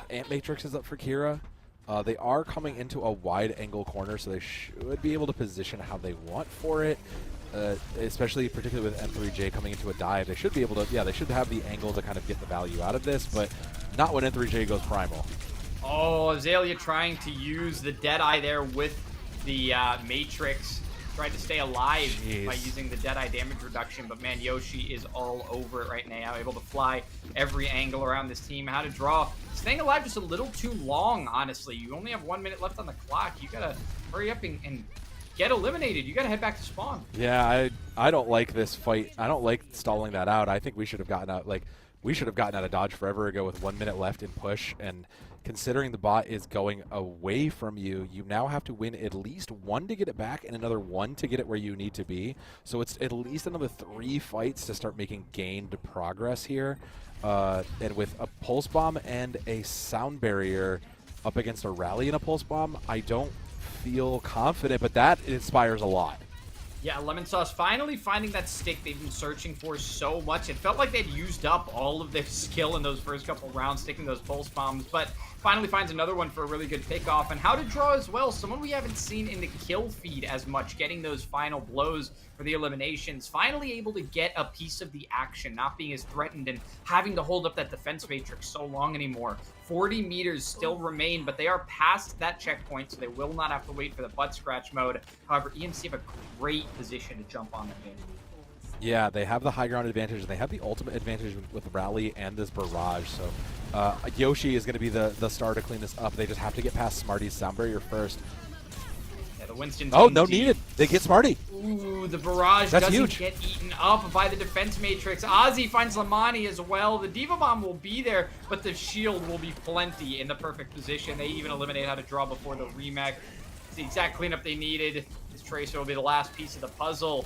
Ant Matrix is up for Kiira. They are coming into a wide angle corner, so they should be able to position how they want for it. Especially particularly with N3J coming into a dive, they should be able to, they should have the angle to kind of get the value out of this, but not when N3J goes primal. Oh, Azalea trying to use the Deadeye there with the Matrix. Tried to stay alive by using the Deadeye damage reduction, but man, Yoshi is all over it right now, able to fly every angle around this team. How to draw. Staying alive just a little too long, honestly. You only have 1 minute left on the clock. You gotta hurry up and get eliminated. You gotta head back to spawn. Yeah, I don't like this fight. I don't like stalling that out. I think we should have gotten out, we should have gotten out of dodge forever ago with 1 minute left in push, and considering the bot is going away from you, you now have to win at least 1 to get it back and another 1 to get it where you need to be. So it's at least another 3 fights to start making gained progress here. And with a Pulse Bomb and a Sound Barrier up against a Rally and a Pulse Bomb, I don't feel confident, but that inspires a lot. Yeah, Lemon Sauce finally finding that stick they've been searching for so much. It felt like they'd used up all of their skill in those first couple rounds, sticking those pulse bombs, but finally finds another one for a really good pickoff. And how to draw as well, someone we haven't seen in the kill feed as much, getting those final blows for the eliminations, finally able to get a piece of the action, not being as threatened and having to hold up that defense matrix so long anymore. 40 meters still remain, but they are past that checkpoint, so they will not have to wait for the butt scratch mode. However, EMC have a great position to jump on them in. Yeah, they have the high ground advantage, and they have the ultimate advantage with Rally and this barrage. So Yoshi is going to be the star to clean this up. They just have to get past Smarty's sound barrier first. Yeah, the Winston's no needed. They get Smarty. Ooh, the barrage That's doesn't huge. get eaten up by the defense matrix. Ozzy finds Lamani as well. The Diva Bomb will be there, but the shield will be plenty in the perfect position. They even eliminate how to draw before the remake. It's the exact cleanup they needed. This Tracer will be the last piece of the puzzle.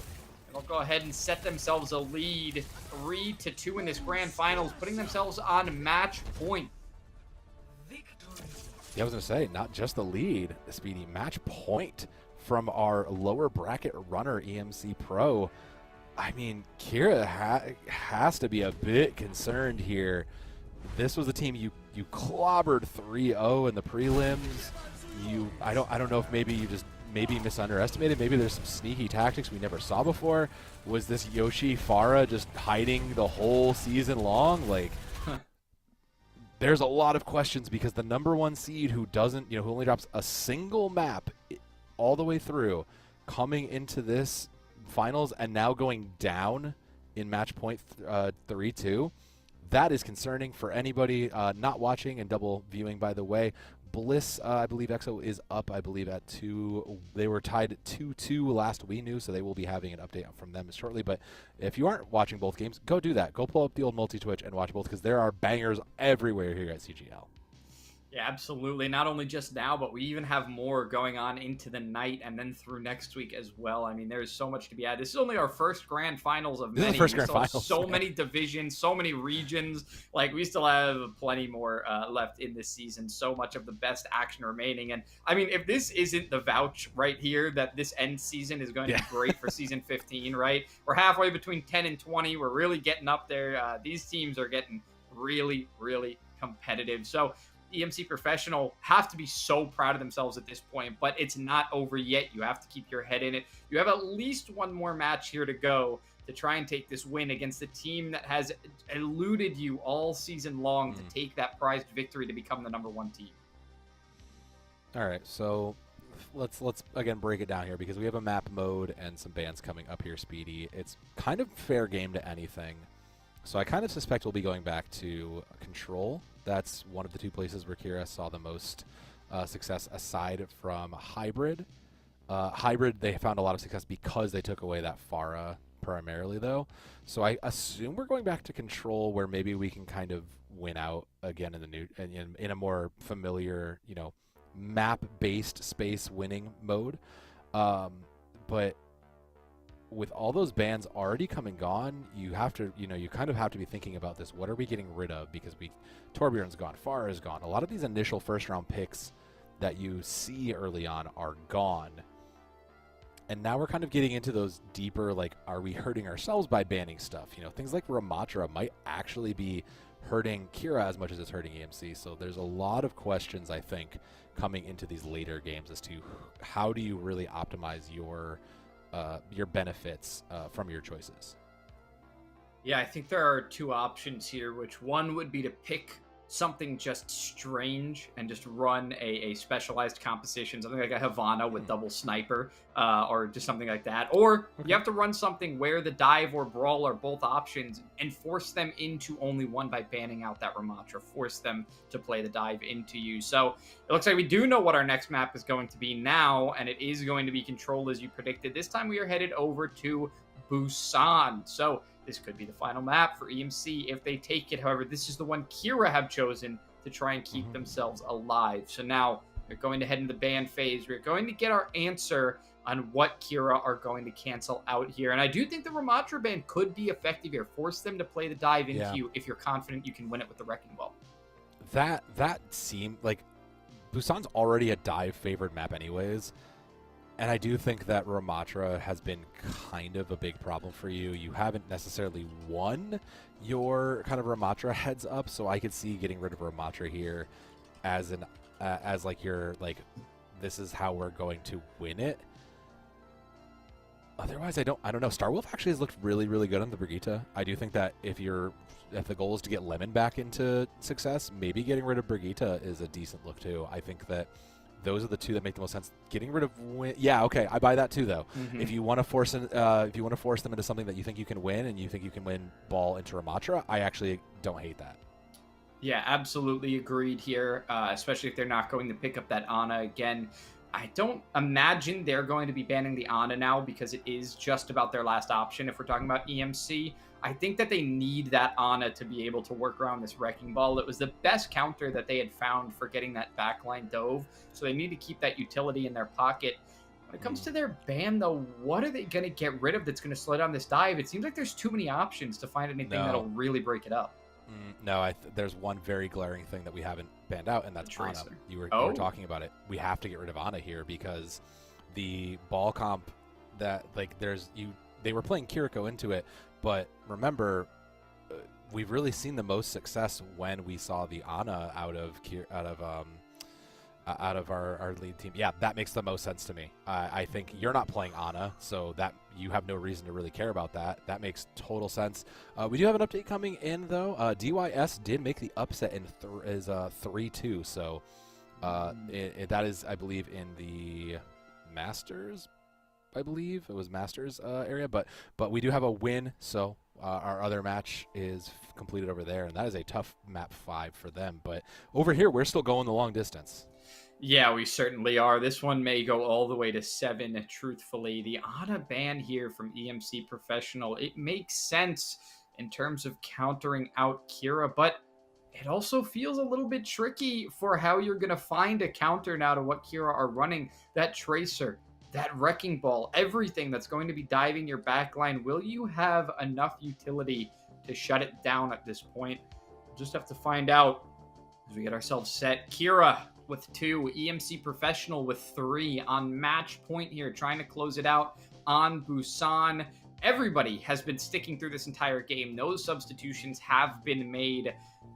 They'll go ahead and set themselves a lead, 3-2 in this grand finals, putting themselves on match point. Yeah, I was going to say, not just the lead, Speedy, match point from our lower bracket runner, EMC Pro. I mean, Kiira has to be a bit concerned here. This was a team you clobbered 3-0 in the prelims. I don't know if maybe you just misunderestimated. Maybe there's some sneaky tactics we never saw before. Was this Yoshi Farah just hiding the whole season long? Like, there's a lot of questions because the #1 seed who doesn't, who only drops a single map all the way through, coming into this finals and now going down in match point 3-2, that is concerning for anybody not watching and double viewing, by the way. Bliss, I believe EXO is up, I believe, at 2. They were tied 2-2 last we knew, so they will be having an update from them shortly. But if you aren't watching both games, go do that. Go pull up the old multi-Twitch and watch both, because there are bangers everywhere here at CGL. Yeah, absolutely. Not only just now, but we even have more going on into the night and then through next week as well. I mean, there's so much to be had. This is only our first grand finals of many. First grand finals. So many divisions, so many regions. Like, we still have plenty more left in this season. So much of the best action remaining. And I mean, if this isn't the vouch right here that this end season is going to be great for season 15, right? We're halfway between 10 and 20. We're really getting up there. These teams are getting really, really competitive. So EMC Professional have to be so proud of themselves at this point, but it's not over yet. You have to keep your head in it. You have at least one more match here to go to try and take this win against the team that has eluded you all season long to take that prized victory to become the #1 team. All right, so let's again break it down here, because we have a map mode and some bans coming up here, Speedy. It's kind of fair game to anything. So I kind of suspect we'll be going back to Control. That's one of the 2 places where Kiira saw the most success aside from Hybrid. Hybrid, they found a lot of success because they took away that Farah primarily, though. So I assume we're going back to Control, where maybe we can kind of win out again in the new, in a more familiar, map-based space winning mode. But with all those bans already come and gone, you have to, you kind of have to be thinking about this. What are we getting rid of? Because Torbjorn's gone, Farah is gone. A lot of these initial first-round picks that you see early on are gone. And now we're kind of getting into those deeper, like, are we hurting ourselves by banning stuff? Things like Ramatra might actually be hurting Kiira as much as it's hurting EMC. So there's a lot of questions, I think, coming into these later games as to how do you really optimize your benefits from your choices. Yeah, I think there are 2 options here, which one would be to pick something just strange and just run a specialized composition, something like a Havana with double sniper, or just something like that. Or you have to run something where the dive or brawl are both options and force them into only one by banning out that Ramatra, force them to play the dive into you. So it looks like we do know what our next map is going to be now, and it is going to be Control as you predicted. This time we are headed over to Busan. So this could be the final map for EMC if they take it. However, this is the one Kiira have chosen to try and keep themselves alive. So now we're going to head into the ban phase. We're going to get our answer on what Kiira are going to cancel out here. And I do think the Ramatra ban could be effective here. Force them to play the dive into you if you're confident you can win it with the Wrecking Ball. That seemed like Busan's already a dive favored map anyways. And I do think that Ramatra has been kind of a big problem for you. You haven't necessarily won your kind of Ramatra heads up, so I could see getting rid of Ramatra here as an as like your like this is how we're going to win it. Otherwise, I don't know. Starwolf actually has looked really, really good on the Brigitte. I do think that if the goal is to get Lemon back into success, maybe getting rid of Brigitte is a decent look too. I think that those are the two that make the most sense. Getting rid of yeah, okay, I buy that too though. If you want to force them into something that you think you can win, and you think you can win ball into Ramatra, I actually don't hate that. Yeah, absolutely agreed here, especially if they're not going to pick up that Ana again. I don't imagine they're going to be banning the Ana now because it is just about their last option if we're talking about EMC. I think that they need that Ana to be able to work around this Wrecking Ball. It was the best counter that they had found for getting that backline dove, so they need to keep that utility in their pocket. When it comes to their ban, though, what are they going to get rid of that's going to slow down this dive? It seems like there's too many options to find anything that'll really break it up. No, there's one very glaring thing that we haven't banned out, and that's Ana. You were talking about it. We have to get rid of Ana here because the ball comp that they were playing Kiriko into it, but remember, we've really seen the most success when we saw the Ana out of our lead team. Yeah, that makes the most sense to me. I think you're not playing Ana, so that you have no reason to really care about that. That makes total sense. We do have an update coming in, though. DYS did make the upset and is 3-2, so that is, I believe, in the Masters. I believe it was Masters area, but we do have a win, so our other match is completed over there, and that is a tough map 5 for them. But over here, we're still going the long distance. Yeah, we certainly are. This one may go all the way to 7, truthfully. The Ana ban here from EMC Professional, it makes sense in terms of countering out Kiira, but it also feels a little bit tricky for how you're going to find a counter now to what Kiira are running. That Tracer, that Wrecking Ball, everything that's going to be diving your backline. Will you have enough utility to shut it down at this point? We'll just have to find out as we get ourselves set. Kiira with 2, EMC Professional with 3 on match point here, trying to close it out on Busan. Everybody has been sticking through this entire game. No substitutions have been made.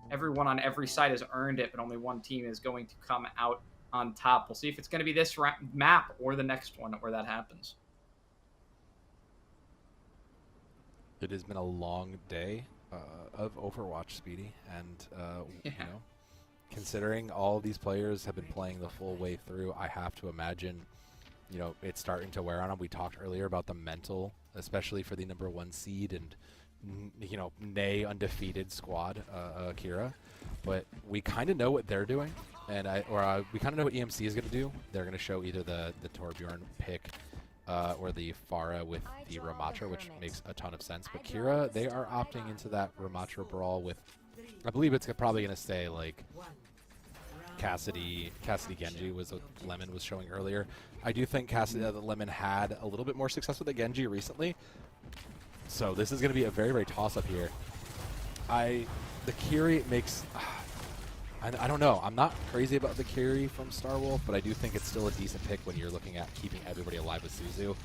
Everyone on every side has earned it, but only one team is going to come out on top. We'll see if it's going to be this map or the next one where that happens. It has been a long day of Overwatch, Speedy, and you know, considering all of these players have been playing the full way through, I have to imagine, you know, it's starting to wear on them. We talked earlier about the mental, especially for the #1 seed and, you know, nay undefeated squad, Kiira. But we kind of know what they're doing, and we kind of know what EMC is going to do. They're going to show either the Torbjorn pick or the Pharah with the Ramatra, which makes a ton of sense. But Kiira, they are opting into that Ramatra brawl with, I believe it's probably going to stay like Cassidy Genji was what Lemon was showing earlier. I do think Cassidy Lemon had a little bit more success with the Genji recently, so this is going to be a very, very toss-up here. The Kiira makes I don't know. I'm not crazy about the Kiira from Starwolf, but I do think it's still a decent pick when you're looking at keeping everybody alive with Suzu.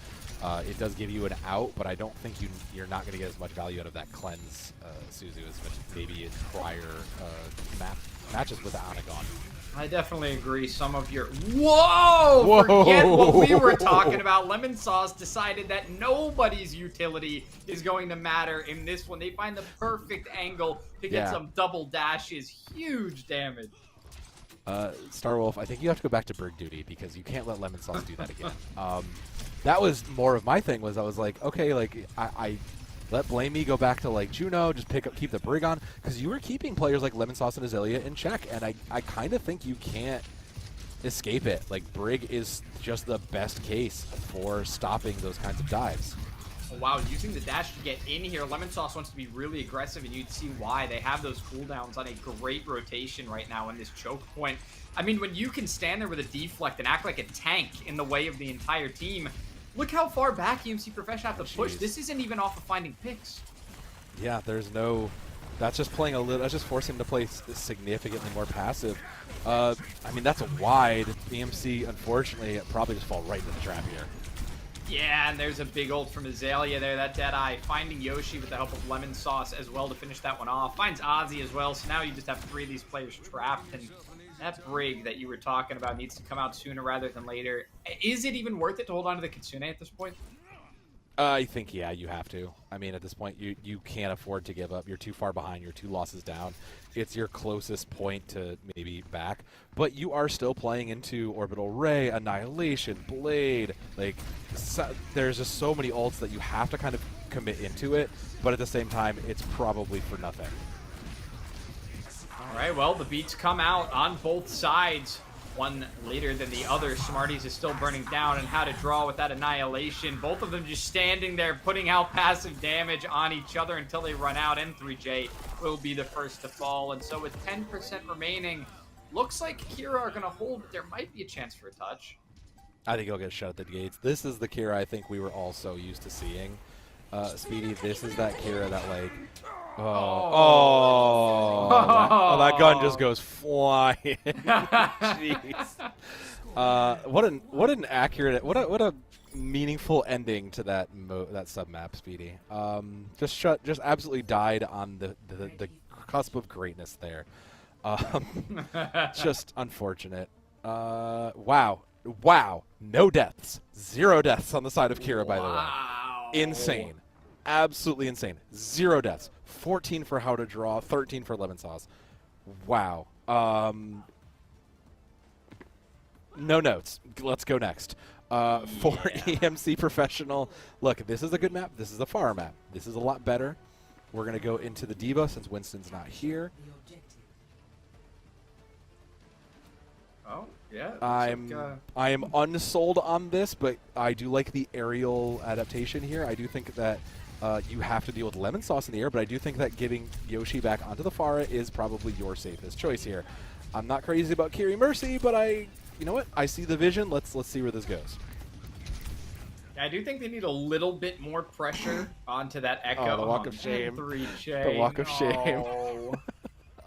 It does give you an out, but I don't think you're not going to get as much value out of that cleanse Suzu as much maybe in prior matches with the Anagon. I definitely agree. Some of your... Whoa! Forget what we were talking about. Lemon Sauce decided that nobody's utility is going to matter in this one. They find the perfect angle to get some double dashes. Huge damage. Starwolf, I think you have to go back to Berg duty because you can't let Lemon Sauce do that again. That was more of my thing. I was like, okay, like I let Blamey go back to like Juno, just keep the Brig on, because you were keeping players like Lemon Sauce and Azalea in check, and I kind of think you can't escape it. Like, Brig is just the best case for stopping those kinds of dives. Oh, wow, using the dash to get in here. Lemon Sauce wants to be really aggressive, and you'd see why. They have those cooldowns on a great rotation right now in this choke point. I mean, when you can stand there with a deflect and act like a tank in the way of the entire team, look how far back EMC Professional have to push. This isn't even off of finding picks. Yeah, there's no That's just playing a little. That's just forcing him to play significantly more passive. I mean, that's a wide. EMC, unfortunately, probably just fall right into the trap here. Yeah, and there's a big ult from Azalea there. That Deadeye finding Yoshi with the help of Lemon Sauce as well to finish that one off. Finds Ozzy as well, so now you just have 3 of these players trapped, and that Brig that you were talking about needs to come out sooner rather than later. Is it even worth it to hold on to the Kitsune at this point? I think, yeah, you have to. I mean, at this point, you can't afford to give up. You're too far behind. You're 2 losses down. It's your closest point to maybe back. But you are still playing into Orbital Ray, Annihilation, Blade. Like, there's just so many ults that you have to kind of commit into it. But at the same time, it's probably for nothing. All right, well, the beats come out on both sides. One later than the other. Smarties is still burning down, and how to draw with that Annihilation. Both of them just standing there, putting out passive damage on each other until they run out. M3J will be the first to fall, and so with 10% remaining, looks like Kiira are going to hold, but there might be a chance for a touch. I think he'll get shut at the gates. This is the Kiira I think we were all so used to seeing. Speedy, this is that Kiira that, like, that gun just goes flying. Jeez. What an accurate, what a meaningful ending to that sub map, Speedy. Just absolutely died on the cusp of greatness there. Just unfortunate. Wow, no deaths, 0 deaths on the side of Kiira, by the way. Insane. Absolutely insane. 0 deaths. 14 for how to draw, 13 for Lemon Sauce. Wow. No notes. Let's go next. For EMC Professional, look, this is a good map. This is a far map. This is a lot better. We're going to go into the Diva since Winston's not here. Oh, yeah. I am unsold on this, but I do like the aerial adaptation here. I do think that you have to deal with Lemon Sauce in the air, but I do think that getting Yoshi back onto the Pharah is probably your safest choice here. I'm not crazy about Kiri Mercy, but you know what? I see the vision. Let's see where this goes. Yeah, I do think they need a little bit more pressure onto that Echo. Oh, the walk of shame. The walk of shame.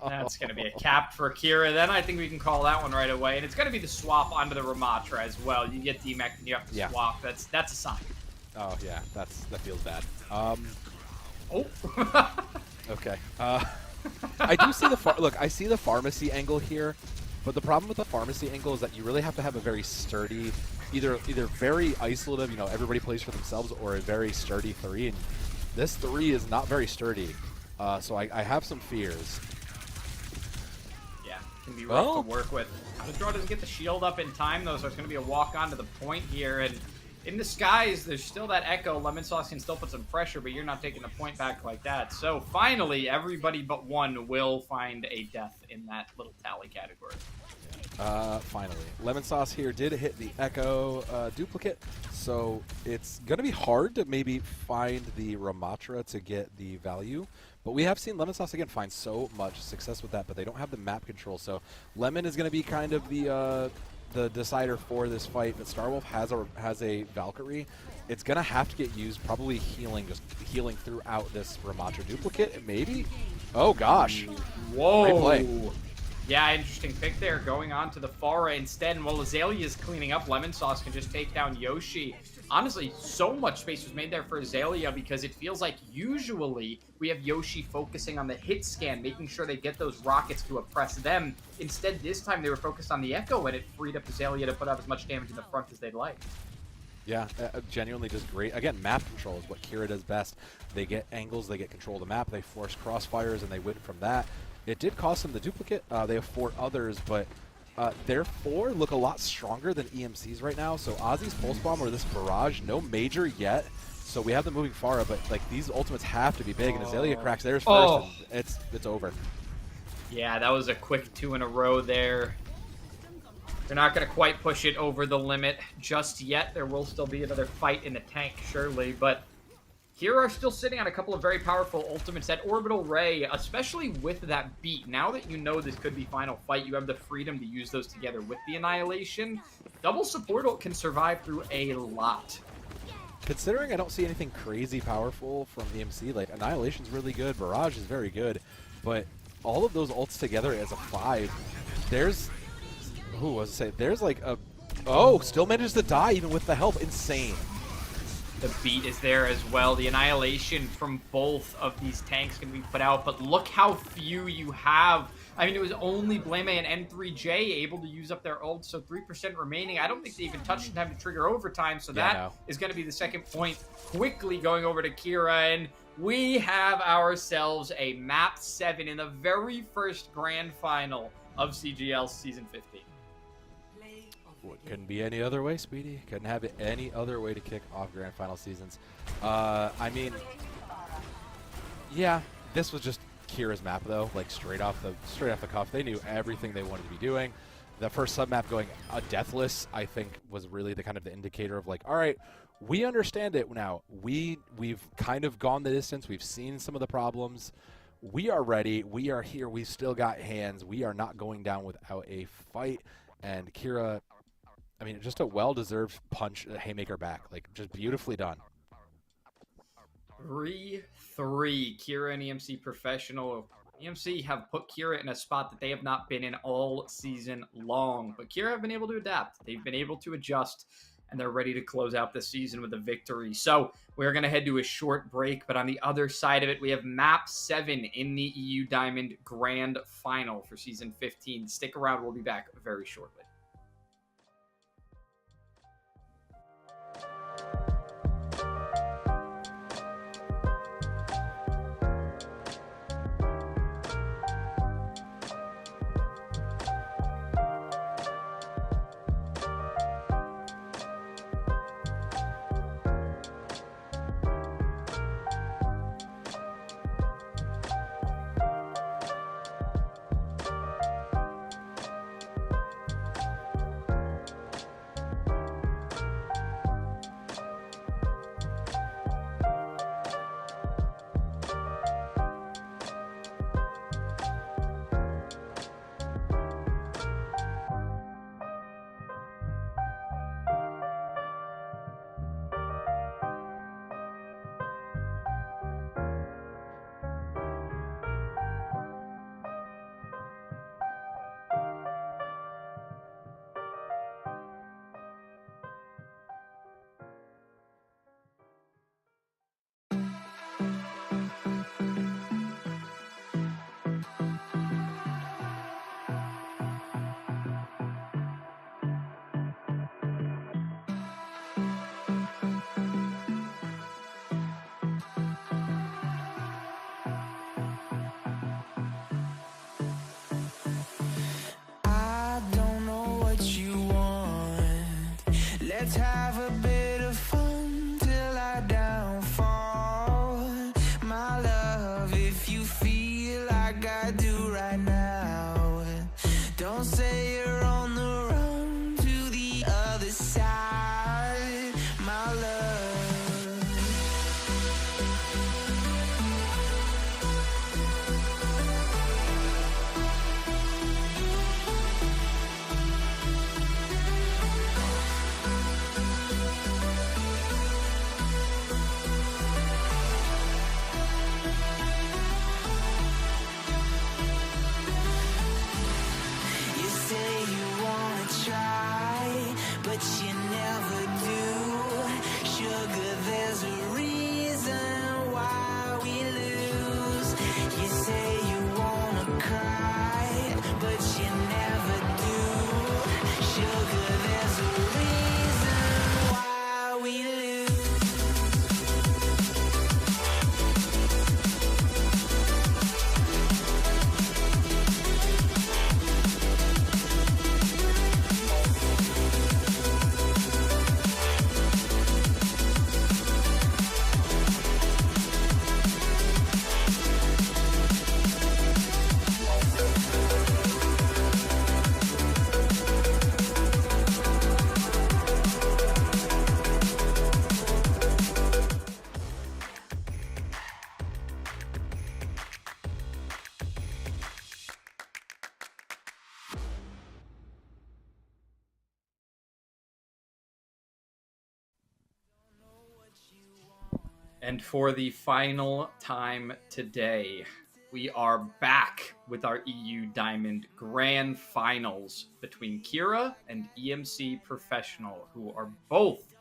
That's going to be a cap for Kiira. Then I think we can call that one right away. And it's going to be the swap onto the Ramatra as well. You get DMAC and you have to swap. That's a sign. Oh, yeah. That feels bad. Okay. I do see look, I see the pharmacy angle here, but the problem with the pharmacy angle is that you really have to have a very sturdy, either very isolative, you know, everybody plays for themselves, or a very sturdy 3. And this 3 is not very sturdy. So I have some fears. Can be rough to work with. The draw doesn't get the shield up in time, though, so it's going to be a walk onto the point here. And in the skies, there's still that Echo. Lemon Sauce can still put some pressure, but you're not taking the point back like that. So finally, everybody but one will find a death in that little tally category. Finally. Lemon Sauce here did hit the Echo duplicate, so it's going to be hard to maybe find the Ramatra to get the value. But we have seen Lemon Sauce, again, find so much success with that, but they don't have the map control. So Lemon is going to be kind of the decider for this fight. But Starwolf has a Valkyrie. It's going to have to get used, probably just healing throughout this Ramatra duplicate, maybe? Oh, gosh. Whoa. Great play. Yeah, interesting pick there, going on to the Pharah instead. And while Azalea is cleaning up, Lemon Sauce can just take down Yoshi. Honestly, so much space was made there for Azalea because it feels like usually we have Yoshi focusing on the hit scan, making sure they get those rockets to oppress them. Instead, this time they were focused on the Echo, and it freed up Azalea to put out as much damage in the front as they'd like. Yeah, genuinely just great. Again, map control is what Kiira does best. They get angles, they get control of the map, they force crossfires, and they win from that. It did cost them the duplicate. They have 4 others, but their 4 look a lot stronger than EMC's right now. So Ozzy's Pulse Bomb or this Barrage, no major yet. So we have them moving Pharah, but like these ultimates have to be big, and Azalea cracks theirs first, and it's over. Yeah, that was a quick 2 in a row there. They're not going to quite push it over the limit just yet. There will still be another fight in the tank, surely, but Kiira are still sitting on a couple of very powerful ultimates. That Orbital Ray, especially with that beat, now that you know this could be final fight, you have the freedom to use those together with the Annihilation. Double support ult can survive through a lot. considering I don't see anything crazy powerful from EMC, like Annihilation's really good, Barrage is very good, but all of those ults together as a 5, there's, there's like a, still manages to die even with the help, insane. The beat is there as well. The Annihilation from both of these tanks can be put out, but look how few you have. I mean, it was only Blame and N3J able to use up their ults, so 3% remaining. I don't think they even touched in time to trigger overtime, so that is going to be the second point. Quickly going over to Kiira, and we have ourselves a map 7 in the very first grand final of CGL Season 15. Couldn't be any other way, Speedy. Couldn't have it any other way to kick off grand final seasons. I mean, yeah, this was just Kiira's map though, like straight off the cuff. They knew everything they wanted to be doing. The first sub map going deathless, I think, was really the kind of the indicator of like, all right, we understand it now. We've kind of gone the distance. We've seen some of the problems. We are ready. We are here. We've still got hands. We are not going down without a fight. And Kiira, I mean, just a well-deserved punch, a haymaker back. Like, just beautifully done. 3-3, Kiira and EMC Professional. EMC have put Kiira in a spot that they have not been in all season long. But Kiira have been able to adapt. They've been able to adjust, and they're ready to close out the season with a victory. So we're going to head to a short break, but on the other side of it, we have Map 7 in the EU Diamond Grand Final for Season 15. Stick around. We'll be back very shortly. Let's have a bit of fun till I downfall. My love, if you feel like I do right now, don't say you're on the run to the other side, my love. And for the final time today, we are back with our EU Diamond Grand Finals between Kiira and EMC Professional, who are both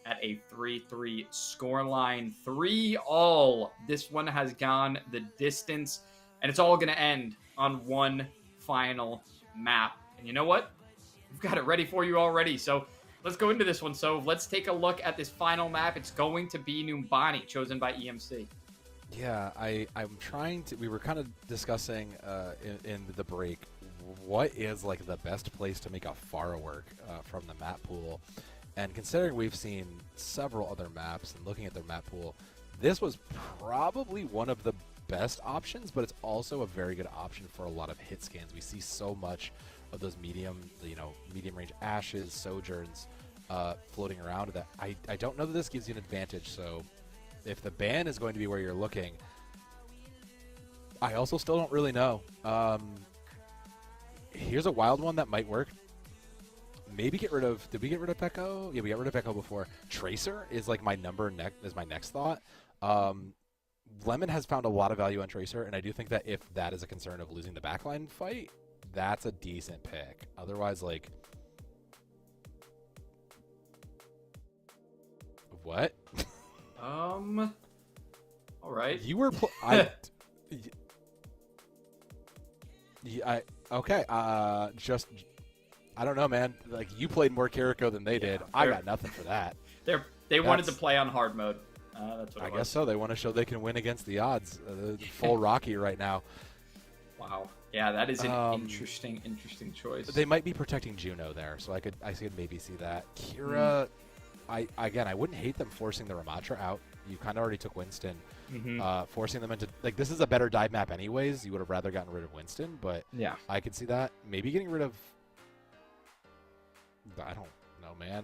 at a 3-3 scoreline. 3-all. This one has gone the distance, and it's all going to end on one final map. And you know what? We've got it ready for you already, so let's go into this one. So let's take a look at this final map. It's going to be Numbani, chosen by EMC. Yeah, I'm trying to. We were kind of discussing in the break what is like the best place to make a firework from the map pool, and considering we've seen several other maps and looking at their map pool, this was probably one of the best options, but it's also a very good option for a lot of hit scans. We see so much of those medium range ashes, sojourns floating around that I don't know that this gives you an advantage. So if the ban is going to be where you're looking, I also still don't really know. Here's a wild one that might work. Maybe get rid of. Did we get rid of Pekko? Yeah, we got rid of Pekko before. Tracer is like my next thought. Lemon has found a lot of value on Tracer, and I do think that if that is a concern of losing the backline fight, that's a decent pick. Otherwise, like, what? All right. You were okay. Just I don't know, man. Like, you played more Kiriko than they did. I got nothing for that. They wanted to play on hard mode. That's what I guess so. They want to show they can win against the odds. Full Rocky right now. Wow. Yeah, that is an interesting choice. They might be protecting Juno there, so I could maybe see that. Kiira, I wouldn't hate them forcing the Ramatra out. You kind of already took Winston. Forcing them into, like, this is a better dive map anyways. You would have rather gotten rid of Winston, but yeah, I could see that. Maybe getting rid of, I don't know, man.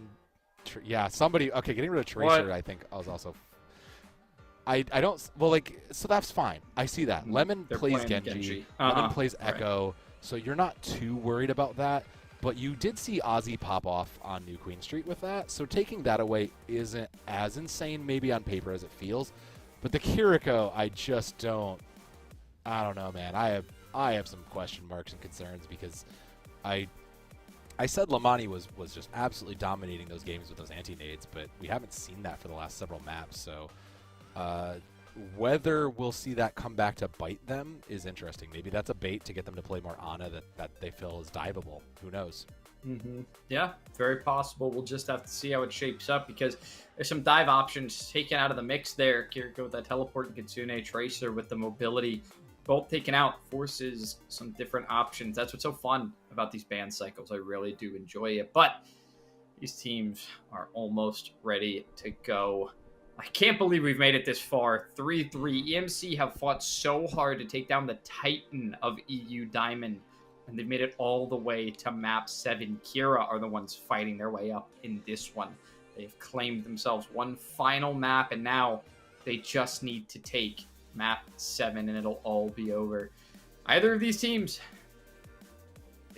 Somebody. Okay, getting rid of Tracer, I think I was also. I don't. Well, like, so that's fine. I see that. Lemon plays Genji. Lemon plays Echo. So you're not too worried about that. But you did see Ozzy pop off on New Queen Street with that. So taking that away isn't as insane maybe on paper as it feels. But the Kiriko, I just don't. I don't know, man. I have some question marks and concerns because I said Lamani was just absolutely dominating those games with those anti-nades, but we haven't seen that for the last several maps. So whether we'll see that come back to bite them is interesting. Maybe that's a bait to get them to play more Ana that they feel is diveable. Who knows? Yeah, very possible. We'll just have to see how it shapes up because there's some dive options taken out of the mix there. Kiriko with that teleport and Kitsune, Tracer with the mobility, both taken out, forces some different options. That's what's so fun about these ban cycles. I really do enjoy it. But these teams are almost ready to go. I can't believe we've made it this far. 3-3. EMC have fought so hard to take down the Titan of EU Diamond, and they've made it all the way to map 7. Kiira are the ones fighting their way up in this one. They've claimed themselves one final map, and now they just need to take map 7, and it'll all be over. Either of these teams,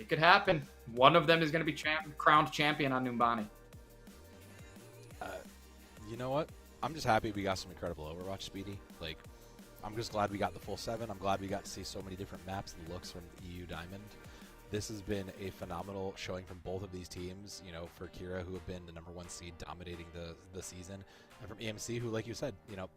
it could happen. One of them is going to be crowned champion on Numbani. You know what? I'm just happy we got some incredible Overwatch, Speedy. Like, I'm just glad we got the full 7. I'm glad we got to see so many different maps and looks from EU Diamond. This has been a phenomenal showing from both of these teams, you know, for Kiira, who have been the #1 seed dominating the season, and from EMC, who, like you said, you know,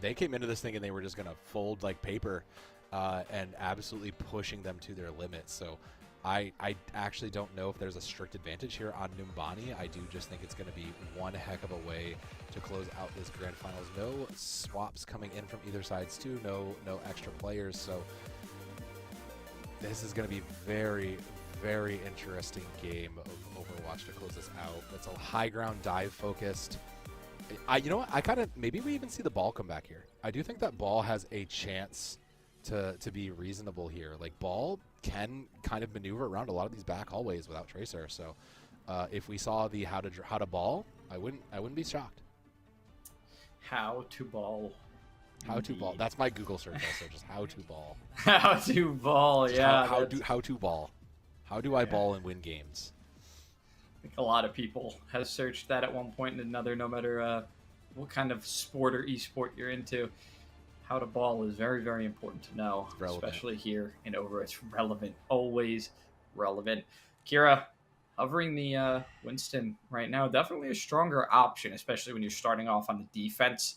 they came into this thing and they were just going to fold like paper and absolutely pushing them to their limits. So I actually don't know if there's a strict advantage here on Numbani. I do just think it's going to be one heck of a way to close out this grand finals. No swaps coming in from either sides too. No extra players. So this is going to be very, very interesting game of Overwatch to close this out. It's a high ground dive focused. You know what? Maybe we even see the ball come back here. I do think that ball has a chance to be reasonable here. Like, ball can kind of maneuver around a lot of these back hallways without Tracer. So if we saw the how to ball, I wouldn't be shocked. How to ball. How to ball. That's my Google search also, just how to ball. How to ball, just yeah. How to ball. How do I ball and win games? I think a lot of people have searched that at one point and another, no matter what kind of sport or esport you're into, how to ball is very, very important to know, especially here in Over. It's relevant, always relevant. Kiira, hovering the Winston right now, definitely a stronger option, especially when you're starting off on the defense.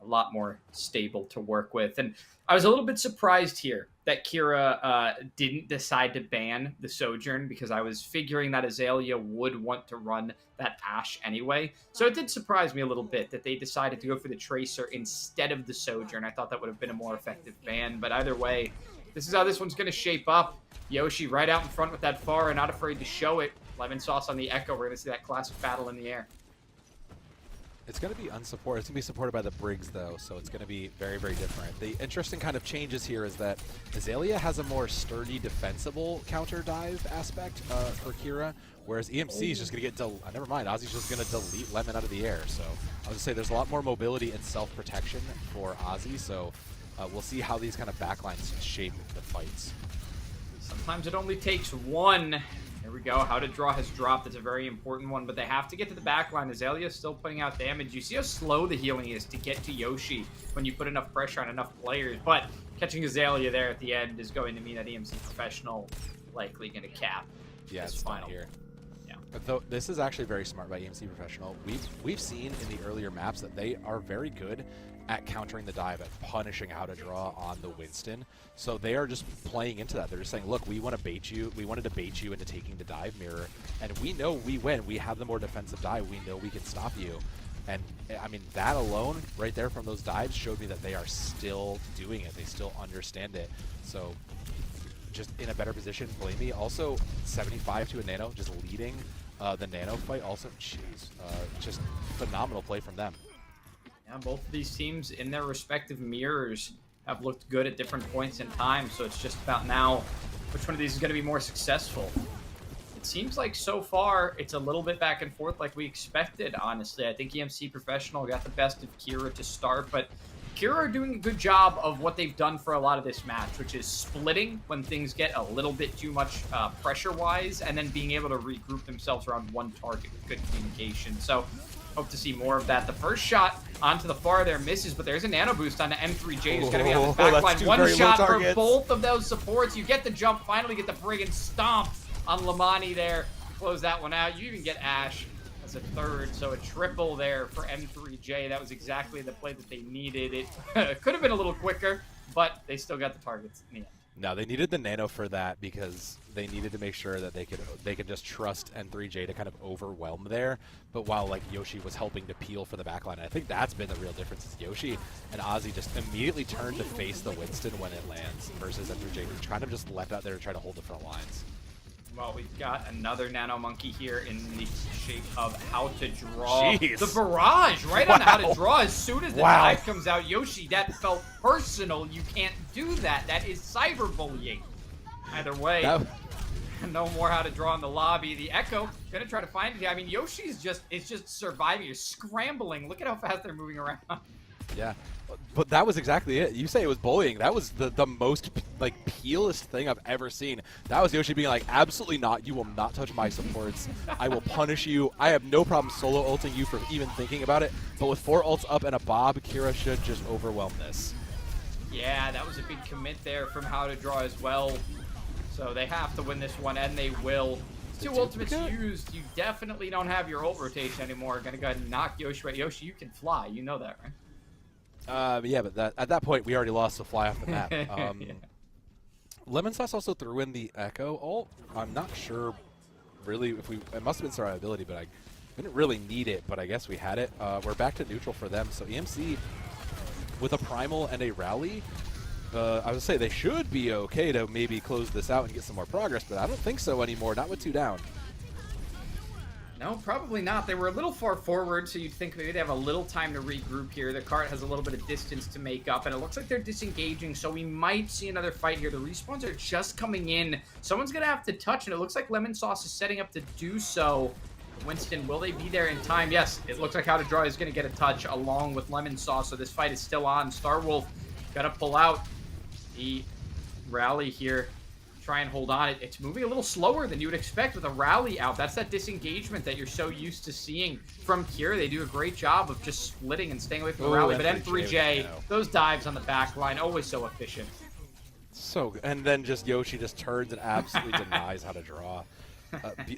A lot more stable to work with. And I was a little bit surprised here that Kiira didn't decide to ban the Sojourn, because I was figuring that Azalea would want to run that Ashe anyway. So it did surprise me a little bit that they decided to go for the Tracer instead of the Sojourn. I thought that would have been a more effective ban, but either way, this is how this one's going to shape up. Yoshi right out in front with that Pharah, not afraid to show it. Lemon Sauce on the Echo. We're going to see that classic battle in the air. It's going to be unsupported. It's going to be supported by the Briggs, though, so it's going to be very, very different. The interesting kind of changes here is that Azalea has a more sturdy, defensible counter dive aspect for Kiira, whereas EMC is just going to get never mind, Ozzy's just going to delete Lemon out of the air. So I was going to say there's a lot more mobility and self-protection for Ozzy, so we'll see how these kind of backlines shape the fights. Sometimes it only takes one. There we go. How to draw has dropped. It's a very important one, but they have to get to the back line. Azalea is still putting out damage. You see how slow the healing is to get to Yoshi when you put enough pressure on enough players, but catching Azalea there at the end is going to mean that EMC Professional likely going to cap this final here. Yeah. But though this is actually very smart by EMC Professional. We've seen in the earlier maps that they are very good at countering the dive, at punishing how to draw on the Winston. So they are just playing into that. They're just saying, look, we want to bait you. We wanted to bait you into taking the dive mirror. And we know we win. We have the more defensive dive. We know we can stop you. And, I mean, that alone right there from those dives showed me that they are still doing it. They still understand it. So just in a better position, Blamey. Also, 75 to a Nano, just leading the Nano fight. Also, jeez, just phenomenal play from them. Yeah, both of these teams in their respective mirrors have looked good at different points in time, so it's just about now which one of these is going to be more successful. It seems like so far it's a little bit back and forth like we expected, honestly. I think EMC Professional got the best of Kiira to start, but Kiira are doing a good job of what they've done for a lot of this match, which is splitting when things get a little bit too much pressure-wise, and then being able to regroup themselves around one target with good communication. So hope to see more of that. The first shot onto the far there misses, but there's a nano boost on the M3J who's going to be on the back line. One shot for both of those supports. You get the jump, finally get the Brigand stomp on Lamani there. Close that one out. You even get Ashe as a third, so a triple there for M3J. That was exactly the play that they needed. It could have been a little quicker, but they still got the targets in the end. No, they needed the nano for that because they needed to make sure that they could just trust N3J to kind of overwhelm there. But while like Yoshi was helping to peel for the backline, I think that's been the real difference. Is Yoshi and Ozzy just immediately turned to face the Winston when it lands versus N3J, who kind of just left out there to try to hold the front lines. Well, we've got another Nano Monkey here in the shape of how to draw the barrage, right on how to draw as soon as the dive comes out. Yoshi, that felt personal. You can't do that. That is cyberbullying. Either way, no more how to draw in the lobby. The Echo gonna try to find it. I mean, Yoshi's just surviving. You're scrambling. Look at how fast they're moving around. Yeah, but that was exactly it. You say it was bullying. That was the most like peelest thing I've ever seen. That was Yoshi being like, absolutely not. You will not touch my supports. I will punish you. I have no problem solo ulting you for even thinking about it. But with 4 ults up and a Bob, Kiira should just overwhelm this. Yeah, that was a big commit there from how to draw as well. So they have to win this one, and they will. 2 ultimates used. You definitely don't have your ult rotation anymore. Gonna go ahead and knock Yoshi right. Yoshi, you can fly. You know that, right? Yeah, but at that point, we already lost the fly off the map. Yeah. Lemon Sauce also threw in the Echo ult. I'm not sure really if it must have been survivability, but I didn't really need it, but I guess we had it. We're back to neutral for them. So EMC with a Primal and a Rally, I would say they should be okay to maybe close this out and get some more progress, but I don't think so anymore, not with 2 down. No, probably not. They were a little far forward, so you'd think maybe they have a little time to regroup here. The cart has a little bit of distance to make up, and it looks like they're disengaging, so we might see another fight here. The respawns are just coming in. Someone's going to have to touch, and it looks like Lemon Sauce is setting up to do so. Winston, will they be there in time? Yes, it looks like How to Draw is going to get a touch along with Lemon Sauce, so this fight is still on. Starwolf got to pull out the rally here. try and hold on. It's moving a little slower than you would expect with a rally out. That's that disengagement that you're so used to seeing from Kiira. They do a great job of just splitting and staying away from the rally. But M3J, those dives on the back line, always so efficient. So, and then just Yoshi just turns and absolutely denies how to draw.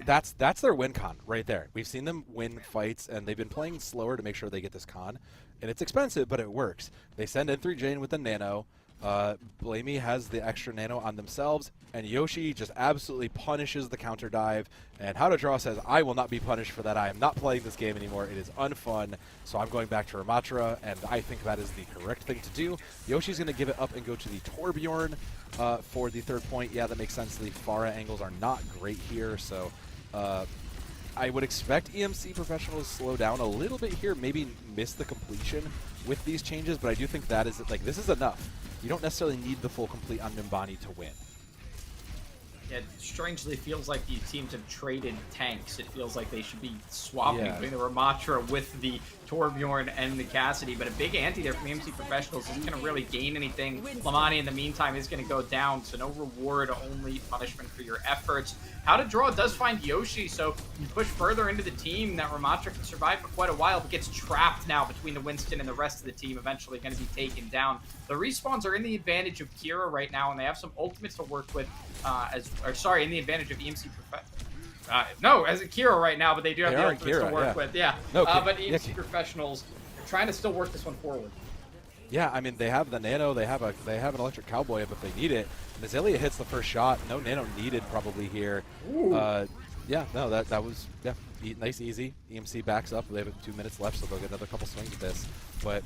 That's their win con right there. We've seen them win fights, and they've been playing slower to make sure they get this con. And it's expensive, but it works. They send N3J in with the nano. Blamey has the extra nano on themselves, and Yoshi just absolutely punishes the counter dive. And How to Draw says, I will not be punished for that. I am not playing this game anymore. It is unfun. So I'm going back to Ramatra, and I think that is the correct thing to do. Yoshi's going to give it up and go to the Torbjorn for the third point. Yeah, that makes sense. The Pharah angles are not great here, so I would expect EMC Professionals to slow down a little bit here, maybe miss the completion with these changes, but I do think that is, like, this is enough. You don't necessarily need the full complete on Nimbani to win. It strangely feels like these teams have traded tanks. It feels like they should be swapping between the Ramatra with the Torbjorn and the Cassidy, but a big ante there from EMC Professionals isn't going to really gain anything. Lamani, in the meantime, is going to go down, so no reward, only punishment for your efforts. How to Draw does find Yoshi, so you push further into the team. That Ramatra can survive for quite a while, but gets trapped now between the Winston and the rest of the team, eventually going to be taken down. The respawns are in the advantage of Kiira right now, and they have some ultimates to work with, in the advantage of EMC no, as a Kiira right now, but they do have the ultimates to work with. Yeah, no, but EMC Professionals are trying to still work this one forward. Yeah, I mean, they have the nano, they have an electric cowboy if they need it. And Azalea hits the first shot. No nano needed probably here. Yeah, no, that was nice, easy. EMC backs up. They have 2 minutes left, so they'll get another couple swings at this. But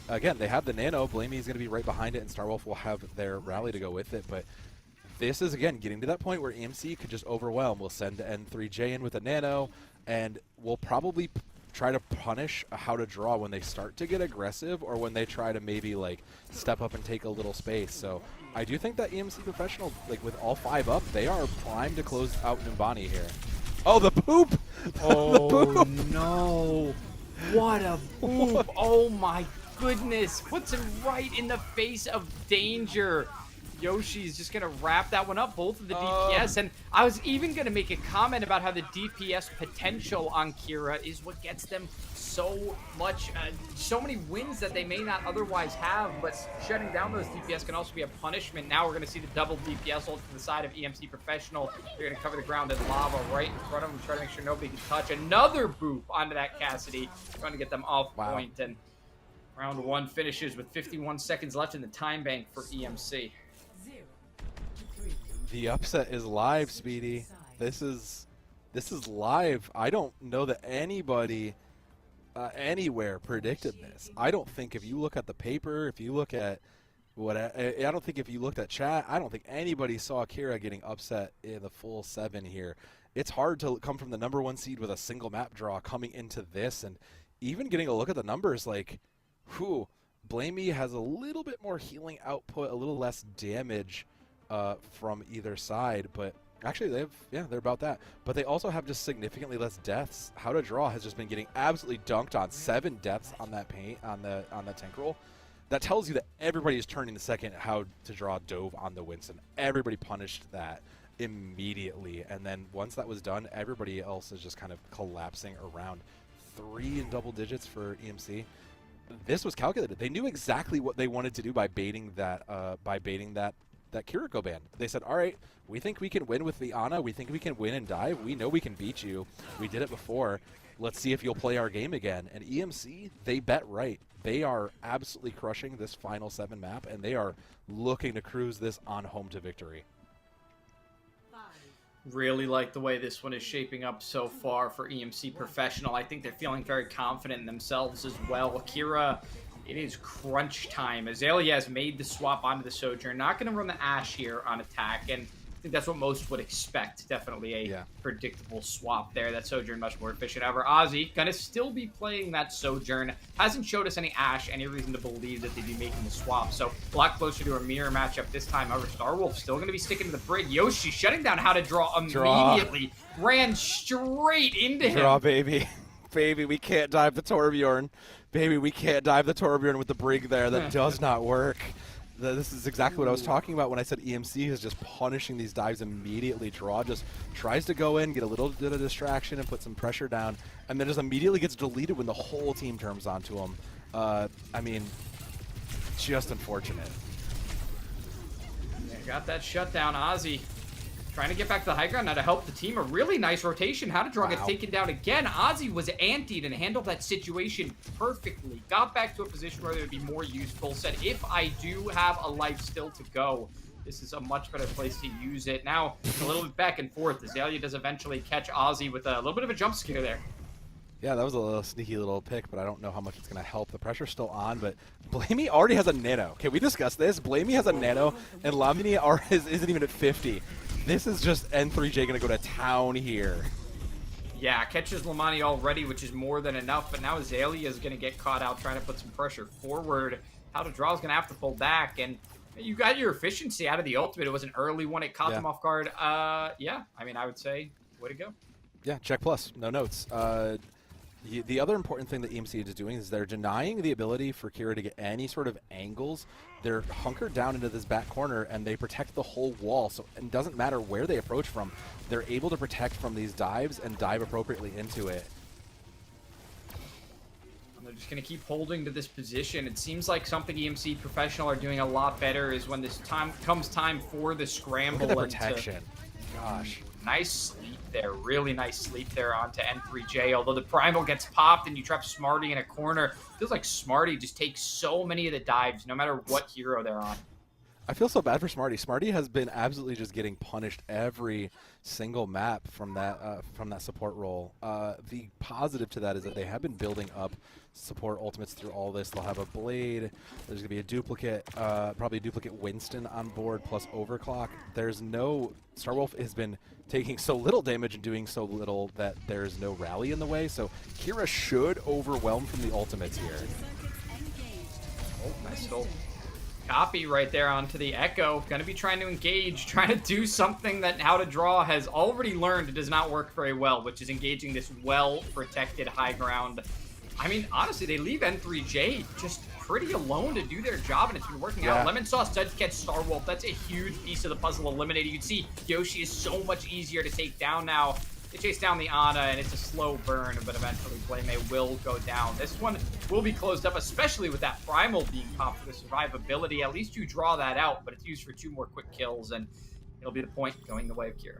again, they have the nano. Blamey is going to be right behind it, and Starwolf will have their rally to go with it. But this is, again, getting to that point where EMC could just overwhelm. We'll send N3J in with a nano, and we'll probably try to punish How to Draw when they start to get aggressive, or when they try to maybe like step up and take a little space. So I do think that EMC Professional, like with all 5 up, they are primed to close out Nimbani here. Oh, the poop! Oh, the poop. No. What a poop. Oh my goodness. Puts him right in the face of danger. Yoshi's just going to wrap that one up, both of the DPS. And I was even going to make a comment about how the DPS potential on Kiira is what gets them so much, so many wins that they may not otherwise have. But shutting down those DPS can also be a punishment. Now we're going to see the double DPS ult to the side of EMC Professional. They're going to cover the ground in lava right in front of them, try to make sure nobody can touch. Another boop onto that Cassidy, trying to get them off point. And round 1 finishes with 51 seconds left in the time bank for EMC. The upset is live, Speedy. This is live. I don't know that anybody anywhere predicted this. I don't think if you look at the paper, if you look at I don't think if you looked at chat, I don't think anybody saw Kiira getting upset in the full 7 here. It's hard to come from the #1 seed with a single map draw coming into this, and even getting a look at the numbers, like, Blamey has a little bit more healing output, a little less damage from either side, but actually they're about that. But they also have just significantly less deaths. How to Draw has just been getting absolutely dunked on. 7 deaths on that paint on the tank roll. That tells you that everybody is turning the second How to Draw dove on the Winston. Everybody punished that immediately, and then once that was done, everybody else is just kind of collapsing around. 3 in double digits for EMC. This was calculated. They knew exactly what they wanted to do by baiting that Kiriko ban. They said, all right, we think we can win with the Ana. We think we can win and dive. We know we can beat you. We did it before. Let's see if you'll play our game again. And EMC, they bet right. They are absolutely crushing this final 7 map, and they are looking to cruise this on home to victory. Really like the way this one is shaping up so far for EMC Professional. I think they're feeling very confident in themselves as well. Kiira, it is crunch time. Azalea has made the swap onto the Sojourn. Not going to run the Ashe here on attack, and I think that's what most would expect. Definitely a predictable swap there. That Sojourn much more efficient. However, Ozzy going to still be playing that Sojourn. Hasn't showed us any Ashe, any reason to believe that they'd be making the swap. So a lot closer to a mirror matchup this time. However, Starwolf still going to be sticking to the Brig. Yoshi shutting down How to Draw immediately. Ran straight into him. Draw, baby. Baby, we can't dive the Torbjorn. Baby, we can't dive the Torbjorn with the Brig there. That does not work. This is exactly what I was talking about when I said EMC is just punishing these dives immediately. Draw just tries to go in, get a little bit of distraction, and put some pressure down, and then just immediately gets deleted when the whole team turns onto him. I mean, just unfortunate. Yeah, got that shutdown. Ozzy trying to get back to the high ground now to help the team. A really nice rotation. How to Draw gets taken down again. Ozzy was antied and handled that situation perfectly. Got back to a position where it would be more useful. Said, if I do have a life still to go, this is a much better place to use it. Now, a little bit back and forth. Azalea does eventually catch Ozzy with a little bit of a jump scare there. Yeah, that was a little sneaky little pick, but I don't know how much it's going to help. The pressure's still on, but Blamey already has a nano. Okay, we discussed this. Blamey has a nano, and Lamini isn't even at 50. This is just N3J going to go to town here. Yeah, catches Lamani already, which is more than enough, but now Azalea is going to get caught out trying to put some pressure forward. How to Draw is going to have to pull back, and you got your efficiency out of the ultimate. It was an early one. It caught them off guard. Yeah, I mean, I would say, way to go. Yeah, check plus. No notes. The other important thing that EMC is doing is they're denying the ability for Kiira to get any sort of angles. They're hunkered down into this back corner, and they protect the whole wall. So it doesn't matter where they approach from. They're able to protect from these dives and dive appropriately into it. They're just going to keep holding to this position. It seems like something EMC Professional are doing a lot better is when this comes time for the scramble. Look at the protection. Gosh. Nice sleep there. Really nice sleep there onto N3J. Although the Primal gets popped and you trap Smarty in a corner, feels like Smarty just takes so many of the dives no matter what hero they're on. I feel so bad for Smarty. Smarty has been absolutely just getting punished every single map from that support role. The positive to that is that they have been building up support ultimates through all this. They'll have a Blade. There's going to be a duplicate, probably a duplicate Winston on board plus Overclock. There's no... Starwolf has been taking so little damage and doing so little that there's no rally in the way, so Kiira should overwhelm from the ultimates here. Oh, nice little copy right there onto the Echo. Going to be trying to engage, trying to do something that How to Draw has already learned does not work very well, which is engaging this well-protected high ground. I mean, honestly, they leave N3J just pretty alone to do their job, and it's been working out. Lemon Sauce does catch Starwolf. That's a huge piece of the puzzle eliminated. You can see Yoshi is so much easier to take down now. They chase down the Ana, and it's a slow burn, but eventually Blame will go down. This one will be closed up, especially with that Primal being popped for the survivability. At least you draw that out, but it's used for 2 more quick kills, and it'll be the point going the way of Kiira.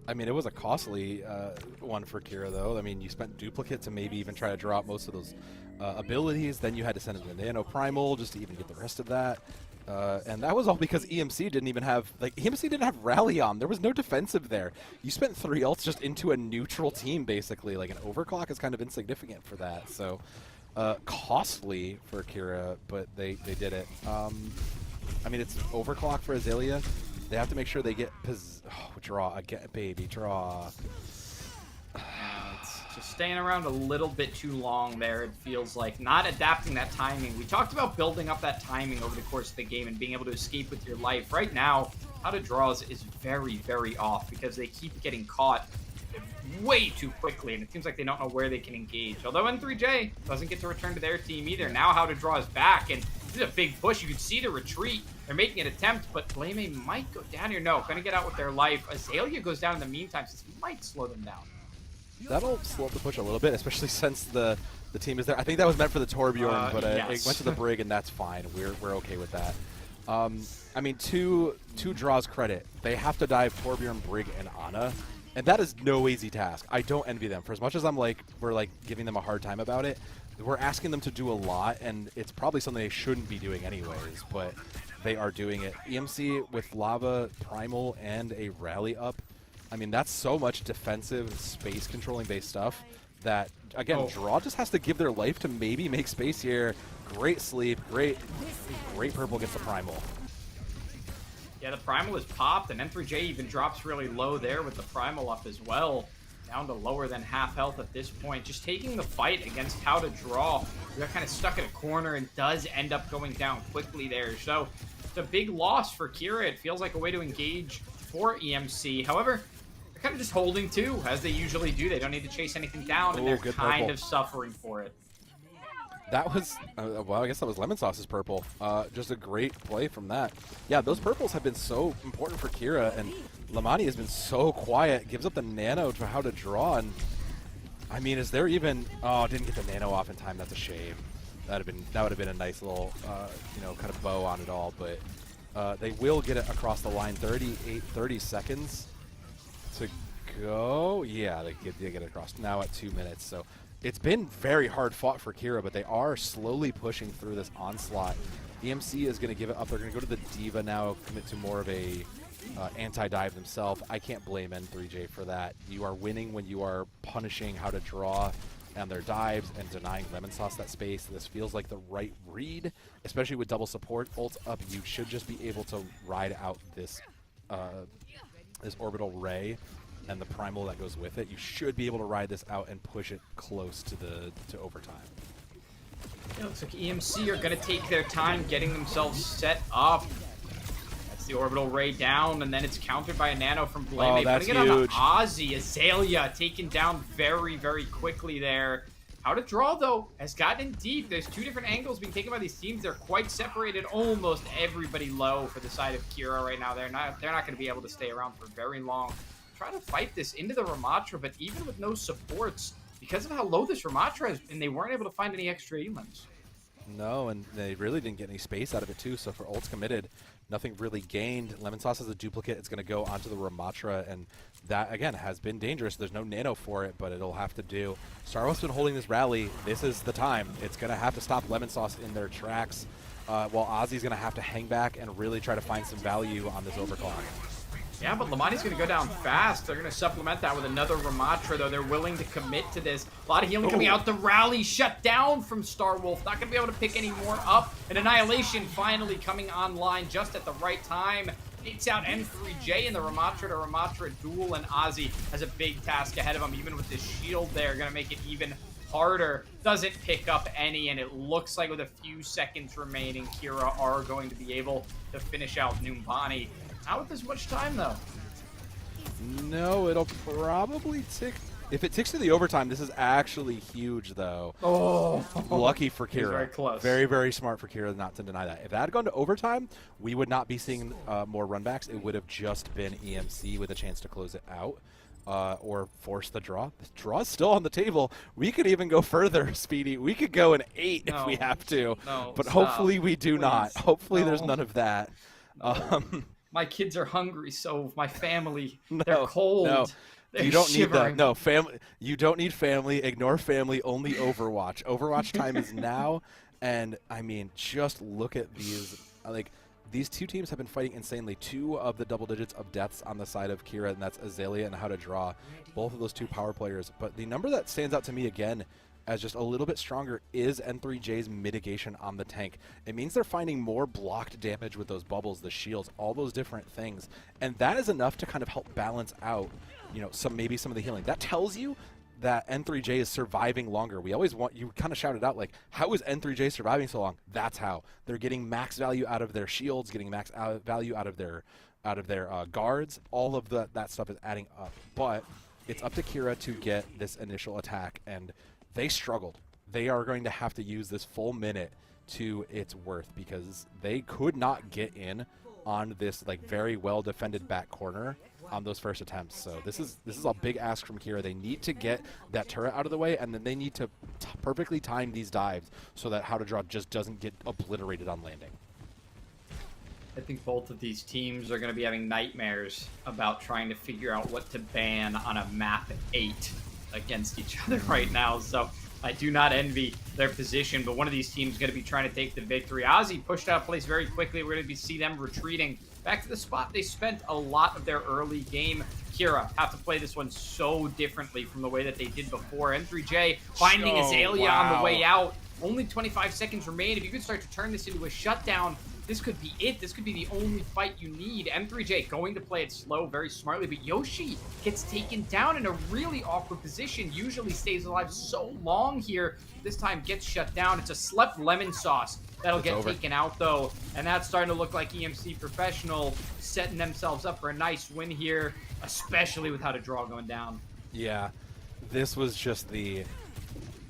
I mean, it was a costly one for Kiira, though. I mean, you spent duplicate to maybe even try to draw out most of those abilities. Then you had to send in the Nano Primal just to even get the rest of that. And that was all because EMC didn't even have, like, EMC didn't have Rally on. There was no defensive there. You spent 3 ults just into a neutral team, basically. Like, an Overclock is kind of insignificant for that. So, costly for Kiira, but they did it. I mean, it's Overclock for Azalea. They have to make sure they get draw again, baby, draw. It's just staying around a little bit too long there, it feels like. Not adapting that timing. We talked about building up that timing over the course of the game and being able to escape with your life. Right now, How to Draw is very, very off because they keep getting caught way too quickly, and it seems like they don't know where they can engage. Although N3J doesn't get to return to their team either. Now How to Draw is back, and this is a big push. You can see the retreat. They're making an attempt, but Blame might go down here. No, gonna get out with their life. Azalea goes down in the meantime, since he might slow them down. That'll slow up the push a little bit, especially since the team is there. I think that was meant for the Torbjorn, but yes. It went to the Brig, and that's fine. We're okay with that. I mean, two draws credit. They have to dive Torbjorn, Brig, and Ana, and that is no easy task. I don't envy them. For as much as we're giving them a hard time about it, we're asking them to do a lot, and it's probably something they shouldn't be doing anyways, but they are doing it. EMC with Lava, Primal, and a Rally up. I mean, that's so much defensive, space controlling based stuff that, again, Draw just has to give their life to maybe make space here. Great sleep, great purple gets the Primal. Yeah, the Primal is popped, and N3J even drops really low there with the Primal up as well. Down to lower than half health at this point. Just taking the fight against How to Draw. They're kind of stuck in a corner and does end up going down quickly there. So it's a big loss for Kiira. It feels like a way to engage for EMC. However, they're kind of just holding too, as they usually do. They don't need to chase anything down, and they're kind of suffering for it. That was, well, I guess that was Lemon Sauce's purple. Just a great play from that. Yeah, those purples have been so important for Kiira, and Lamani has been so quiet, gives up the nano to how to draw, and I mean, is there even, oh, didn't get the nano off in time, that's a shame. That would have been a nice little, you know, kind of bow on it all, but they will get it across the line. 30 seconds to go. Yeah, they get it across now at 2 minutes, so it's been very hard fought for Kiira, but they are slowly pushing through this onslaught. EMC is going to give it up. They're going to go to the Diva now, commit to more of a anti-dive themselves. I can't blame N3J for that. You are winning when you are punishing how to draw and their dives and denying Lemon Sauce that space. This feels like the right read, especially with double support. Ult up, you should just be able to ride out this this orbital ray and the primal that goes with it. You should be able to ride this out and push it close to overtime. It looks like EMC are going to take their time getting themselves set up. That's the orbital ray down, and then it's countered by a nano from Blame. Oh, that's putting it on the huge. Ozzy. Azalea taken down very, very quickly there. How to draw, though, has gotten in deep. There's two different angles being taken by these teams. They're quite separated. Almost everybody low for the side of Kiira right now. They're not going to be able to stay around for very long. Try to fight this into the Ramatra, but even with no supports, because of how low this Ramatra is, and they weren't able to find any extra elims. No, and they really didn't get any space out of it too, so for ults committed, nothing really gained. Lemon Sauce is a duplicate. It's going to go onto the Ramatra, and that, again, has been dangerous. There's no nano for it, but it'll have to do. Starwolf's been holding this rally. This is the time. It's going to have to stop Lemon Sauce in their tracks, while Ozzy's going to have to hang back and really try to find some value on this overclock. Yeah, but Lamani's going to go down fast. They're going to supplement that with another Ramatra, though. They're willing to commit to this. A lot of healing coming out. The rally shut down from Starwolf. Not going to be able to pick any more up. And Annihilation finally coming online just at the right time. Takes out N3J in the Ramatra to Ramatra duel, and Ozzy has a big task ahead of him. Even with this shield there, going to make it even harder. Doesn't pick up any, and it looks like with a few seconds remaining, Kiira are going to be able to finish out Numbani. Not with as much time, though. No, it'll probably tick. If it ticks to the overtime, this is actually huge, though. Oh, lucky for Kiira. Very close. Very, very smart for Kiira not to deny that. If that had gone to overtime, we would not be seeing more runbacks. It would have just been EMC with a chance to close it out or force the draw. The draw's still on the table. We could even go further, Speedy. We could go an 8 if we have to. No, but stop. Hopefully we do not. Hopefully there's No. none of that. My kids are hungry, so my family, they're cold. No. They're You don't shivering. need that. No, family. You don't need family. Ignore family. Only Overwatch. Overwatch time is now. And, I mean, just look at these. Like, these two teams have been fighting insanely. 2 of the double digits of deaths on the side of Kiira, and that's Azalea and How to Draw. Both of those 2 power players. But the number that stands out to me again as just a little bit stronger is N3J's mitigation on the tank. It means they're finding more blocked damage with those bubbles, the shields, all those different things. And that is enough to kind of help balance out, you know, maybe some of the healing. That tells you that N3J is surviving longer. We always want, you kind of shouted out, like, how is N3J surviving so long? That's how. They're getting max value out of their shields, getting max value out of their guards. All of that stuff is adding up. But it's up to Kiira to get this initial attack, and they struggled. They are going to have to use this full minute to its worth because they could not get in on this like very well defended back corner on those first attempts. So this is a big ask from Kiira. They need to get that turret out of the way, and then they need to perfectly time these dives so that How to Draw just doesn't get obliterated on landing. I think both of these teams are going to be having nightmares about trying to figure out what to ban on a map 8 against each other right now. So I do not envy their position, but one of these teams is going to be trying to take the victory. Ozzy pushed out of place very quickly. We're going to see them retreating back to the spot they spent a lot of their early game. Kiira have to play this one so differently from the way that they did before. N3J finding Azalea on the way out. Only 25 seconds remain. If you could start to turn this into a shutdown, this could be it. This could be the only fight you need. M3J going to play it slow, very smartly, but Yoshi gets taken down in a really awkward position. Usually stays alive so long here. This time gets shut down. It's a slept Lemon Sauce that'll get taken out, though. And that's starting to look like EMC Professional setting themselves up for a nice win here, especially with How to Draw going down. Yeah, this was just the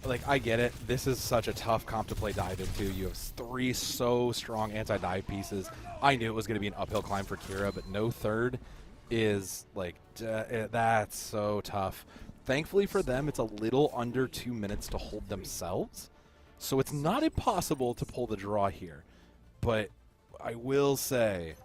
like, I get it. This is such a tough comp to play dive into. You have 3 so strong anti-dive pieces. I knew it was going to be an uphill climb for Kiira, but no third is, like, that's so tough. Thankfully for them, it's a little under 2 minutes to hold themselves, so it's not impossible to pull the draw here. But I will say,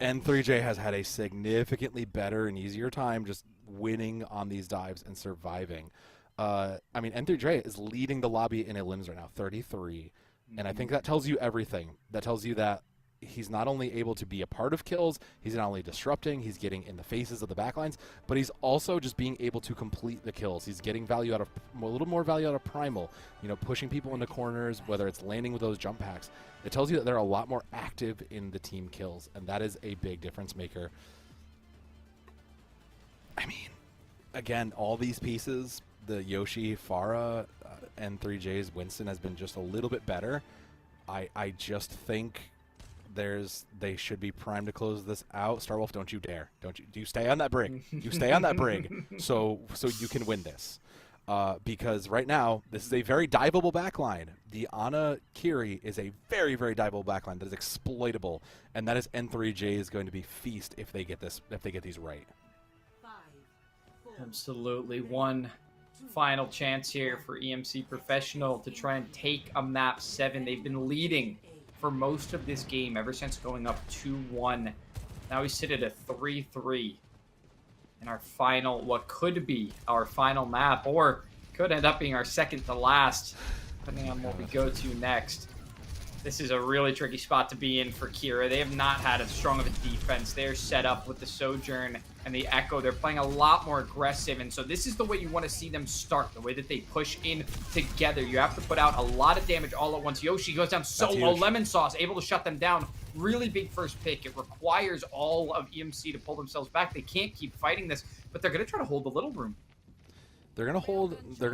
N3J has had a significantly better and easier time just winning on these dives and surviving. I mean, N3J is leading the lobby in elims right now, 33. And I think that tells you everything. That tells you that he's not only able to be a part of kills, he's not only disrupting, he's getting in the faces of the backlines, but he's also just being able to complete the kills. He's getting value out of, a little more value out of Primal, you know, pushing people into corners, whether it's landing with those jump packs. It tells you that they're a lot more active in the team kills, and that is a big difference maker. I mean, again, all these pieces, the Yoshi, Pharah, N3J's Winston has been just a little bit better. I just think they should be primed to close this out. Starwolf, don't you dare. You stay on that brig. You stay on that brig so you can win this. Because right now, this is a very diveable backline. The Ana Kiira is a very, very diveable backline that is exploitable, and that is N3J is going to be feast if they get these right. Absolutely. One final chance here for EMC Professional to try and take a map 7. They've been leading for most of this game ever since going up 2-1. Now we sit at a 3-3 in our final, what could be our final map, or could end up being our second to last, depending on what we go to next. This is a really tricky spot to be in for Kiira. They have not had as strong of a defense. They're set up with the Sojourn and the Echo. They're playing a lot more aggressive, and so this is the way you want to see them start, the way that they push in together. You have to put out a lot of damage all at once. Yoshi goes down so low. Lemon Sauce able to shut them down. Really big first pick. It requires all of EMC to pull themselves back. They can't keep fighting this, but they're going to try to hold the little room. They're gonna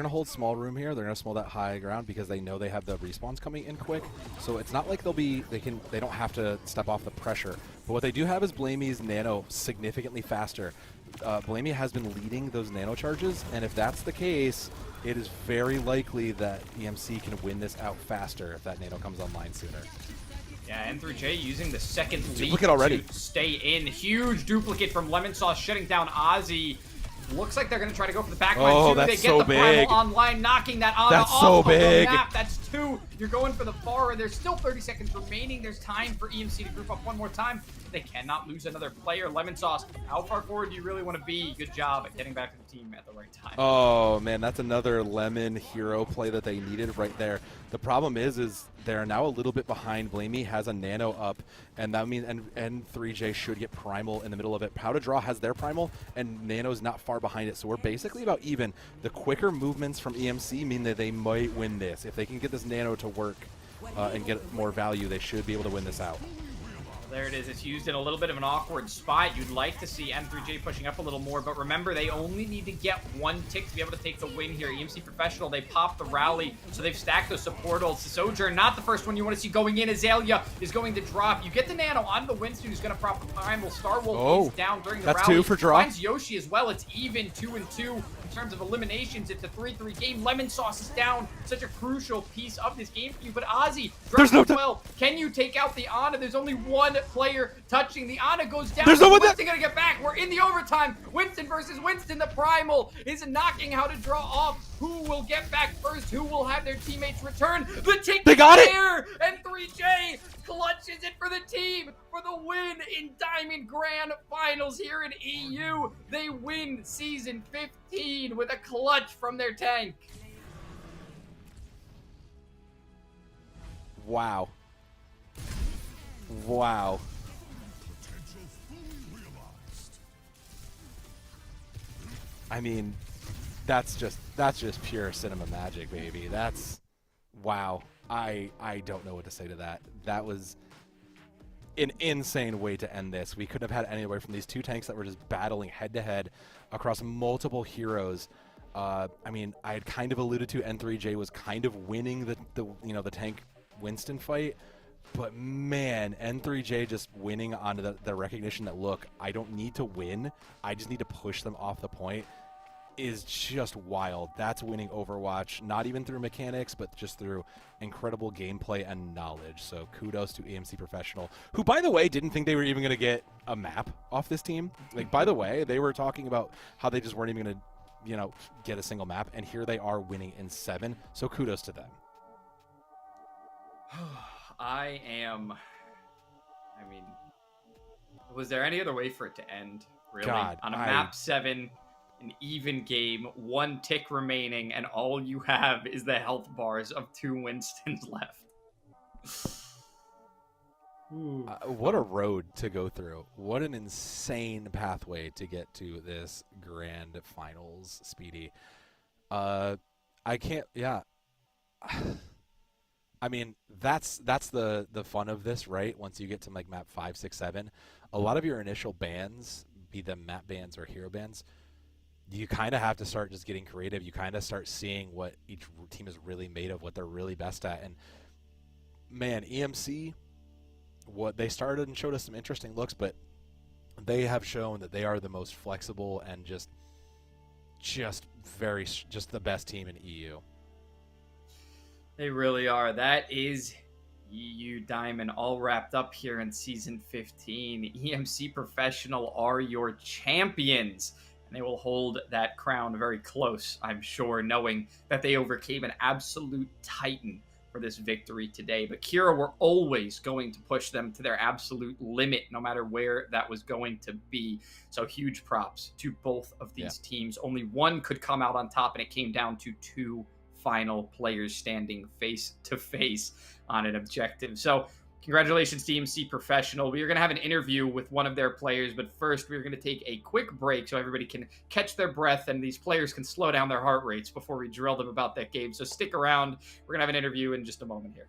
hold small room here. They're gonna small that high ground because they know they have the respawns coming in quick. So it's not like they don't have to step off the pressure. But what they do have is Blamey's nano significantly faster. Blamey has been leading those nano charges, and if that's the case, it is very likely that EMC can win this out faster if that nano comes online sooner. Yeah, N3J using the second lead duplicate already to stay in. Huge duplicate from Lemon Sauce shutting down Ozzy. Looks like they're going to try to go for the back line, Oh, too. that's They get so the Primal big. online, knocking that Ana That's off so of big. the map. That's 2. You're going for the bar. There's still 30 seconds remaining. There's time for EMC to group up one more time. They cannot lose another player. Lemon Sauce, how far forward do you really want to be? Good job at getting back to the team at the right time. Oh man, that's another Lemon hero play that they needed right there. The problem is they're now a little bit behind. Blamey has a nano up, and that means N3J should get Primal in the middle of it. How to Draw has their Primal, and Nano's not far behind it, so we're basically about even. The quicker movements from EMC mean that they might win this. If they can get this nano to work and get more value, they should be able to win this out. There it is. It's used in a little bit of an awkward spot. You'd like to see N3J pushing up a little more, but remember, they only need to get 1 tick to be able to take the win here. EMC Professional, they pop the rally, so they've stacked those support ults. Sojourn, not the first one you want to see going in. Azalea is going to drop. You get the nano on the Winston, who's going to prop the Primal. Starwolf is down during the rally. That's 2 for Draw. Finds Yoshi as well. It's even 2-2. In terms of eliminations, it's a 3-3 game. Lemon Sauce is down. Such a crucial piece of this game for you. But Ozzy drops as well. Can you take out the Ana? There's only 1 player touching. The Ana goes down. There's no one Winston gonna get back. We're in the overtime. Winston versus Winston. The Primal is knocking How to Draw off. Who will get back first? Who will have their teammates return? The tick They got it! there! And 3J clutches it for the team for the win in Diamond Grand Finals here in EU. They win Season 15 with a clutch from their tank. Wow. Wow. I mean, that's just pure cinema magic, baby. That's wow. I don't know what to say to that. That was an insane way to end this. We couldn't have had anywhere from these 2 tanks that were just battling head to head across multiple heroes. I mean, I had kind of alluded to N3J was kind of winning the tank Winston fight, but man, N3J just winning onto the recognition that, look, I don't need to win, I just need to push them off the point. is just wild. That's winning Overwatch, not even through mechanics, but just through incredible gameplay and knowledge. So kudos to EMC Professional, who, by the way, didn't think they were even going to get a map off this team. Like, by the way, they were talking about how they just weren't even going to, you know, get a single map, and here they are winning in 7. So kudos to them. I mean, was there any other way for it to end, really? God, on a map 7, an even game, 1 tick remaining, and all you have is the health bars of 2 Winstons left. What a road to go through. What an insane pathway to get to this grand finals, Speedy. I can't, yeah. I mean, that's the fun of this, right? Once you get to like map 5, 6, 7, a lot of your initial bans, be them map bans or hero bans, you kind of have to start just getting creative. You kind of start seeing what each team is really made of, what they're really best at. And man, EMC, what they started and showed us some interesting looks, but they have shown that they are the most flexible and just the best team in EU. They really are. That is EU Diamond all wrapped up here in Season 15. EMC Professional are your champions, and they will hold that crown very close, I'm sure, knowing that they overcame an absolute titan for this victory today. But Kiira were always going to push them to their absolute limit, no matter where that was going to be. So huge props to both of these teams. Only one could come out on top, and it came down to 2 final players standing face to face on an objective. So congratulations to EMC Professional. We are going to have an interview with one of their players, but first we're going to take a quick break so everybody can catch their breath and these players can slow down their heart rates before we drill them about that game. So stick around. We're going to have an interview in just a moment here.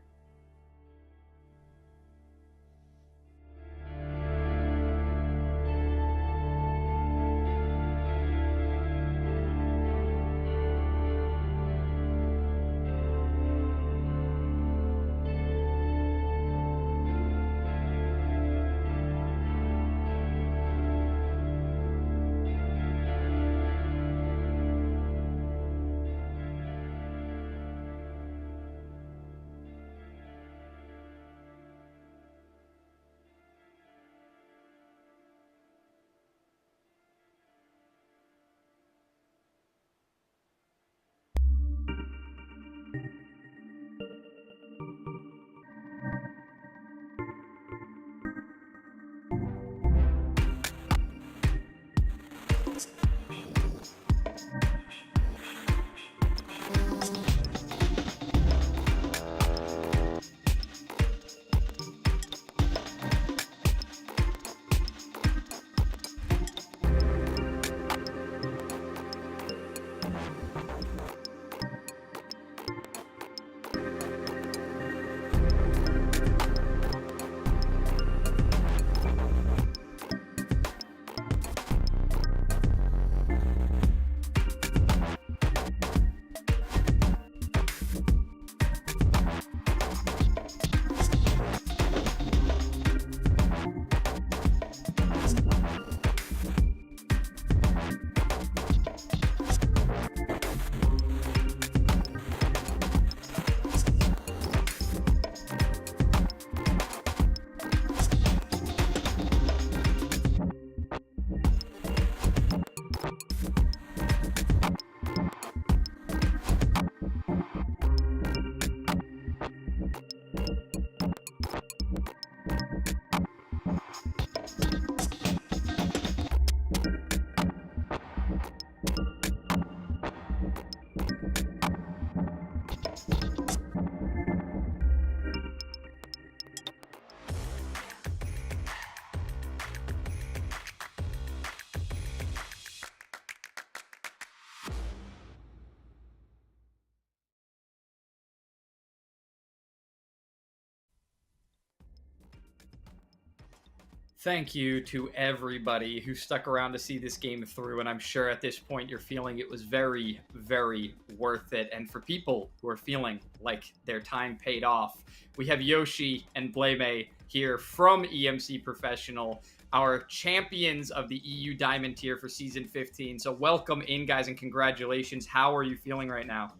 Thank you to everybody who stuck around to see this game through, and I'm sure at this point you're feeling it was very, very worth it. And for people who are feeling like their time paid off, we have Yoshi and Blame here from EMC Professional our champions of the EU Diamond tier for season 15. So welcome in, guys, and congratulations. How are you feeling right now?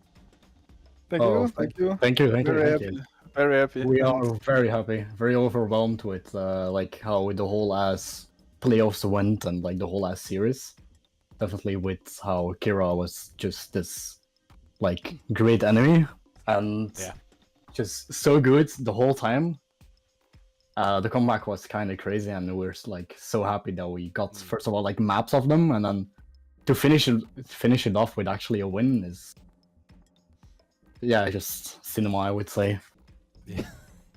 Thank you. Very happy. Very happy. We are very happy, very overwhelmed with like how the whole ass playoffs went and like the whole ass series. Definitely with how Kiira was just this like great enemy and just so good the whole time. The comeback was kind of crazy, and we're like so happy that we got first of all like maps of them, and then to finish it off with actually a win is just cinema, I would say.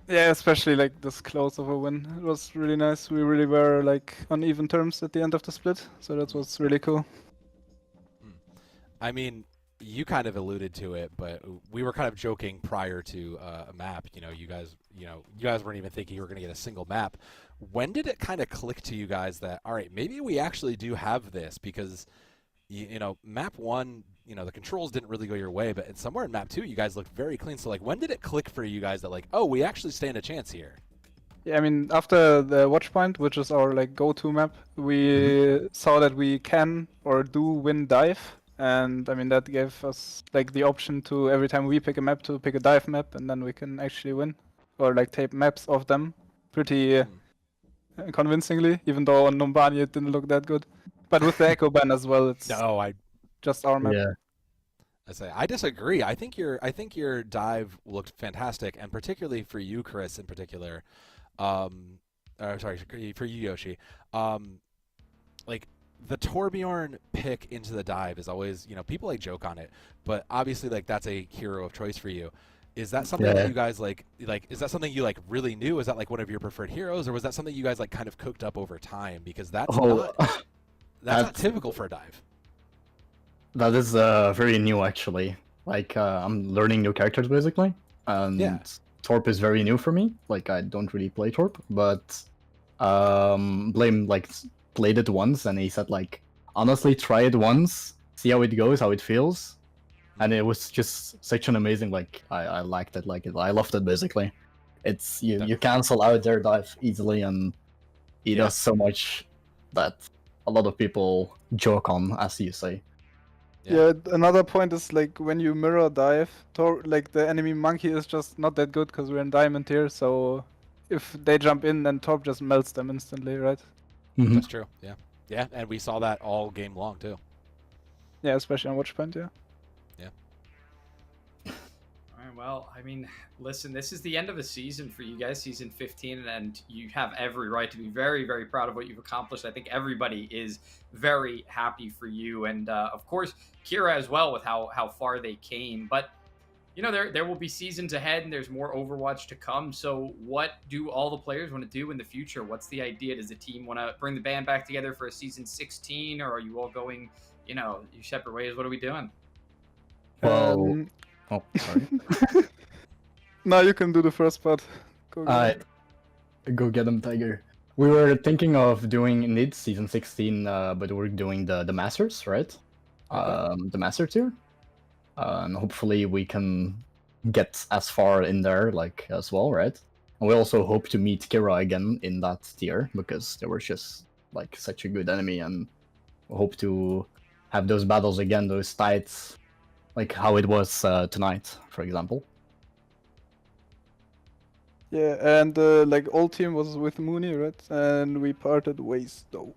Yeah, especially like this close of a win. It was really nice. We really were like on even terms at the end of the split, so that was really cool. I mean, you kind of alluded to it, but we were kind of joking prior to a map. You guys weren't even thinking you were going to get a single map. When did it kind of click to you guys that, all right, maybe we actually do have this? Because map 1, the controls didn't really go your way, but somewhere in map 2, you guys looked very clean. So like, when did it click for you guys that like, oh, we actually stand a chance here? Yeah, I mean, after the Watchpoint, which is our like go-to map, we saw that we can or do win dive. And I mean, that gave us like the option to, every time we pick a map, to pick a dive map, and then we can actually win. Or like tape maps of them pretty convincingly, even though on Numbani it didn't look that good. But with the Echo Ban as well, it's just our map. Yeah. I disagree. I think your dive looked fantastic, and particularly for you, Chris, in particular. Sorry, for you, Yoshi. Like, the Torbjorn pick into the dive is always, people like joke on it, but obviously like that's a hero of choice for you. Is that something that you guys like is that something you like really knew? Is that like one of your preferred heroes, or was that something you guys like kind of cooked up over time? Because that's not typical for a dive. That is very new, actually. Like I'm learning new characters basically, and Torp is very new for me. Like I don't really play Torp, but Blame like played it once, and he said like, honestly, try it once, see how it goes, how it feels, and it was just such an amazing, like I liked it, like I loved it basically. It's you cancel out their dive easily, and he does so much that a lot of people joke on, as you say. Yeah, another point is like when you mirror dive, like the enemy monkey is just not that good because we're in diamond here, so if they jump in, then Torp just melts them instantly, right? That's true. Yeah, and we saw that all game long too. Yeah, especially on Watchpoint. Yeah. All right. Well, I mean, listen, this is the end of the season for you guys, season 15, and you have every right to be very, very proud of what you've accomplished. I think everybody is very happy for you, and of course, Kiira as well with how far they came. But there will be seasons ahead, and there's more Overwatch to come. So what do all the players want to do in the future? What's the idea? Does the team want to bring the band back together for a season 16, or are you all going, your separate ways? What are we doing? Well, oh, sorry. No, you can do the first part. Go get them, Tiger. We were thinking of doing NID season 16, but we're doing the Masters, right? The Master tier. And hopefully we can get as far in there like as well, right? And we also hope to meet Kiira again in that tier, because they were just like such a good enemy, and we hope to have those battles again, those fights, like how it was tonight, for example. Yeah, and like old team was with Mooney, right? And we parted ways though,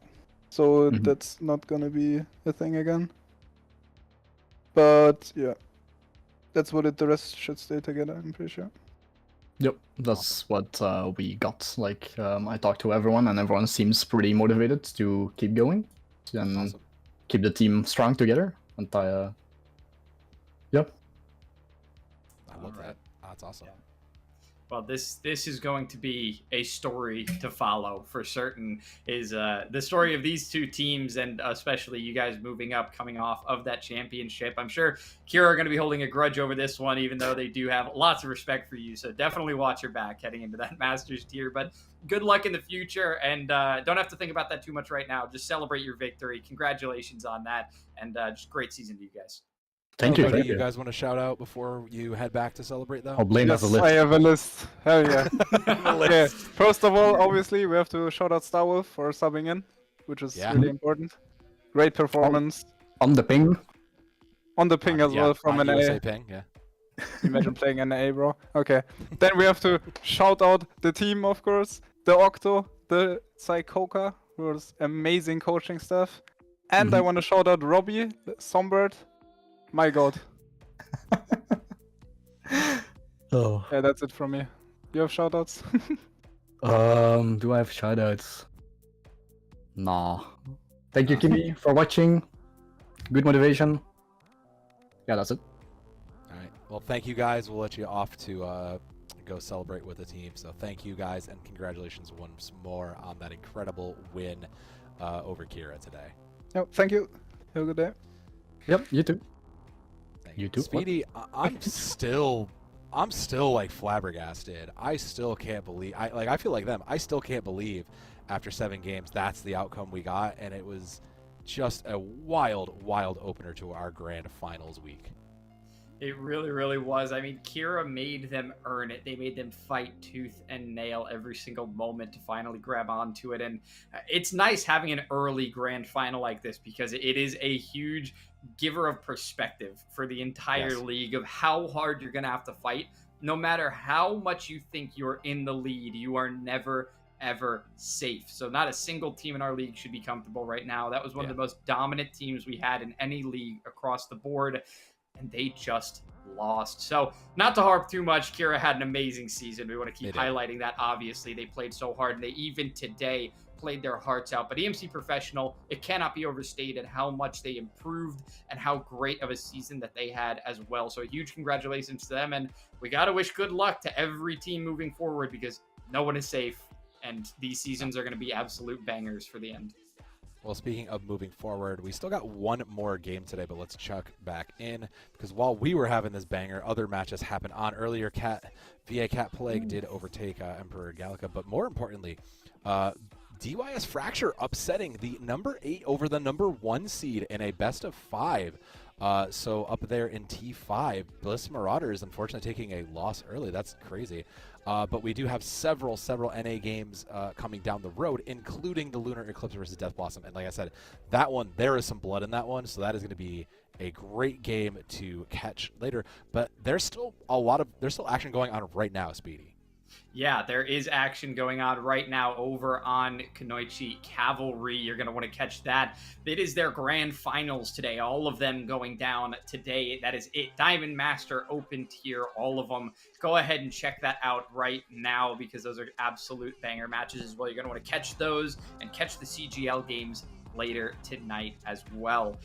so that's not gonna be a thing again. But yeah, that's what the rest should stay together, I'm pretty sure. Yep, that's what we got. Like, I talked to everyone, and everyone seems pretty motivated to keep going and keep the team strong together. And yep. I love that. That's awesome. Yeah. Well, this is going to be a story to follow for certain. Is the story of these two teams, and especially you guys moving up, coming off of that championship. I'm sure Kiira are going to be holding a grudge over this one, even though they do have lots of respect for you. So definitely watch your back heading into that Masters tier. But good luck in the future, and don't have to think about that too much right now. Just celebrate your victory. Congratulations on that, and just great season to you guys. Thank you. Anybody Thank you you. guys want to shout out before you head back to celebrate, though? I'll blame Yes, as a list. I have a list. Hell yeah. Okay. First of all, obviously, we have to shout out Star Wolf for subbing in, which is Yeah. really important. Great performance. On the ping. On the ping as well from on NA. USA ping, yeah. Imagine playing NA, bro. Okay. Then we have to shout out the team, of course. The Octo, the Psychoka, who was amazing coaching stuff. And I want to shout out Robbie, the Sombird. My god. Oh. Yeah, that's it from me. You have shoutouts? Do I have shoutouts? Nah. Thank you, Kimi, for watching. Good motivation. Yeah, that's it. All right. Well, thank you guys. We'll let you off to go celebrate with the team. So thank you guys, and congratulations once more on that incredible win over Kiira today. No, thank you. Have a good day. Yep, you too. Thank You too? Speedy. I'm still like flabbergasted. I still can't believe. I feel like them. I still can't believe after 7 games that's the outcome we got, and it was just a wild opener to our grand finals week. It really, really was. I mean, Kiira made them earn it. They made them fight tooth and nail every single moment to finally grab onto it. And it's nice having an early grand final like this because it is a huge giver of perspective for the entire league of how hard you're going to have to fight. No matter how much you think you're in the lead, you are never, ever safe. So not a single team in our league should be comfortable right now. That was one of the most dominant teams we had in any league across the board. And they just lost. So not to harp too much, Kiira had an amazing season. We want to keep highlighting that. Obviously, they played so hard, and they even today played their hearts out. But EMC Professional, it cannot be overstated how much they improved and how great of a season that they had as well. So a huge congratulations to them. And we got to wish good luck to every team moving forward because no one is safe. And these seasons are going to be absolute bangers for the end. Well, speaking of moving forward, we still got one more game today, but let's check back in because while we were having this banger, other matches happened on earlier. VA Cat Plague did overtake Emperor Gallica, but more importantly, DYS Fracture upsetting the number 8 over the number 1 seed in a best of 5. So up there in T5, Bliss Marauders unfortunately taking a loss early. That's crazy. But we do have several NA games coming down the road, including the Lunar Eclipse versus Death Blossom. And like I said, that one, there is some blood in that one, so that is going to be a great game to catch later. But there's still action going on right now, Speedy. Yeah, there is action going on right now over on Kunoichi Cavalry. You're going to want to catch that. It is their grand finals today. All of them going down today. That is it. Diamond Master Open Tier, all of them. Go ahead and check that out right now because those are absolute banger matches as well. You're going to want to catch those and catch the CGL games later tonight as well.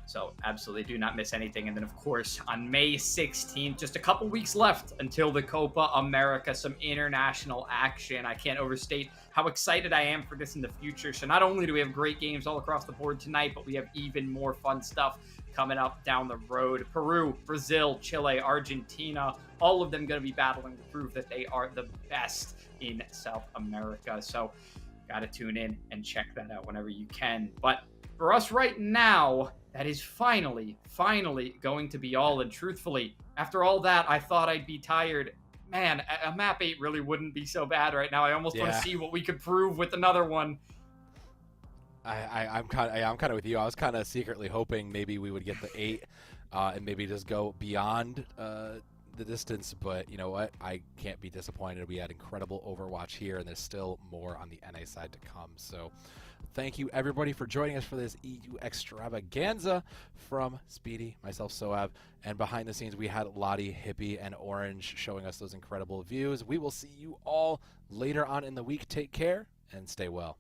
So absolutely do not miss anything. And then, of course, on May 16th, just a couple weeks left until the Copa America, some international action. I can't overstate how excited I am for this in the future. So not only do we have great games all across the board tonight, but we have even more fun stuff coming up down the road. Peru, Brazil, Chile, Argentina, all of them going to be battling to prove that they are the best in South America. So got to tune in and check that out whenever you can. But for us right now, that is finally going to be all. And truthfully, after all that, I thought I'd be tired. Man, a map 8 really wouldn't be so bad right now. I almost want to see what we could prove with another one. I'm kind of with you. I was kind of secretly hoping maybe we would get the 8 and maybe just go beyond the distance. But you know what? I can't be disappointed. We had incredible Overwatch here, and there's still more on the NA side to come. So thank you, everybody, for joining us for this EU extravaganza from Speedy, myself, Soav, and behind the scenes we had Lottie, Hippie, and Orange showing us those incredible views. We will see you all later on in the week. Take care and stay well.